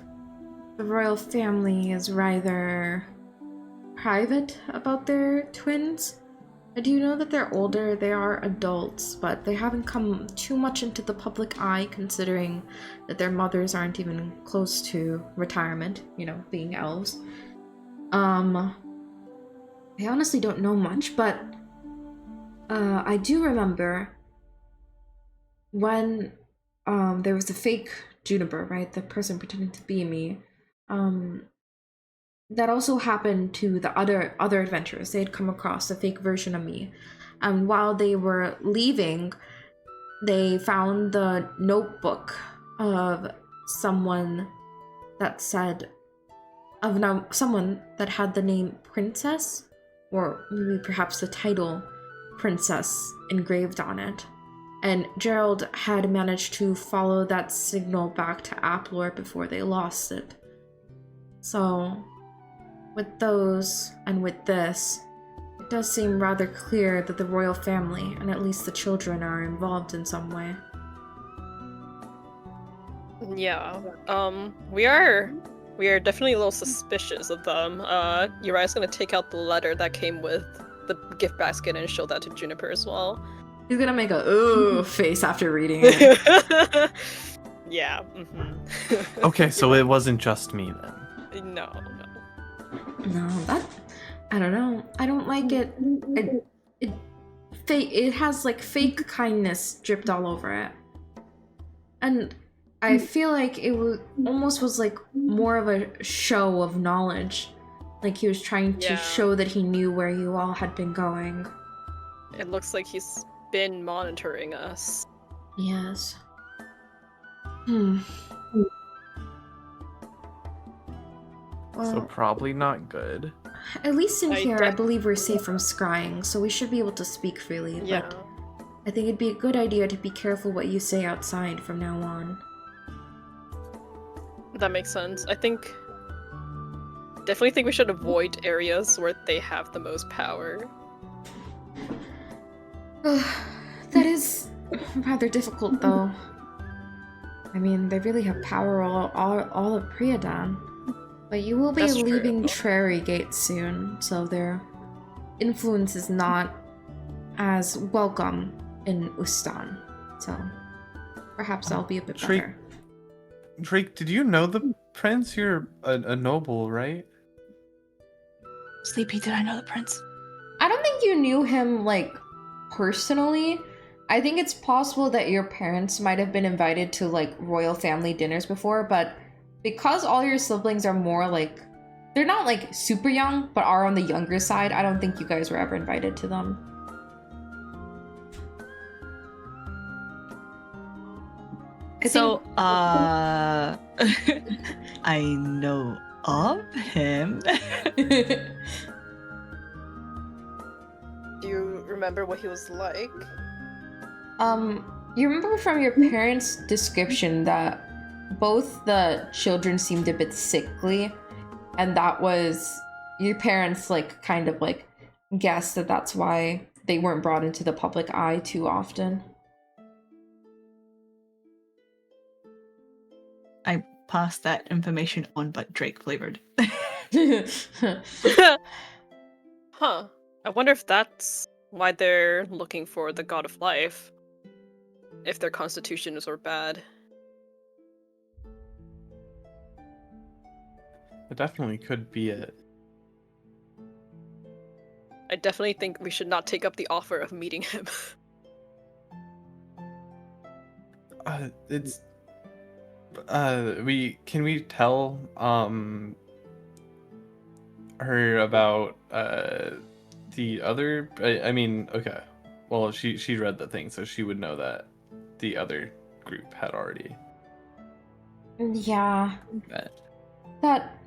the royal family is rather private about their twins. I do know that they're older, they are adults, but they haven't come too much into the public eye considering that their mothers aren't even close to retirement, you know, being elves. I honestly don't know much, but I do remember when there was a fake Juniper, right? The person pretending to be me. That also happened to the other adventurers. They had come across a fake version of me. And while they were leaving, they found the notebook of someone that said someone that had the name Princess, or maybe perhaps the title Princess engraved on it. And Gerald had managed to follow that signal back to Applor before they lost it. So, with those and with this, it does seem rather clear that the royal family, and at least the children, are involved in some way. Yeah. We are definitely a little suspicious of them. Uriah's gonna take out the letter that came with the gift basket and show that to Juniper as well. He's gonna make a ooh face after reading it. Yeah. Okay, so it wasn't just me then. No. No, that I don't know. I don't like it. It has like fake kindness dripped all over it, and I feel like it was like more of a show of knowledge, like he was trying to show that he knew where you all had been going. It looks like he's been monitoring us. Yes. So Well, probably not good. at least in I here, I believe we're safe from scrying, so we should be able to speak freely. Yeah. But I think it'd be a good idea to be careful what you say outside from now on. That makes sense. Definitely think we should avoid areas where they have the most power. That is rather difficult, though. I mean, they really have power all of Priadan. But you will be That's true. leaving Trary Gate soon, so their influence is not as welcome in Ustan. So perhaps I'll be a bit Drake- better. Drake, did you know the prince? You're a noble, right? Sleepy, did I know the prince? I don't think you knew him, like, personally. I think it's possible that your parents might have been invited to, like, royal family dinners before, but because all your siblings are more, like, they're not, like, super young, but are on the younger side, I don't think you guys were ever invited to them. So, I know of him. Do you remember what he was like? You remember from your parents' description that both the children seemed a bit sickly, and that was your parents, like, kind of, like, guessed that that's why they weren't brought into the public eye too often. I passed that information on, but Drake flavored. Huh. I wonder if that's why they're looking for the God of Life. If their constitutions were bad. It definitely could be it. I definitely think we should not take up the offer of meeting him. It's can we tell her about the other I mean, okay. Well, she read the thing, so she would know that the other group had already Yeah, met. that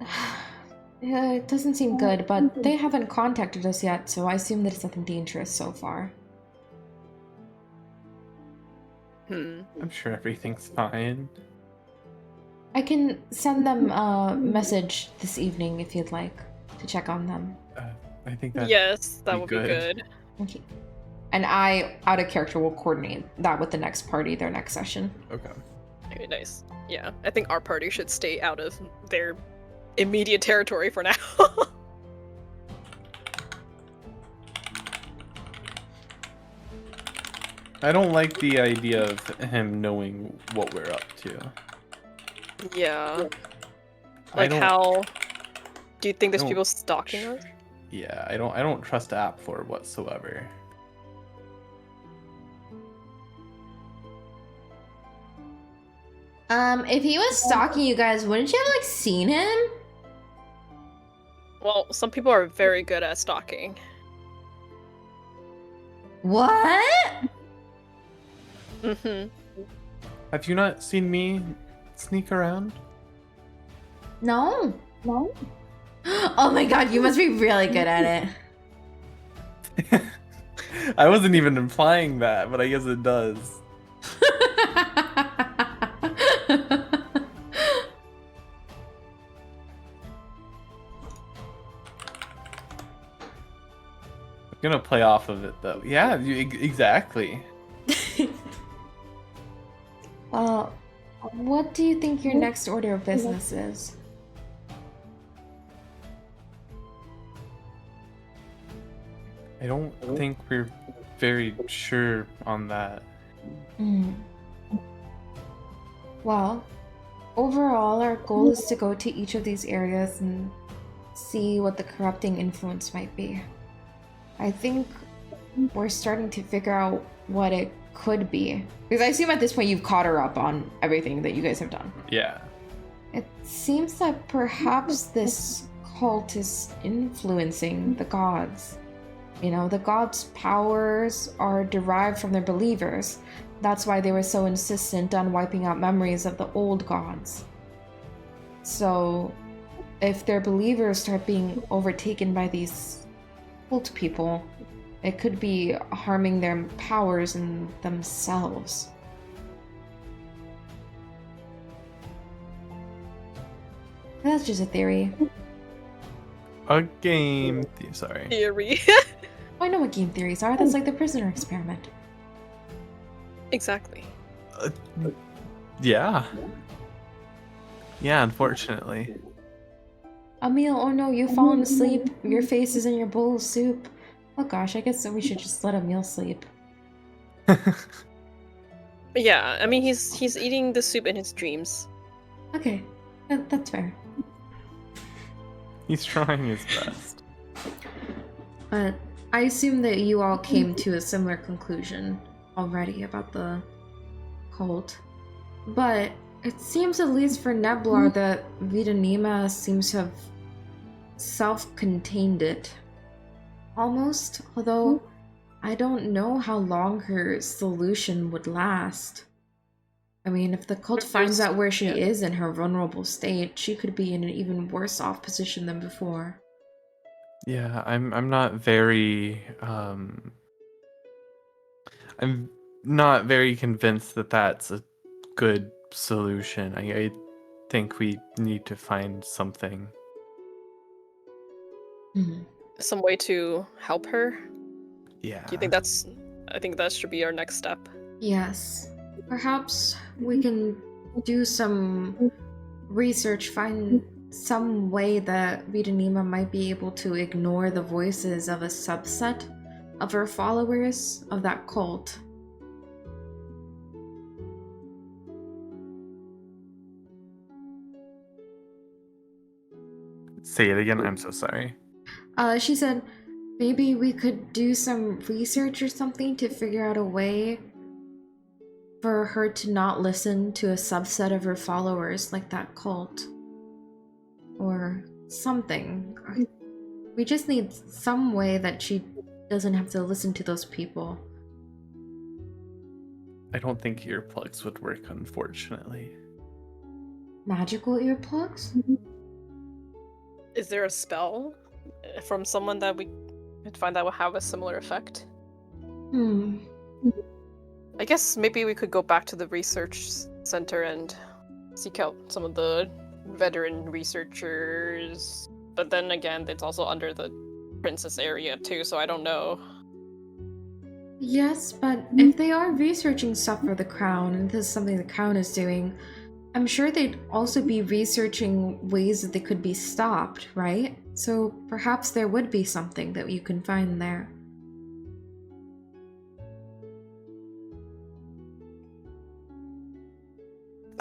it doesn't seem good, but they haven't contacted us yet, so I assume that it's nothing dangerous so far. I'm sure everything's fine. I can send them a message this evening if you'd like to check on them. I think that. Yes, that be would good. be good. Okay. And I, out of character, will coordinate that with the next party, their next session. Okay. Okay, nice. Yeah, I think our party should stay out of their immediate territory for now. I don't like the idea of him knowing what we're up to. Yeah. I Like don't- how do you think there's don't people stalking us? Yeah, I don't trust Apflor whatsoever. If he was stalking you guys, wouldn't you have, like, seen him? Well, some people are very good at stalking. What? Mm-hmm. Have you not seen me sneak around? No. No. Oh my god, you must be really good at it. I wasn't even implying that, but I guess it does. I'm gonna play off of it though. Yeah, exactly. Well, what do you think your next order of business is? I don't think we're very sure on that. Hmm. Well, overall, our goal is to go to each of these areas and see what the corrupting influence might be. I think we're starting to figure out what it could be. Because I assume at this point you've caught her up on everything that you guys have done. Yeah. It seems that perhaps this cult is influencing the gods. You know, the gods' powers are derived from their believers. That's why they were so insistent on wiping out memories of the old gods. So, if their believers start being overtaken by these cult people, it could be harming their powers and themselves. That's just a theory. A game. Sorry. Theory. I know what game theories are. That's like the prisoner experiment. Exactly. Yeah. Yeah, unfortunately. Emil, oh no, you've fallen asleep. Your face is in your bowl of soup. Oh gosh, I guess we should just let Emil sleep. Yeah, I mean he's eating the soup in his dreams. Okay, that's fair. He's trying his best. But I assume that you all came to a similar conclusion already about the cult. But it seems, at least for Neblar, that Vidanima seems to have self-contained it. Almost, although I don't know how long her solution would last. I mean, if the cult finds out where she is in her vulnerable state, she could be in an even worse off position than before. Yeah, I'm not very I'm not very convinced that that's a good solution. I think we need to find something. Some way to help her. Yeah. Do you think I think that should be our next step. Yes. Perhaps we can do some research, find some way that Vidanima might be able to ignore the voices of a subset of her followers of that cult. Say it again. I'm so sorry. She said maybe we could do some research or something to figure out a way for her to not listen to a subset of her followers like that cult. Or something. We just need some way that she doesn't have to listen to those people. I don't think earplugs would work, unfortunately. Magical earplugs? Is there a spell from someone that we could find that will have a similar effect? I guess maybe we could go back to the research center and seek out some of the veteran researchers. But then again, it's also under the princess area too, so I don't know. Yes, but if they are researching stuff for the crown, and this is something the crown is doing, I'm sure they'd also be researching ways that they could be stopped, right? So perhaps there would be something that you can find there.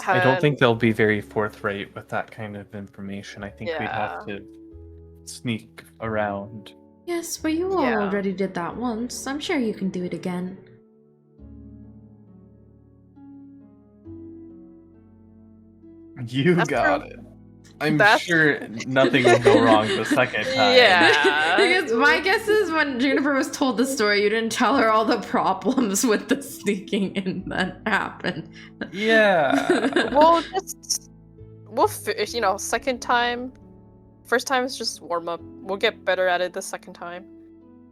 I don't think they'll be very forthright with that kind of information. I think we'd have to sneak around. Yes, but you all Yeah. already did that once. I'm sure you can do it again. You That's got true. it. I'm That's- sure nothing will go wrong the second time. Yeah. Because my guess is when Juniper was told the story, you didn't tell her all the problems with the sneaking in that happened. Yeah. We'll second time. First time is just warm up. We'll get better at it the second time.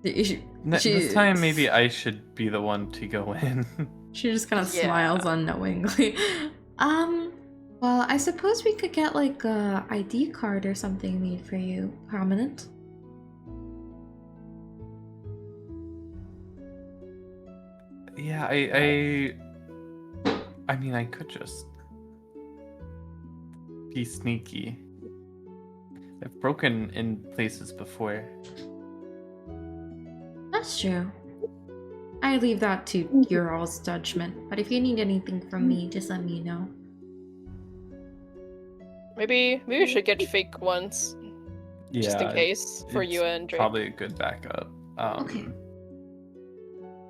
This time, maybe I should be the one to go in. She just kind of Yeah. smiles unknowingly. Well, I suppose we could get like a ID card or something made for you, Prominent. Yeah, I mean, I could just be sneaky. I've broken in places before. That's true. I leave that to your all's judgment, but if you need anything from me, just let me know. Maybe we should get fake ones Yeah, just in case for it's you and Drake. probably a good backup. Okay.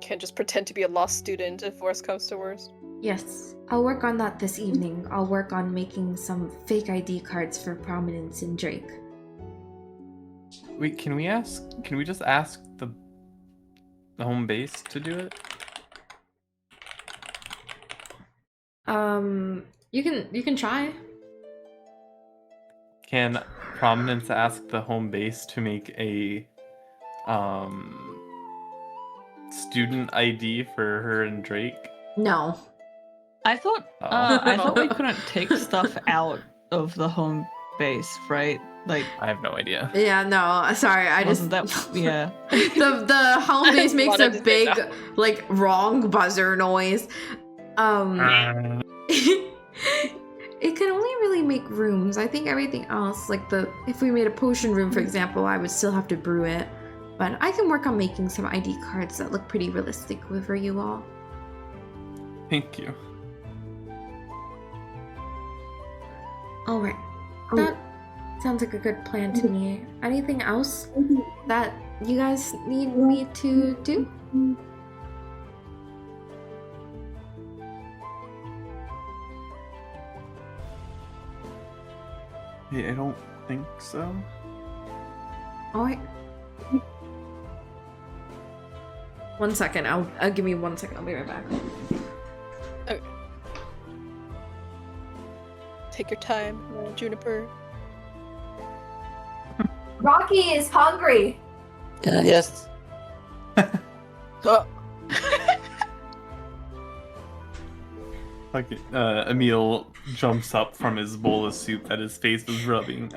Can't just pretend to be a lost student if worse comes to worse. Yes, I'll work on that this evening. I'll work on making some fake ID cards for Prominence and Drake. Wait, can we just ask the home base to do it? You can try. Can Prominence ask the home base to make a student ID for her and Drake? No. I thought we couldn't take stuff out of the home base, right? Like, I have no idea. Yeah, no. Sorry, I just wasn't that yeah. the home base makes a Wanted to say big that. like wrong buzzer noise. It can only really make rooms. I think everything else, like if we made a potion room, for example, I would still have to brew it. But I can work on making some ID cards that look pretty realistic for you all. Thank you. Alright. That sounds like a good plan to me. Anything else that you guys need me to do? Yeah, I don't think so. Alright. 1 second. I'll give me 1 second. I'll be right back. Take your time, Juniper. Rocky is hungry. Yes. Like, Emil jumps up from his bowl of soup that his face was rubbing,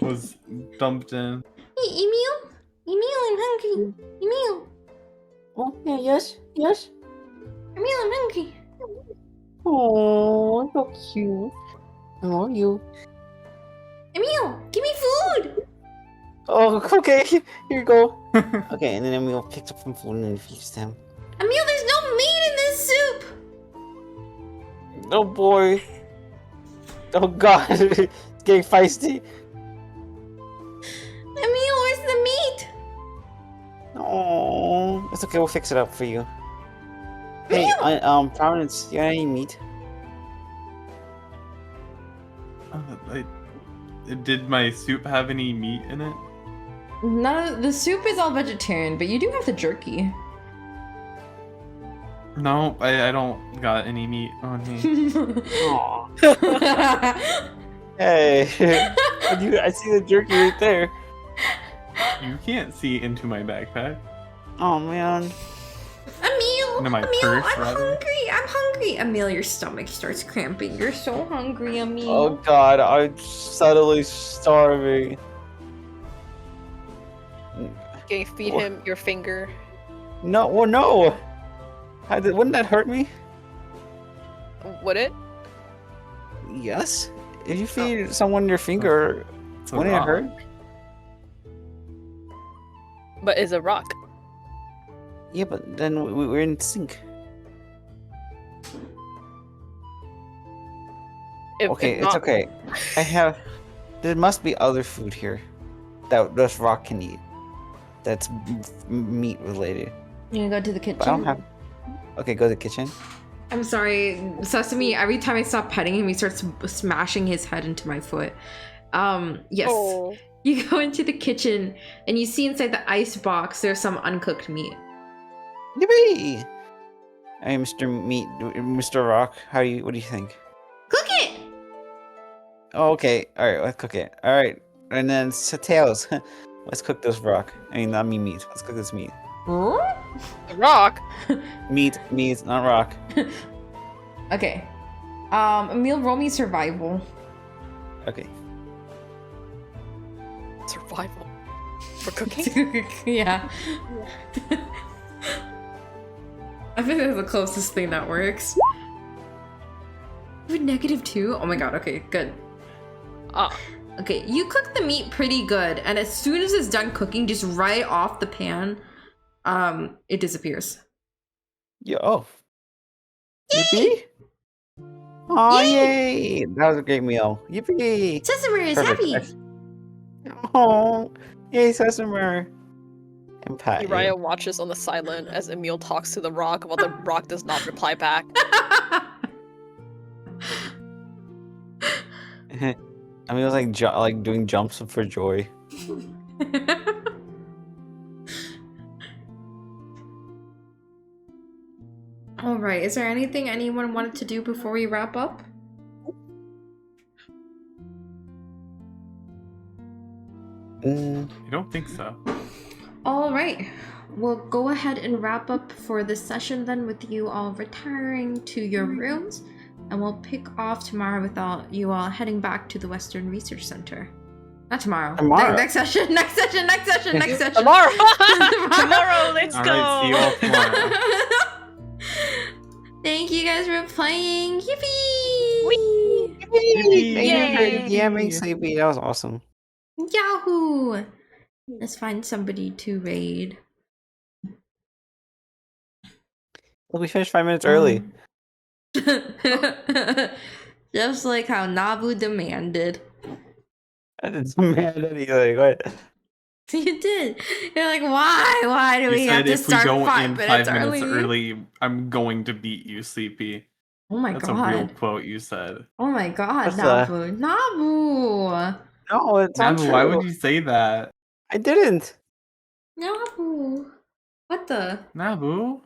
was dumped in. Hey, Emil? Emil, I'm hungry. Emil. Oh, yeah, yes, yes. Emil, I'm hungry. Oh, so cute. How are you? Emil, give me food. Oh, okay. Here you go. Okay, and then Emil picked up some food and then feeds them. Emil, there's no meat in this soup. Oh boy. Oh god. It's getting feisty. Emil, where's the meat? Oh, it's okay. We'll fix it up for you. Hey, Prominence, you got any meat? Did my soup have any meat in it? No, the soup is all vegetarian, but you do have the jerky. No, I don't got any meat on me. Aw. Hey, I see the jerky right there. You can't see into my backpack. Oh man. Emil, Into my Emil, purse, I'm rather. hungry. I'm hungry. Emil, your stomach starts cramping. You're so hungry, Emil. Oh god, I'm suddenly starving. Can you feed him your finger? No, well, no. Wouldn't that hurt me? Would it? Yes. If you feed someone your finger, It's a wouldn't it rock. hurt? But it's a rock. Yeah, but then we're in sync. Okay, If it's not- okay. There must be other food here that this rock can eat. That's meat related. You gonna go to the kitchen? But I don't have. Okay, go to the kitchen. I'm sorry, Sesame. Every time I stop petting him, he starts smashing his head into my foot. Yes. Oh. You go into the kitchen and you see inside the ice box there's some uncooked meat. Yippee! Hey, Mr. Meat, Mr. Rock. What do you think? Cook it! Oh, okay. All right, let's cook it. All right, and then Tails. Let's cook this rock. I mean, not meat. Let's cook this meat. The rock? Meat, not rock. Okay. Emil, roll me survival. Okay. Survival. For cooking? Yeah. I think that's the closest thing that works. -2? Oh my god, okay, good. Ah. Okay, you cook the meat pretty good, and as soon as it's done cooking, just right off the pan, it disappears. Yeah. Oh. Yippee! Oh yay! That was a great meal. Yippee! Sesame is Perfect. happy. Oh, yay, Sesame! And pat you. Uriah watches on the sideline as Emil talks to the rock while the rock does not reply back. I mean, it was like doing jumps for joy. All right, is there anything anyone wanted to do before we wrap up? Mm, I don't think so. All right, we'll go ahead and wrap up for this session then with you all retiring to your rooms, and we'll pick off tomorrow with you all heading back to the Western Research Center. Not tomorrow. Tomorrow. Next session. Next session. Tomorrow! Tomorrow, let's All go! right, see you all tomorrow. Thank you guys for playing. Yippee! Yay! Yeah, make sleepy. That was awesome. Yahoo! Let's find somebody to raid. Well, we finished 5 minutes early. Just like how Nabu demanded. I didn't demand anything. What? You did. You're like, why? Why do You we have said to if we start go 5 in minutes 5 minutes early? early, I'm going to beat you, Sleepy. Oh my That's a real god. quote you said. Oh my god, What's that? Nabu. Nabu! No, it's not Nabu, why true. would you say that? I didn't. Nabu. What the? Nabu?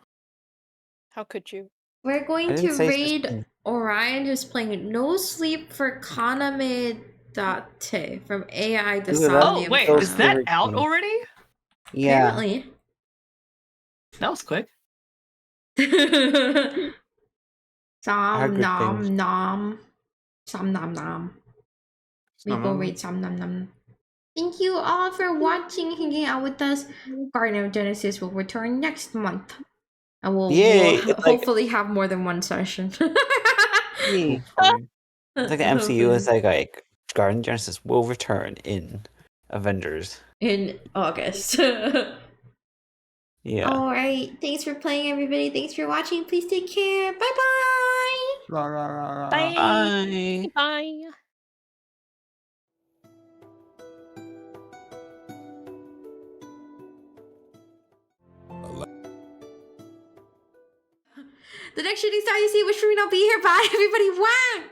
How could you? We're I going didn't to say such raid thing. Orion, who's playing No Sleep for Kaname Date from AI Ooh, Dasani. Oh, wait, Those is that favorite out things. already? Yeah. Apparently. That was quick. Som good nom things. nom. Som nom nom. We go raid Som nom nom. Thank you all for watching, hanging out with us. Garden of Genesis will return next month. And we'll Yay, We'll it's like- hopefully have more than one session. It's Hopefully. like the MCU is like Garden Genesis will return in Avengers. In August. Yeah. Alright, thanks for playing, everybody. Thanks for watching. Please take care. Bye-bye. Rah, rah, rah, rah. Bye. Bye. Bye. The next shooting star you see, wish for me not be here. Bye, everybody. Wow.